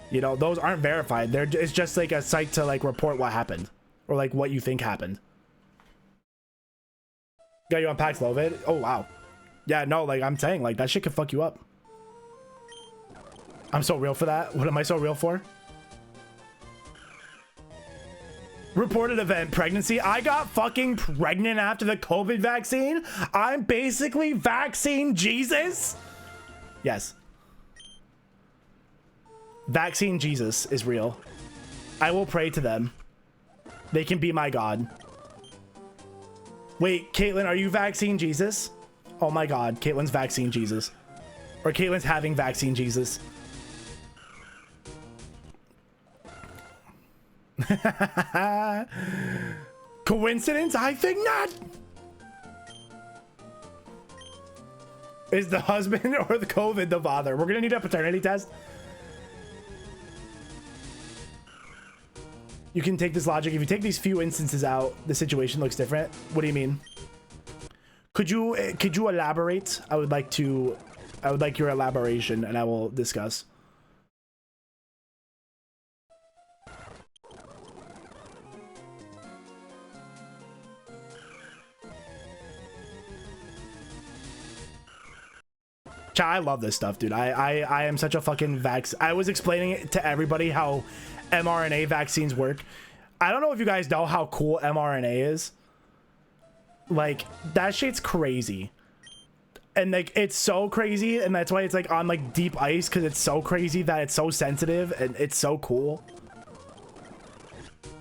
You know, those aren't verified. It's just like a site to, like, report what happened, or, like, what you think happened. Got you on Paxlovid? Oh, wow. Yeah, no, like, I'm saying, like, that shit could fuck you up. I'm so real for that. What am I so real for? Reported event, pregnancy. I got fucking pregnant after the COVID vaccine. I'm basically vaccine Jesus. Yes. Vaccine Jesus is real. I will pray to them. They can be my God. Wait, Caitlin, are you vaccine Jesus? Oh my God, Caitlin's vaccine Jesus. Or Caitlin's having vaccine Jesus. Coincidence? I think not. Is the husband or the COVID the father? We're gonna need a paternity test. You can take this logic. If you take these few instances out, the situation looks different. What do you mean? Could you elaborate? I would like your elaboration, and I will discuss. I love this stuff, dude. I am such a fucking I was explaining it to everybody how mRNA vaccines work. I don't know if you guys know how cool mRNA is. Like, that shit's crazy. And, like, it's so crazy, and that's why it's, like, on, like, deep ice, because it's so crazy that it's so sensitive, and it's so cool.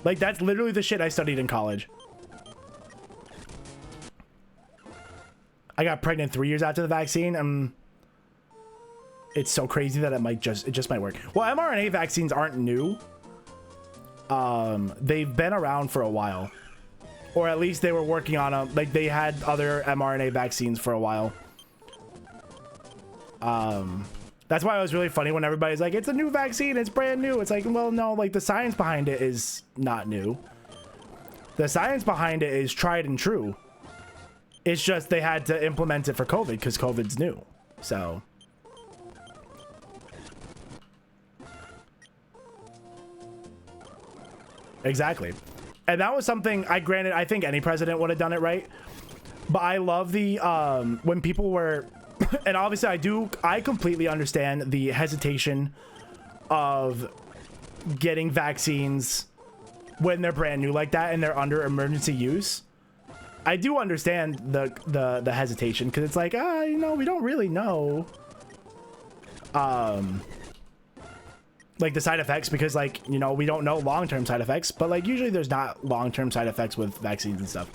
Like, that's literally the shit I studied in college. I got pregnant 3 years after the vaccine, it's so crazy that it just might work. Well, mRNA vaccines aren't new. They've been around for a while, or at least they were working on them. Like, they had other mRNA vaccines for a while. That's why it was really funny when everybody's like, it's a new vaccine, it's brand new. It's like, well, no, like, the science behind it is not new. The science behind it is tried and true. It's just they had to implement it for COVID because COVID's new. So exactly. And that was something, granted, I think any president would have done it right. But I love the, when people were, and obviously I completely understand the hesitation of getting vaccines when they're brand new like that and they're under emergency use. I do understand the hesitation, because it's like, you know, we don't really know, like, the side effects, because, like, you know, we don't know long-term side effects, but, like, usually there's not long-term side effects with vaccines and stuff.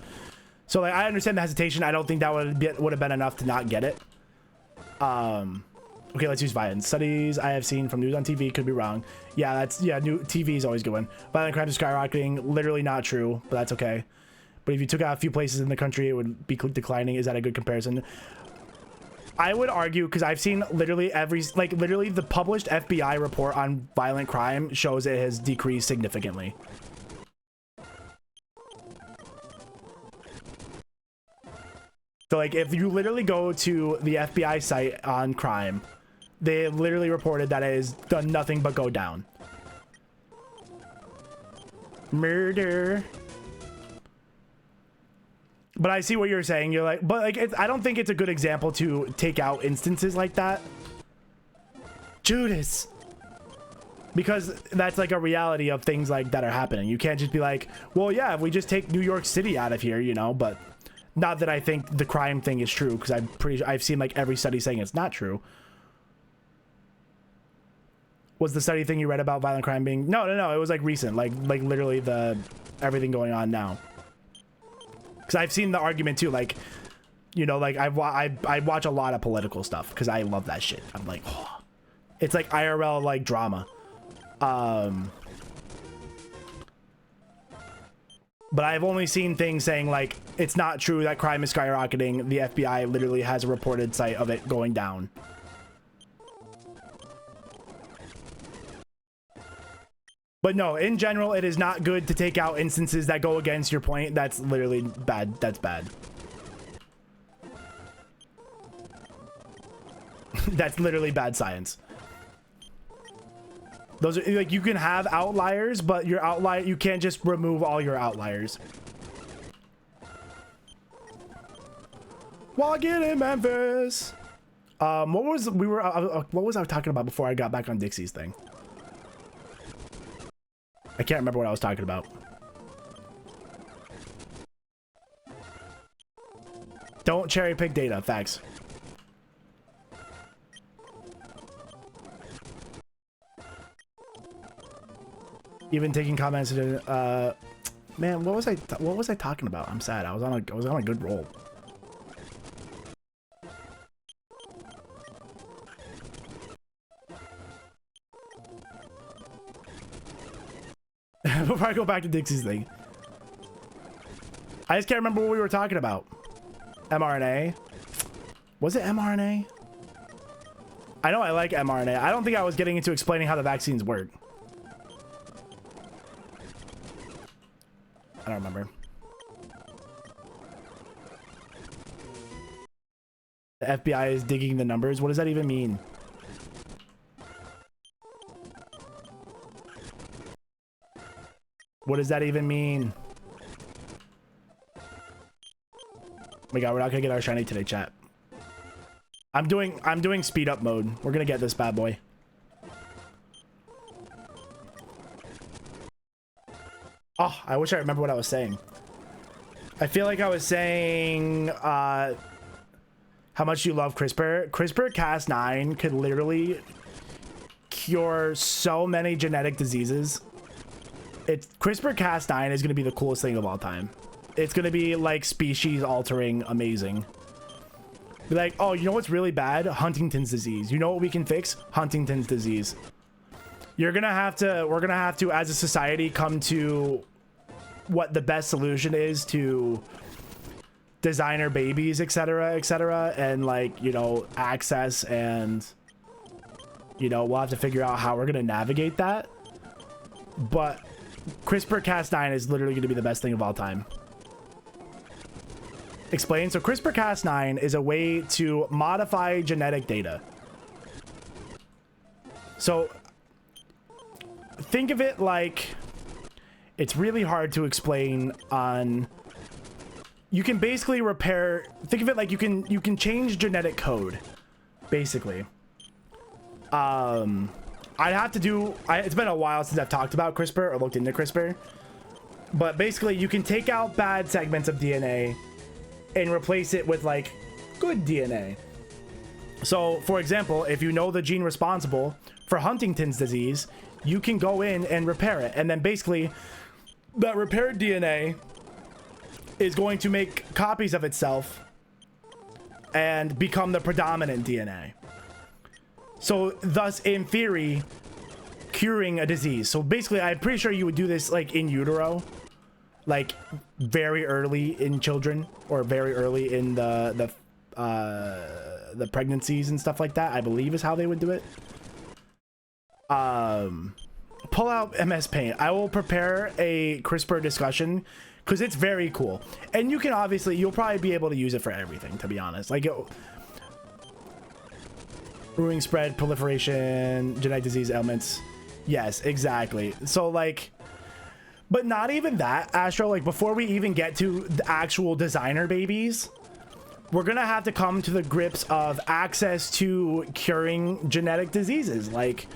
So, like, I understand the hesitation. I don't think that would have been enough to not get it. Okay, let's use violence. Studies I have seen from news on TV could be wrong. Yeah, new TV is always a good one. Violent crimes are skyrocketing. Literally not true, but that's okay. But if you took out a few places in the country, it would be declining. Is that a good comparison? I would argue, because I've seen literally literally the published FBI report on violent crime shows it has decreased significantly. So like if you literally go to the FBI site on crime, they literally reported that it has done nothing but go down. Murder. But I see what you're saying. You're like, but like, I don't think it's a good example to take out instances like that. Judas. Because that's like a reality of things like that are happening. You can't just be like, well, yeah, if we just take New York City out of here, you know, but not that I think the crime thing is true, because I've seen like every study saying it's not true. Was the study thing you read about violent crime being... No, it was like recent, like literally everything going on now. Because I've seen the argument too, like, you know, like I watch a lot of political stuff because I love that shit. I'm like, oh, it's like IRL like drama. But I've only seen things saying like it's not true that crime is skyrocketing. The FBI literally has a reported site of it going down. But no, in general, it is not good to take out instances that go against your point. That's literally bad. That's bad. That's literally bad science. Those are like, you can have outliers, but your outlier, you can't just remove all your outliers. Walking in Memphis. What was I talking about before I got back on Dixie's thing? I can't remember what I was talking about. Don't cherry pick data. Facts. Even taking comments. Man, what was I talking about? I'm sad. I was on a good roll. Before I go back to Dixie's thing, I just can't remember what we were talking about. mRNA. Was it mRNA? I know I like mRNA. I don't think I was getting into explaining how the vaccines work. I don't remember. The FBI is digging the numbers. What does that even mean? What does that even mean? Oh my god, we're not gonna get our shiny today, chat. I'm doing speed up mode. We're gonna get this bad boy. Oh, I wish I remember what I was saying. I feel like I was saying how much you love CRISPR. CRISPR-Cas9 could literally cure so many genetic diseases. CRISPR-Cas9 is going to be the coolest thing of all time. It's going to be like species altering amazing. Be like, oh, you know what's really bad? Huntington's disease. You know what we can fix? Huntington's disease. We're going to have to, as a society, come to what the best solution is to designer babies, etc., and like, you know, access, and, you know, we'll have to figure out how we're going to navigate that. But CRISPR-Cas9 is literally going to be the best thing of all time. Explain. So CRISPR-Cas9 is a way to modify genetic data. So think of it like, it's really hard to explain on, you can basically repair, think of it like you can change genetic code, basically. I'd have to do, it's been a while since I've talked about CRISPR or looked into CRISPR, but basically you can take out bad segments of DNA and replace it with like good DNA. So for example, if you know the gene responsible for Huntington's disease, you can go in and repair it. And then basically that repaired DNA is going to make copies of itself and become the predominant DNA. So thus, in theory, curing a disease. So basically, I'm pretty sure you would do this like in utero, like very early in children, or very early in the the pregnancies and stuff like that, I believe is how they would do it. Pull out MS Paint. I will prepare a CRISPR discussion because it's very cool, and you can obviously, you'll probably be able to use it for everything, to be honest. Like brewing, spread, proliferation, genetic disease, ailments. Yes, exactly. So like, but not even that, Astro. Like before we even get to the actual designer babies, we're gonna have to come to the grips of access to curing genetic diseases. Like,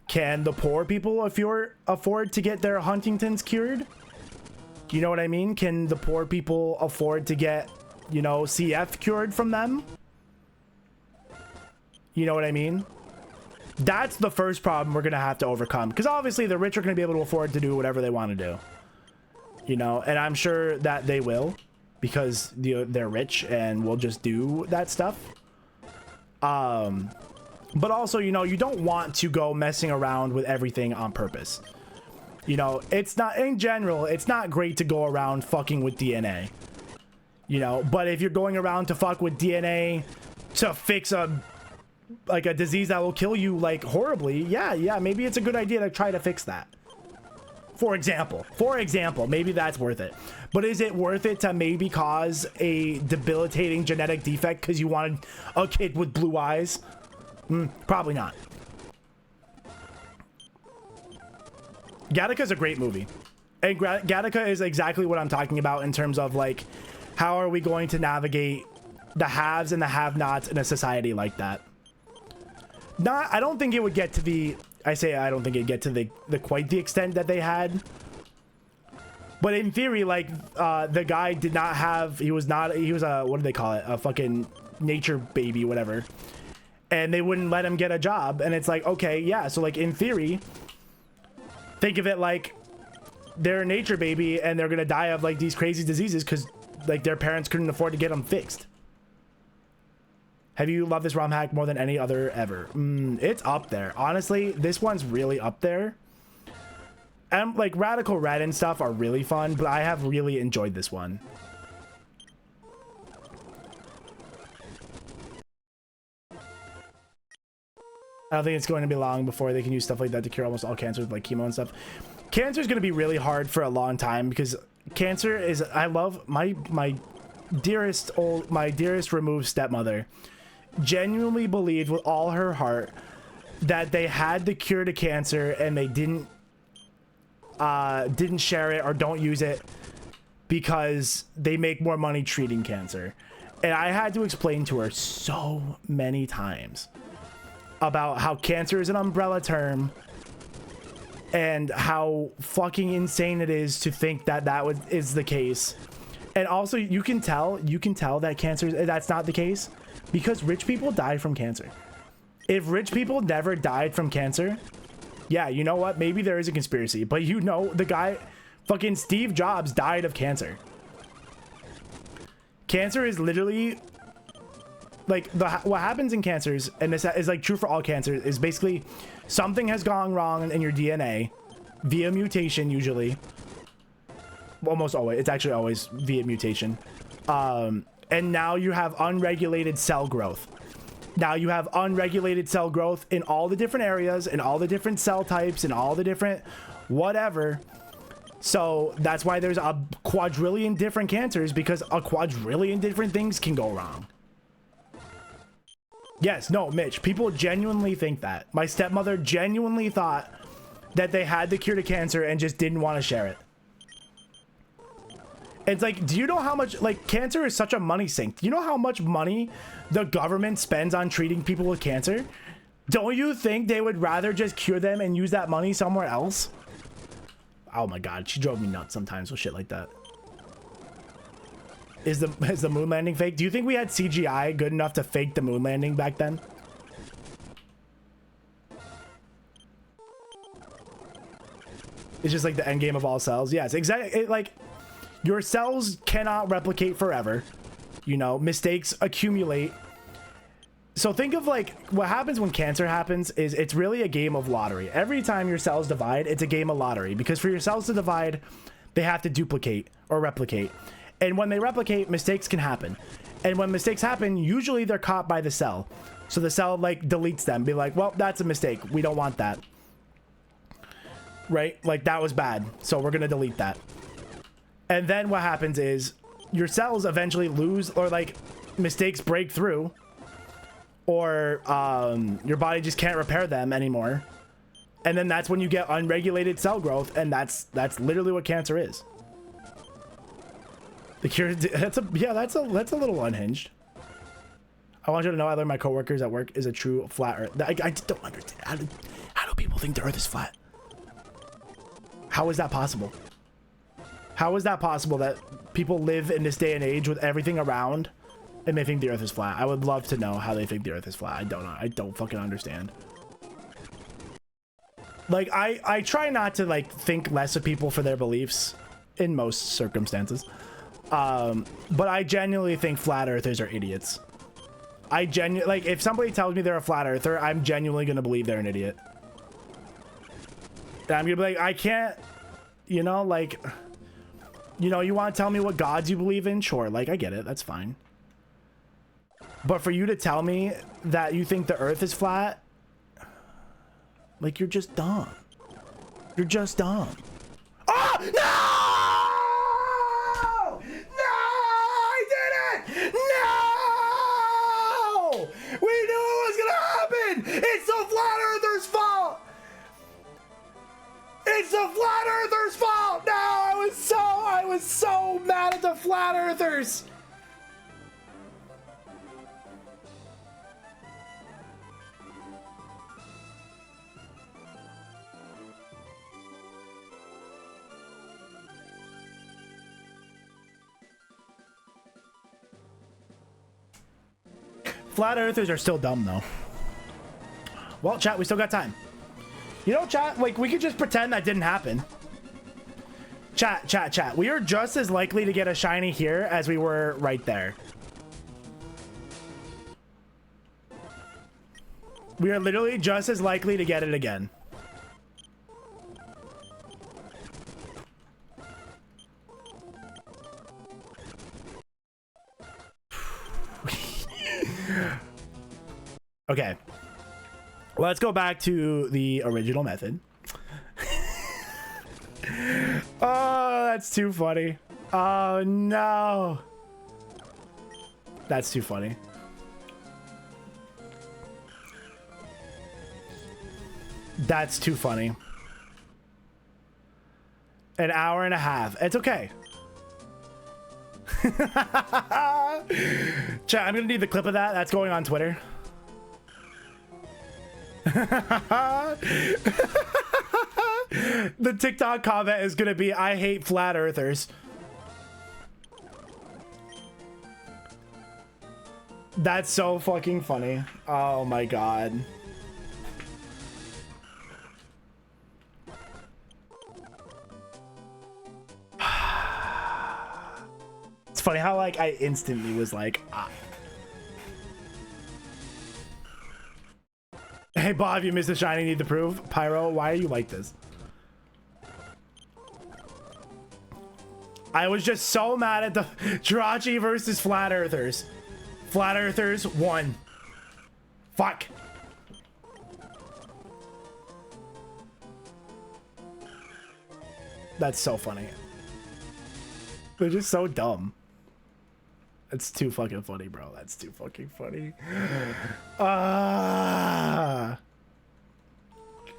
can the poor people afford to get their Huntington's cured? You know what I mean? Can the poor people afford to get, you know, CF cured from them? You know what I mean? That's the first problem we're gonna have to overcome, because obviously the rich are gonna be able to afford to do whatever they want to do, you know, and I'm sure that they will, because they're rich and will just do that stuff. But also, you know, you don't want to go messing around with everything on purpose. You know, it's not, in general, it's not great to go around fucking with DNA. You know, but if you're going around to fuck with DNA to fix a disease that will kill you, like, horribly, yeah, maybe it's a good idea to try to fix that. For example, maybe that's worth it. But is it worth it to maybe cause a debilitating genetic defect because you wanted a kid with blue eyes? Probably not. Gattaca's a great movie. And Gattaca is exactly what I'm talking about in terms of, like, how are we going to navigate the haves and the have-nots in a society like that? I don't think it would get to the... I don't think it'd get to the quite the extent that they had. But in theory, like, the guy did not have... He was a... What do they call it? A fucking nature baby, whatever. And they wouldn't let him get a job. And it's like, okay, yeah. So, like, in theory... Think of it like they're a nature baby and they're gonna die of like these crazy diseases because like their parents couldn't afford to get them fixed. Have you loved this ROM hack more than any other ever? It's up there. Honestly, this one's really up there. And like Radical Red and stuff are really fun, but I have really enjoyed this one. I don't think it's going to be long before they can use stuff like that to cure almost all cancers, like chemo and stuff. Cancer is going to be really hard for a long time because cancer is... I love my dearest removed stepmother genuinely believed with all her heart that they had the cure to cancer and they didn't share it or don't use it because they make more money treating cancer. And I had to explain to her so many times about how cancer is an umbrella term and how fucking insane it is to think that is the case. And also you can tell that that's not the case because rich people die from cancer. If rich people never died from cancer, yeah, you know what? Maybe there is a conspiracy, but you know, the guy, fucking Steve Jobs died of cancer. Cancer is literally... Like, what happens in cancers, and this is, like, true for all cancers, is basically something has gone wrong in your DNA via mutation, usually. Almost always. It's actually always via mutation. And now you have unregulated cell growth. Now you have unregulated cell growth in all the different areas, in all the different cell types, in all the different whatever. So that's why there's a quadrillion different cancers, because a quadrillion different things can go wrong. Yes, no, Mitch, people genuinely think that. My stepmother genuinely thought that they had the cure to cancer and just didn't want to share it. It's like, do you know how much, like, cancer is such a money sink? Do you know how much money the government spends on treating people with cancer? Don't you think they would rather just cure them and use that money somewhere else? Oh my God, she drove me nuts sometimes with shit like that. Is the moon landing fake? Do you think we had CGI good enough to fake the moon landing back then? It's just like the end game of all cells. Yes, exactly. Like, your cells cannot replicate forever. You know, mistakes accumulate. So think of like what happens when cancer happens is it's really a game of lottery. Every time your cells divide, it's a game of lottery, because for your cells to divide, they have to duplicate or replicate. And when they replicate, mistakes can happen. And when mistakes happen, usually they're caught by the cell. So the cell like deletes them, be like, well, that's a mistake. We don't want that. Right? Like that was bad. So we're going to delete that. And then what happens is your cells eventually lose, or like mistakes break through, or your body just can't repair them anymore. And then that's when you get unregulated cell growth. And that's literally what cancer is. The cure, that's a little unhinged. I want you to know I learned my coworkers at work is a true flat earth. I just don't understand. How do people think the earth is flat? How is that possible? How is that possible that people live in this day and age with everything around and they think the earth is flat? I would love to know how they think the earth is flat. I don't know. I don't fucking understand. Like, I try not to like think less of people for their beliefs in most circumstances. But I genuinely think flat earthers are idiots. Like, if somebody tells me they're a flat earther, I'm genuinely gonna believe they're an idiot. And I'm gonna be like, I can't, you know, like, you know, you want to tell me what gods you believe in? Sure, like, I get it, that's fine. But for you to tell me that you think the earth is flat, like, you're just dumb. You're just dumb. Oh, no! We knew it was gonna happen! It's the flat earthers' fault! It's the flat earthers' fault! No, I was so mad at the flat earthers! Flat earthers are still dumb though. Well, chat, we still got time. You know, chat, like, we could just pretend that didn't happen. Chat. We are just as likely to get a shiny here as we were right there. We are literally just as likely to get it again. Okay, let's go back to the original method. Oh, that's too funny. Oh no, that's too funny. That's too funny. An hour and a half. It's okay. Chat, I'm gonna need the clip of that. That's going on Twitter. The TikTok comment is gonna be, I hate flat earthers. That's so fucking funny. Oh my god. It's funny how like I instantly was like, ah. Hey Bob, you missed the shiny, need to prove. Pyro, why are you like this? I was just so mad at the Jirachi versus Flat Earthers. Flat Earthers won. Fuck. That's so funny. They're just so dumb. It's too fucking funny, bro. That's too fucking funny.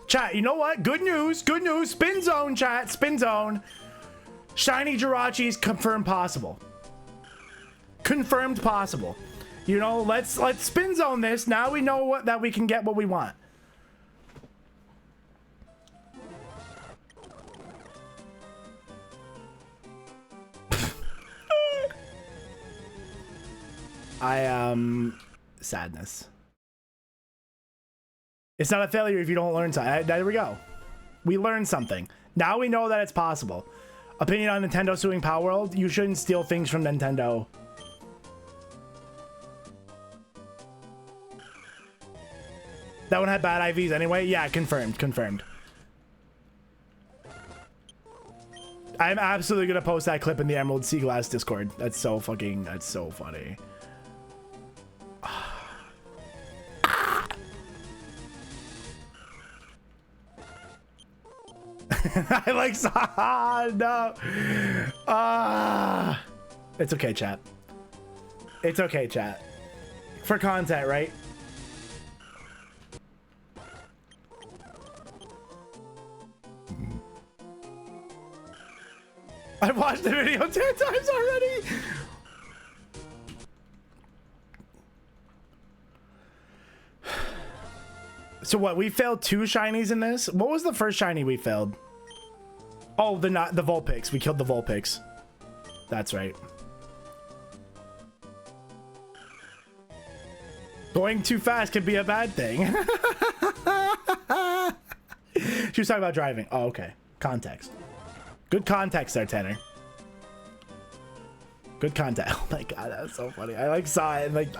Chat, you know what? Good news. Good news. Spin zone, chat. Spin zone. Shiny Jirachis confirmed possible. Confirmed possible. You know, let's spin zone this. Now we know that we can get what we want. Sadness. It's not a failure if you don't learn something. There we go. We learned something. Now we know that it's possible. Opinion on Nintendo suing Power World. You shouldn't steal things from Nintendo. That one had bad IVs anyway. Yeah, confirmed. Confirmed. I'm absolutely gonna post that clip in the Emerald Seaglass Discord. That's so funny. I like no. It's okay, chat. It's okay, chat. For content, right? I've watched the video 10 times already. So what? We failed 2 shinies in this. What was the first shiny we failed? Oh, the Vulpix. We killed the Vulpix. That's right. Going too fast could be a bad thing. She was talking about driving. Oh, okay. Context. Good context there, Tanner. Good context. Oh my god, that's so funny. I like saw it and like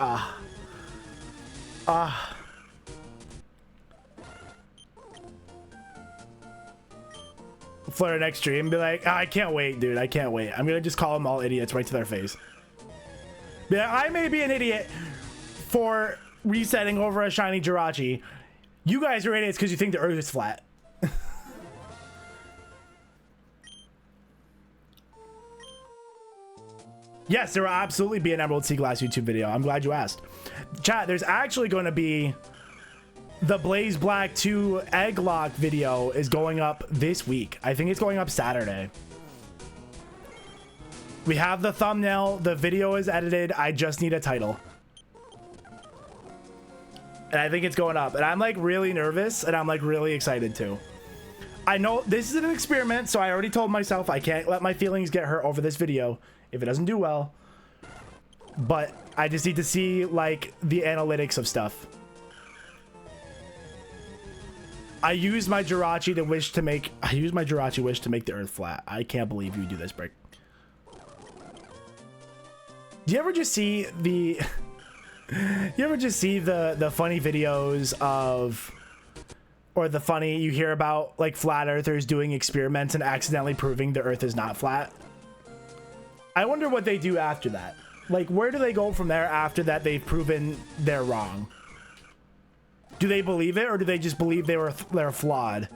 Flare next stream and be like, I can't wait, dude. I can't wait. I'm gonna just call them all idiots right to their face. Be like, I may be an idiot for resetting over a shiny Jirachi. You guys are idiots because you think the earth is flat. Yes, there will absolutely be an Emerald Seaglass YouTube video. I'm glad you asked. Chat, there's actually going to be the Blaze Black 2 egg lock video is going up this week. I think it's going up Saturday. We have the thumbnail. The video is edited. I just need a title. And I think it's going up. And I'm like really nervous and I'm like really excited too. I know this is an experiment, so I already told myself I can't let my feelings get hurt over this video if it doesn't do well. But I just need to see like the analytics of stuff. I used my Jirachi wish to make the earth flat. I can't believe you do this, Brick. Do you ever just see the the funny videos of, or the funny you hear about like flat earthers doing experiments and accidentally proving the earth is not flat? I wonder what they do after that. Like, where do they go from there after that they've proven they're wrong? Do they believe it, or do they just believe they're flawed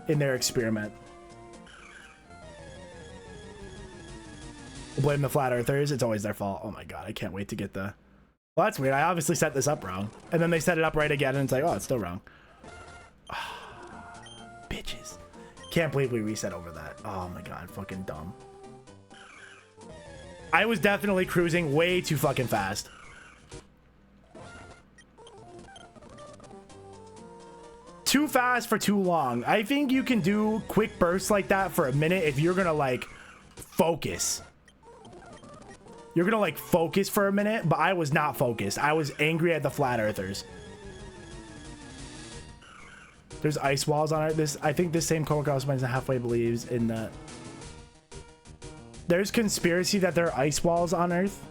in their experiment? Blame the flat earthers. It's always their fault. Oh my god, I can't wait to get the... Well, that's weird. I obviously set this up wrong. And then they set it up right again, and it's like, oh, it's still wrong. Bitches. Can't believe we reset over that. Oh my god, fucking dumb. I was definitely cruising way too fucking fast. Too fast for too long. I think you can do quick bursts like that for a minute if you're gonna like focus. You're gonna like focus for a minute, but I was not focused. I was angry at the flat earthers. There's ice walls on it. I think this same Coca-Cola spends halfway believes in that. There's conspiracy that there are ice walls on Earth.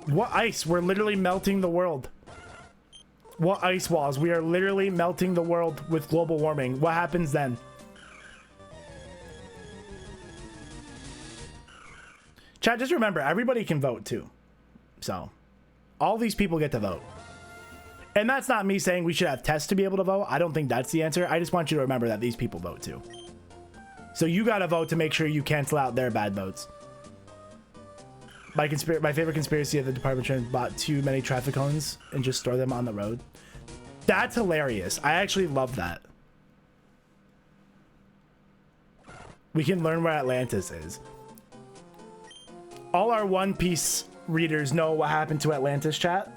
What ice? We're literally melting the world. What ice walls? We are literally melting the world with global warming. What happens then? Chat, just remember, everybody can vote too. So, all these people get to vote. And that's not me saying we should have tests to be able to vote. I don't think that's the answer. I just want you to remember that these people vote too. So you gotta vote to make sure you cancel out their bad votes. My favorite conspiracy of the Department of Transit bought too many traffic cones and just store them on the road. That's hilarious. I actually love that. We can learn where Atlantis is. All our One Piece readers know what happened to Atlantis, chat.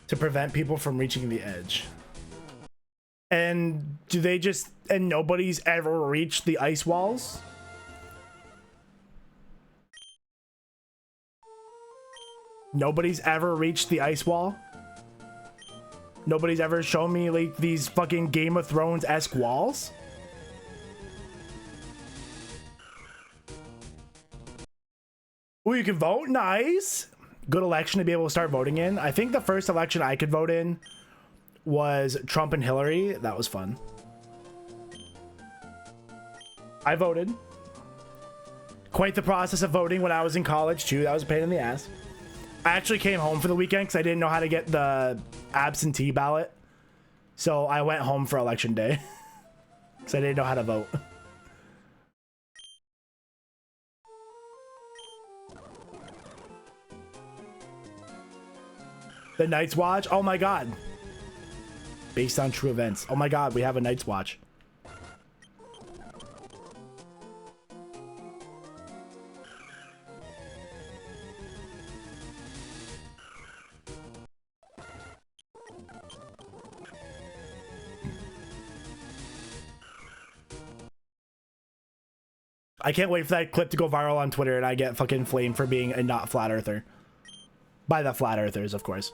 To prevent people from reaching the edge. And do they just, and nobody's ever reached the ice walls? Nobody's ever reached the ice wall? Nobody's ever shown me like these fucking Game of Thrones-esque walls? Oh, you can vote? Nice. Good election to be able to start voting in. I think the first election I could vote in was Trump and Hillary. That was fun. I voted. Quite the process of voting when I was in college too. That was a pain in the ass. I actually came home for the weekend because I didn't know how to get the absentee ballot. So I went home for election day because I didn't know how to vote. The Night's Watch? Oh my god. Based on true events. Oh my god, we have a Night's Watch. I can't wait for that clip to go viral on Twitter and I get fucking flamed for being a not flat earther. By the flat earthers, of course.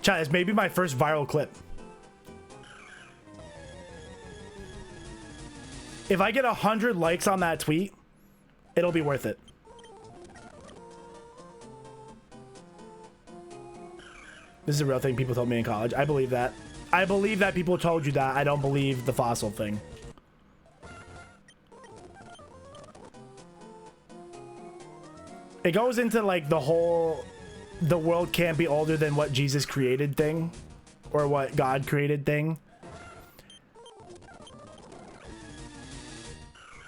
Chat, this may be my first viral clip. If I get 100 likes on that tweet, it'll be worth it. This is a real thing people told me in college. I believe that. I believe that people told you that. I don't believe the fossil thing. It goes into like the whole the world can't be older than what Jesus created thing, or what God created thing.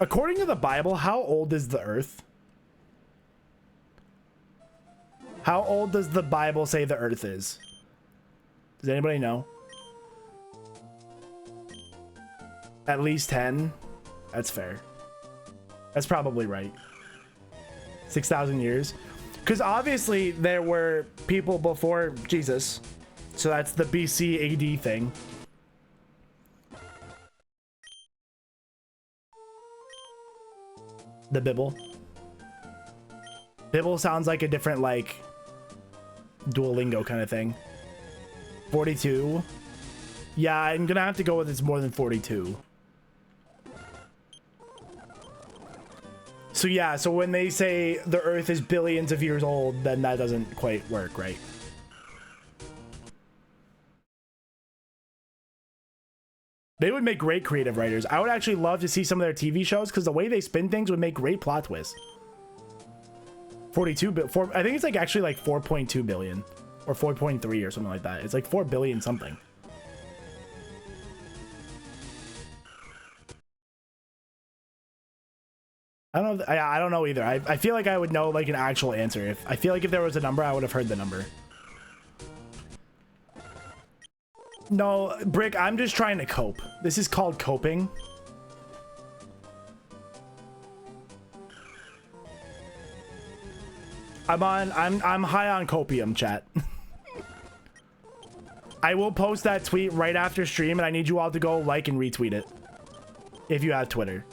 According to the Bible, how old is the earth? How old does the Bible say the earth is? Does anybody know? At least 10? That's fair. That's probably right. 6,000 years. Because obviously there were people before Jesus. So that's the BC AD thing. The Bible. Bible sounds like a different, like, Duolingo kind of thing. 42. Yeah, I'm gonna have to go with it's more than 42. So yeah, so when they say the earth is billions of years old, then that doesn't quite work, right? They would make great creative writers. I would actually love to see some of their TV shows because the way they spin things would make great plot twists. 42, but I think it's like actually like 4.2 billion or 4.3 or something like that. It's like 4 billion something. I don't know either. I feel like I would know like an actual answer. I feel like if there was a number, I would have heard the number. No, Brick, I'm just trying to cope. This is called coping. I'm high on copium, chat. I will post that tweet right after stream and I need you all to go like and retweet it if you have Twitter.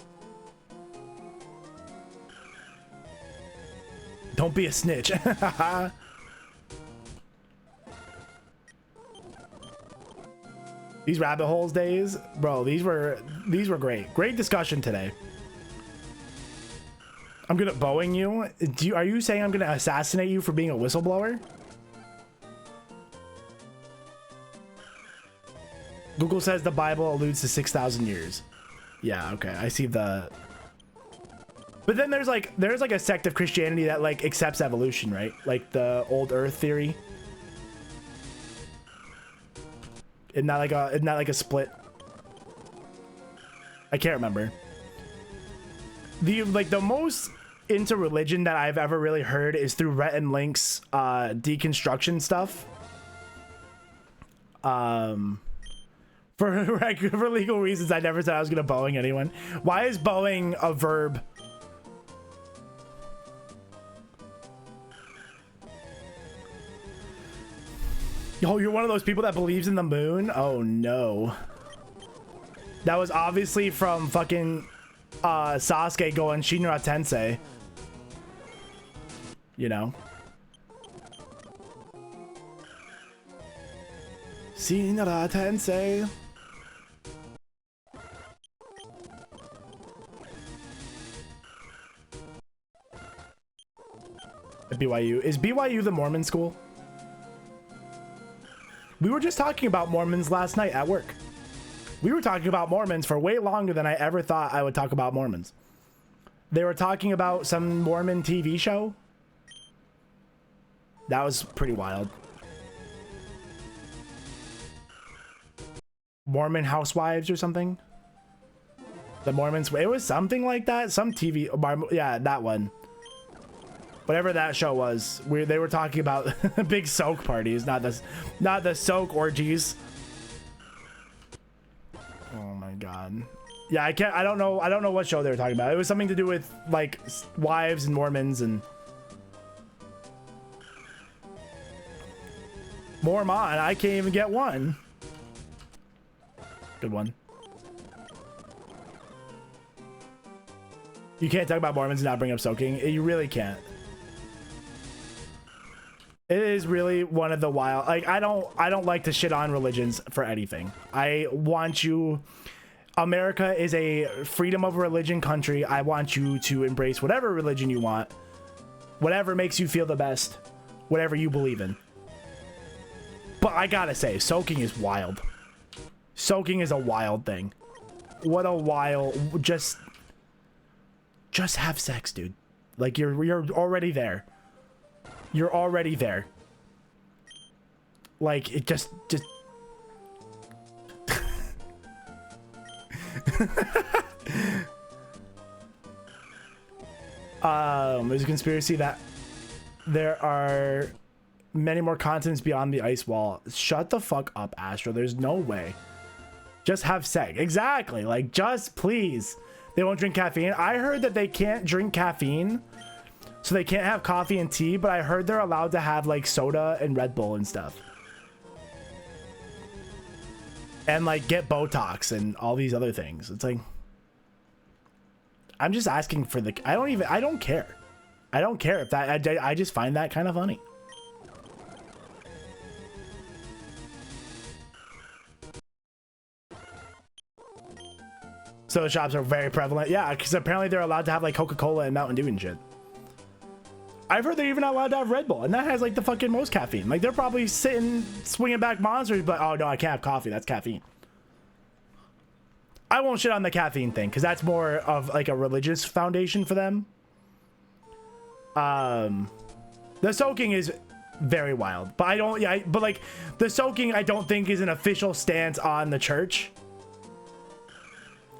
Don't be a snitch. These rabbit holes days, bro, these were great. Great discussion today. I'm gonna Boeing you. Are you saying I'm gonna assassinate you for being a whistleblower? Google says the Bible alludes to 6,000 years. Yeah, okay. I see the... But then there's like a sect of Christianity that like accepts evolution, right? Like the old Earth theory. Isn't that like a split? I can't remember. The most into religion that I've ever really heard is through Rhett and Link's deconstruction stuff. For legal reasons, I never said I was gonna Boeing anyone. Why is Boeing a verb? Yo, you're one of those people that believes in the moon? Oh no. That was obviously from fucking Sasuke going Shinra Tensei. You know? Shinra Tensei. At BYU. Is BYU the Mormon school? We were just talking about Mormons last night at work. We were talking about Mormons for way longer than I ever thought I would talk about Mormons. They were talking about some Mormon TV show. That was pretty wild. Mormon housewives or something. The Mormons. It was something like that. Some TV. Yeah, that one. Whatever that show was. They were talking about big soak parties, not the soak orgies. Oh my god. Yeah, I don't know what show they were talking about. It was something to do with like wives and Mormons and Mormon. I can't even get one. Good one. You can't talk about Mormons and not bring up soaking. You really can't. It is really one of the wild. Like I don't like to shit on religions for anything. I want you. America is a freedom of religion country. I want you to embrace whatever religion you want, whatever makes you feel the best, whatever you believe in. But I gotta say, soaking is wild. Soaking is a wild thing. What a wild. Just have sex, dude. Like you're already there. You're already there. Like it just there's a conspiracy that there are many more continents beyond the ice wall. Shut the fuck up, Astro. There's no way. Just have sex. Exactly. Like just please. They won't drink caffeine. I heard that they can't drink caffeine. So they can't have coffee and tea, but I heard they're allowed to have like soda and Red Bull and stuff. And like get Botox and all these other things. It's like, I'm just asking for the, I don't care. I don't care if that, I just find that kind of funny. So the shops are very prevalent. Yeah, because apparently they're allowed to have like Coca-Cola and Mountain Dew and shit. I've heard they're even not allowed to have Red Bull, and that has like the fucking most caffeine. Like they're probably sitting swinging back monsters, but oh no, I can't have coffee. That's caffeine. I won't shit on the caffeine thing because that's more of like a religious foundation for them. The soaking is very wild, but I don't. Yeah, but like the soaking, I don't think is an official stance on the church.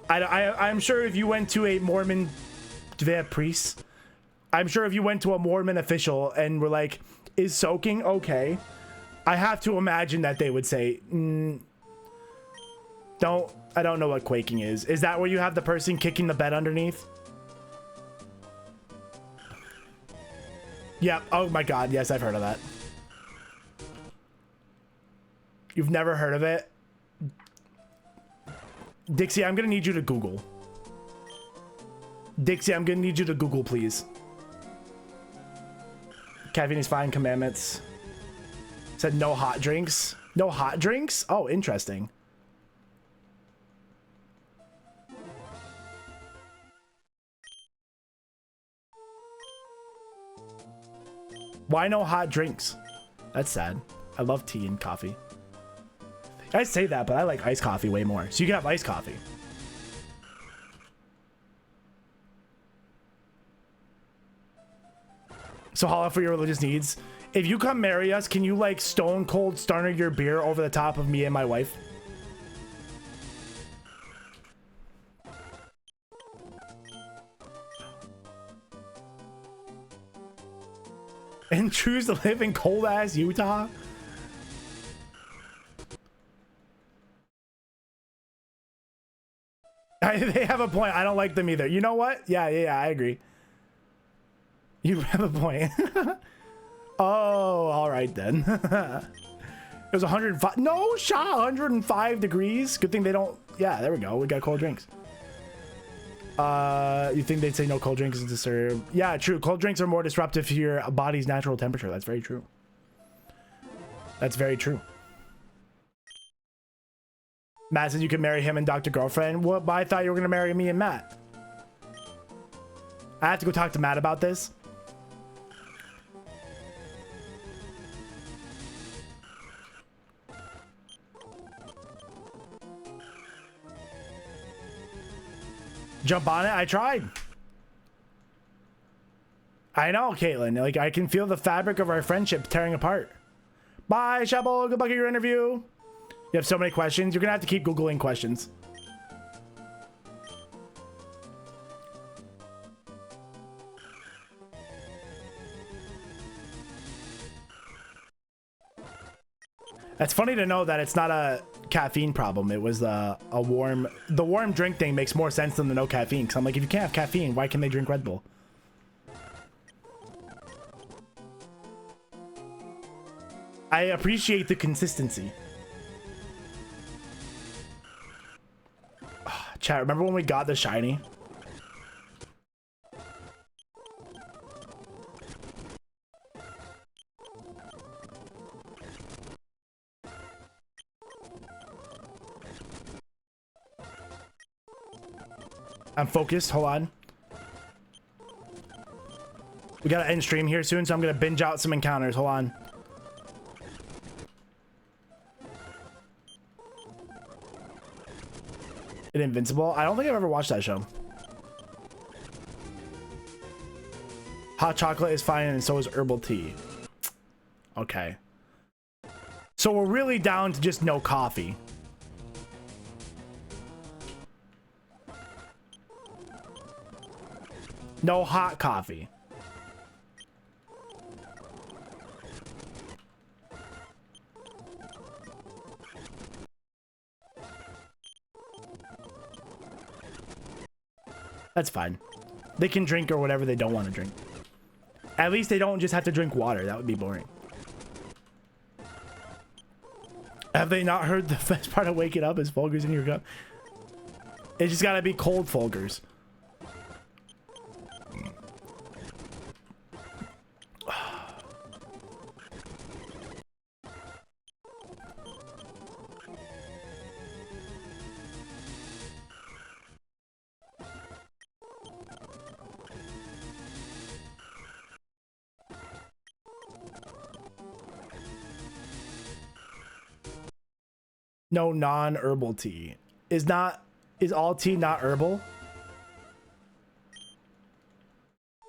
I'm sure if you went to a Mormon, do they have priests? I'm sure if you went to a Mormon official and were like, is soaking okay? I have to imagine that they would say, I don't know what quaking is. Is that where you have the person kicking the bed underneath? Yeah. Oh my God. Yes, I've heard of that. You've never heard of it? Dixie, I'm going to need you to Google. Dixie, I'm going to need you to Google, please. Caffeine is fine. Commandments. Said no hot drinks. No hot drinks? Oh, interesting. Why no hot drinks? That's sad. I love tea and coffee. I say that, but I like iced coffee way more. So you can have iced coffee. So holla for your religious needs. If you come marry us, can you like stone cold stunner your beer over the top of me and my wife? And choose to live in cold ass Utah? They have a point. I don't like them either. You know what? Yeah, I agree. You have a point. Oh, all right then. It was 105. No shot. 105 degrees. Good thing they don't. Yeah, there we go. We got cold drinks. You think they'd say no cold drinks is disturbed? Yeah, true. Cold drinks are more disruptive to your body's natural temperature. That's very true. That's very true. Matt said you could marry him and Dr. Girlfriend. Well, but I thought you were going to marry me and Matt. I have to go talk to Matt about this. Jump on it. I tried. I know, Caitlin. Like, I can feel the fabric of our friendship tearing apart. Bye, Shovel. Good luck at your interview. You have so many questions. You're going to have to keep Googling questions. That's funny to know that it's not a caffeine problem. It was the warm drink thing makes more sense than the no caffeine. Because I'm like, if you can't have caffeine, why can they drink Red Bull? I appreciate the consistency. Chat, remember when we got the shiny? I'm focused. Hold on. We gotta end stream here soon, so I'm gonna binge out some encounters. Hold on. Invincible? I don't think I've ever watched that show. Hot chocolate is fine, and so is herbal tea. Okay. So we're really down to just no coffee. No hot coffee. That's fine. They can drink or whatever they don't want to drink. At least they don't just have to drink water. That would be boring. Have they not heard the best part of waking up is Folgers in your cup? It just gotta be cold Folgers. No non-herbal tea. Is all tea not herbal?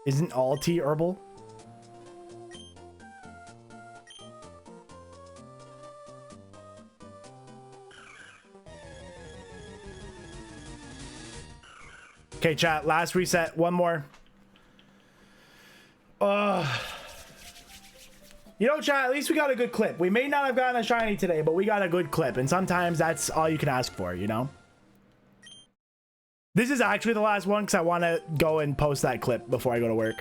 Isn't all tea herbal? Okay, chat, last reset. One more. You know, chat, at least we got a good clip. We may not have gotten a shiny today, but we got a good clip. And sometimes that's all you can ask for, you know? This is actually the last one because I want to go and post that clip before I go to work.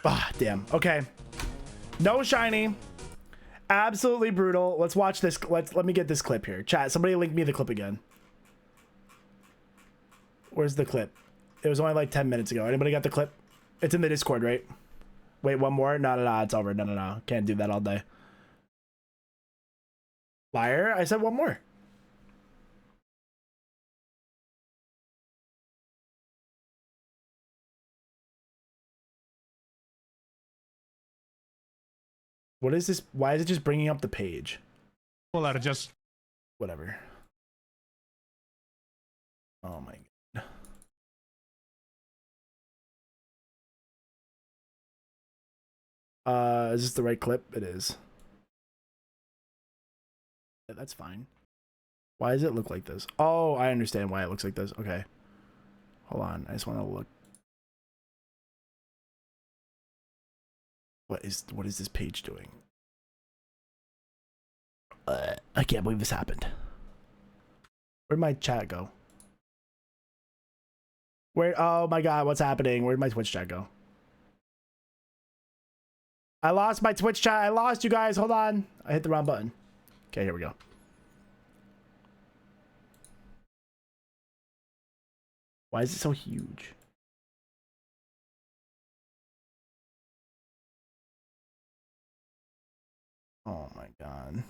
Ah, damn. Okay. No shiny. Absolutely brutal. Let's watch this. Let me get this clip here. Chat, somebody link me the clip again. Where's the clip? It was only like 10 minutes ago. Anybody got the clip? It's in the Discord, right? Wait, one more? No, it's over. No. Can't do that all day. Liar, I said one more. What is this? Why is it just bringing up the page? Well, that just... Whatever. Oh my God. Is this the right clip? It is. Yeah, that's fine. Why does it look like this? Oh, I understand why it looks like this. Okay. Hold on. I just want to look. What is this page doing? I can't believe this happened. Where'd my chat go? Oh my God, what's happening? Where'd my Twitch chat go? I lost my Twitch chat. I lost you guys. Hold on. I hit the wrong button. Okay, here we go. Why is it so huge? Oh my God.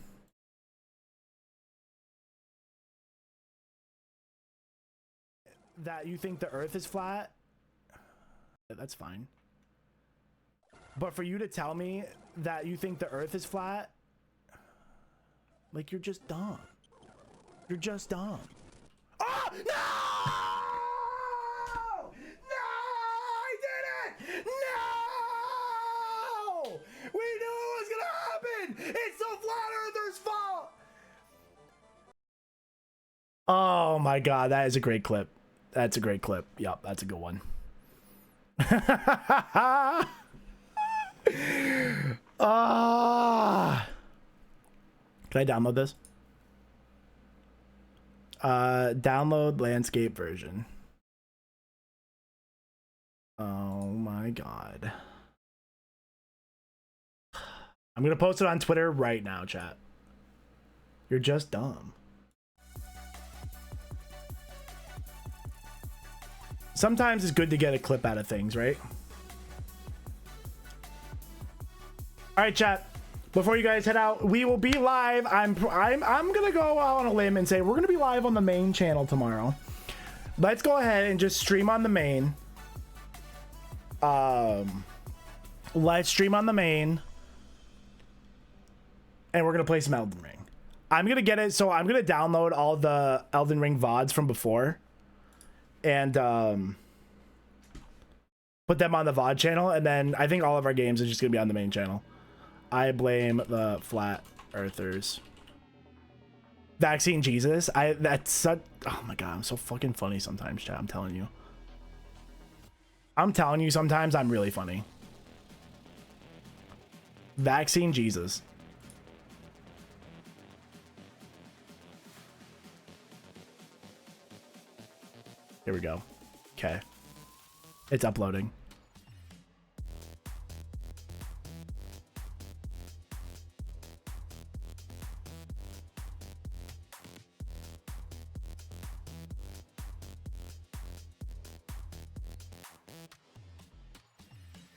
That you think the Earth is flat? Yeah, that's fine. But for you to tell me that you think the Earth is flat, like, you're just dumb. You're just dumb. Oh, no! No! I did it! No! We knew it was gonna happen! It's the flat earther's fault! Oh my god, that is a great clip. That's a great clip. Yep, that's a good one. Ah! Can I download this? Download landscape version. Oh my god. I'm gonna post it on Twitter right now, chat. You're just dumb. Sometimes it's good to get a clip out of things, right? All right, chat. Before you guys head out, we will be live. I'm gonna go out on a limb and say we're gonna be live on the main channel tomorrow. Let's go ahead and just stream on the main. Let's stream on the main, and we're gonna play some Elden Ring. I'm gonna get it, so I'm gonna download all the Elden Ring VODs from before, and put them on the VOD channel, and then I think all of our games are just gonna be on the main channel. I blame the flat earthers. Vaccine Jesus. That's such, oh my god, I'm so fucking funny sometimes, chat. I'm telling you. I'm telling you, sometimes I'm really funny. Vaccine Jesus. Here we go. Okay. It's uploading.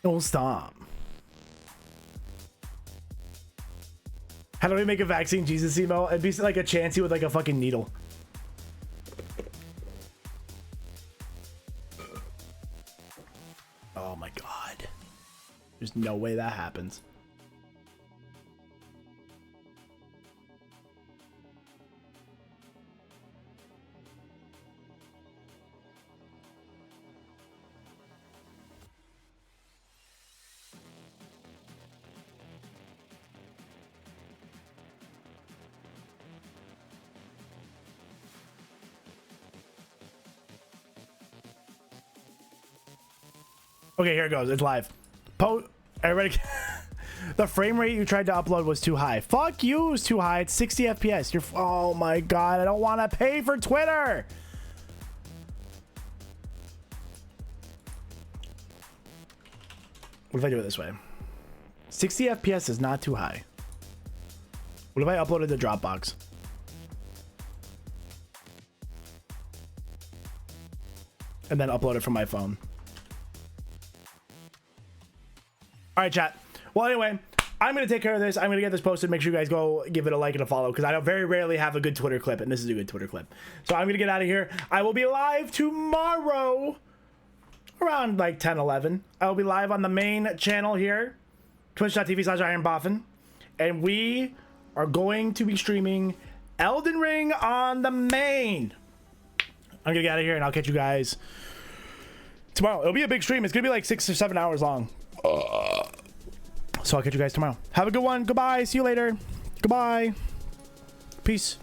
Don't stop. How do we make a vaccine Jesus emo? It'd be like a Chansey with like a fucking needle. Oh my god. There's no way that happens. Okay, here it goes. It's live. Everybody. The frame rate you tried to upload was too high. Fuck you, it was too high. It's 60 FPS. You're. Oh my god, I don't want to pay for Twitter. What if I do it this way? 60 FPS is not too high. What if I uploaded the Dropbox? And then upload it from my phone. All right, chat. Well, anyway, I'm going to take care of this. I'm going to get this posted. Make sure you guys go give it a like and a follow, because I don't very rarely have a good Twitter clip, and this is a good Twitter clip. So I'm going to get out of here. I will be live tomorrow around like 10, 11. I will be live on the main channel here, twitch.tv/ironboffin, and we are going to be streaming Elden Ring on the main. I'm going to get out of here, and I'll catch you guys tomorrow. It'll be a big stream. It's going to be like 6 or 7 hours long. So I'll catch you guys tomorrow. Have a good one. Goodbye. See you later. Goodbye. Peace.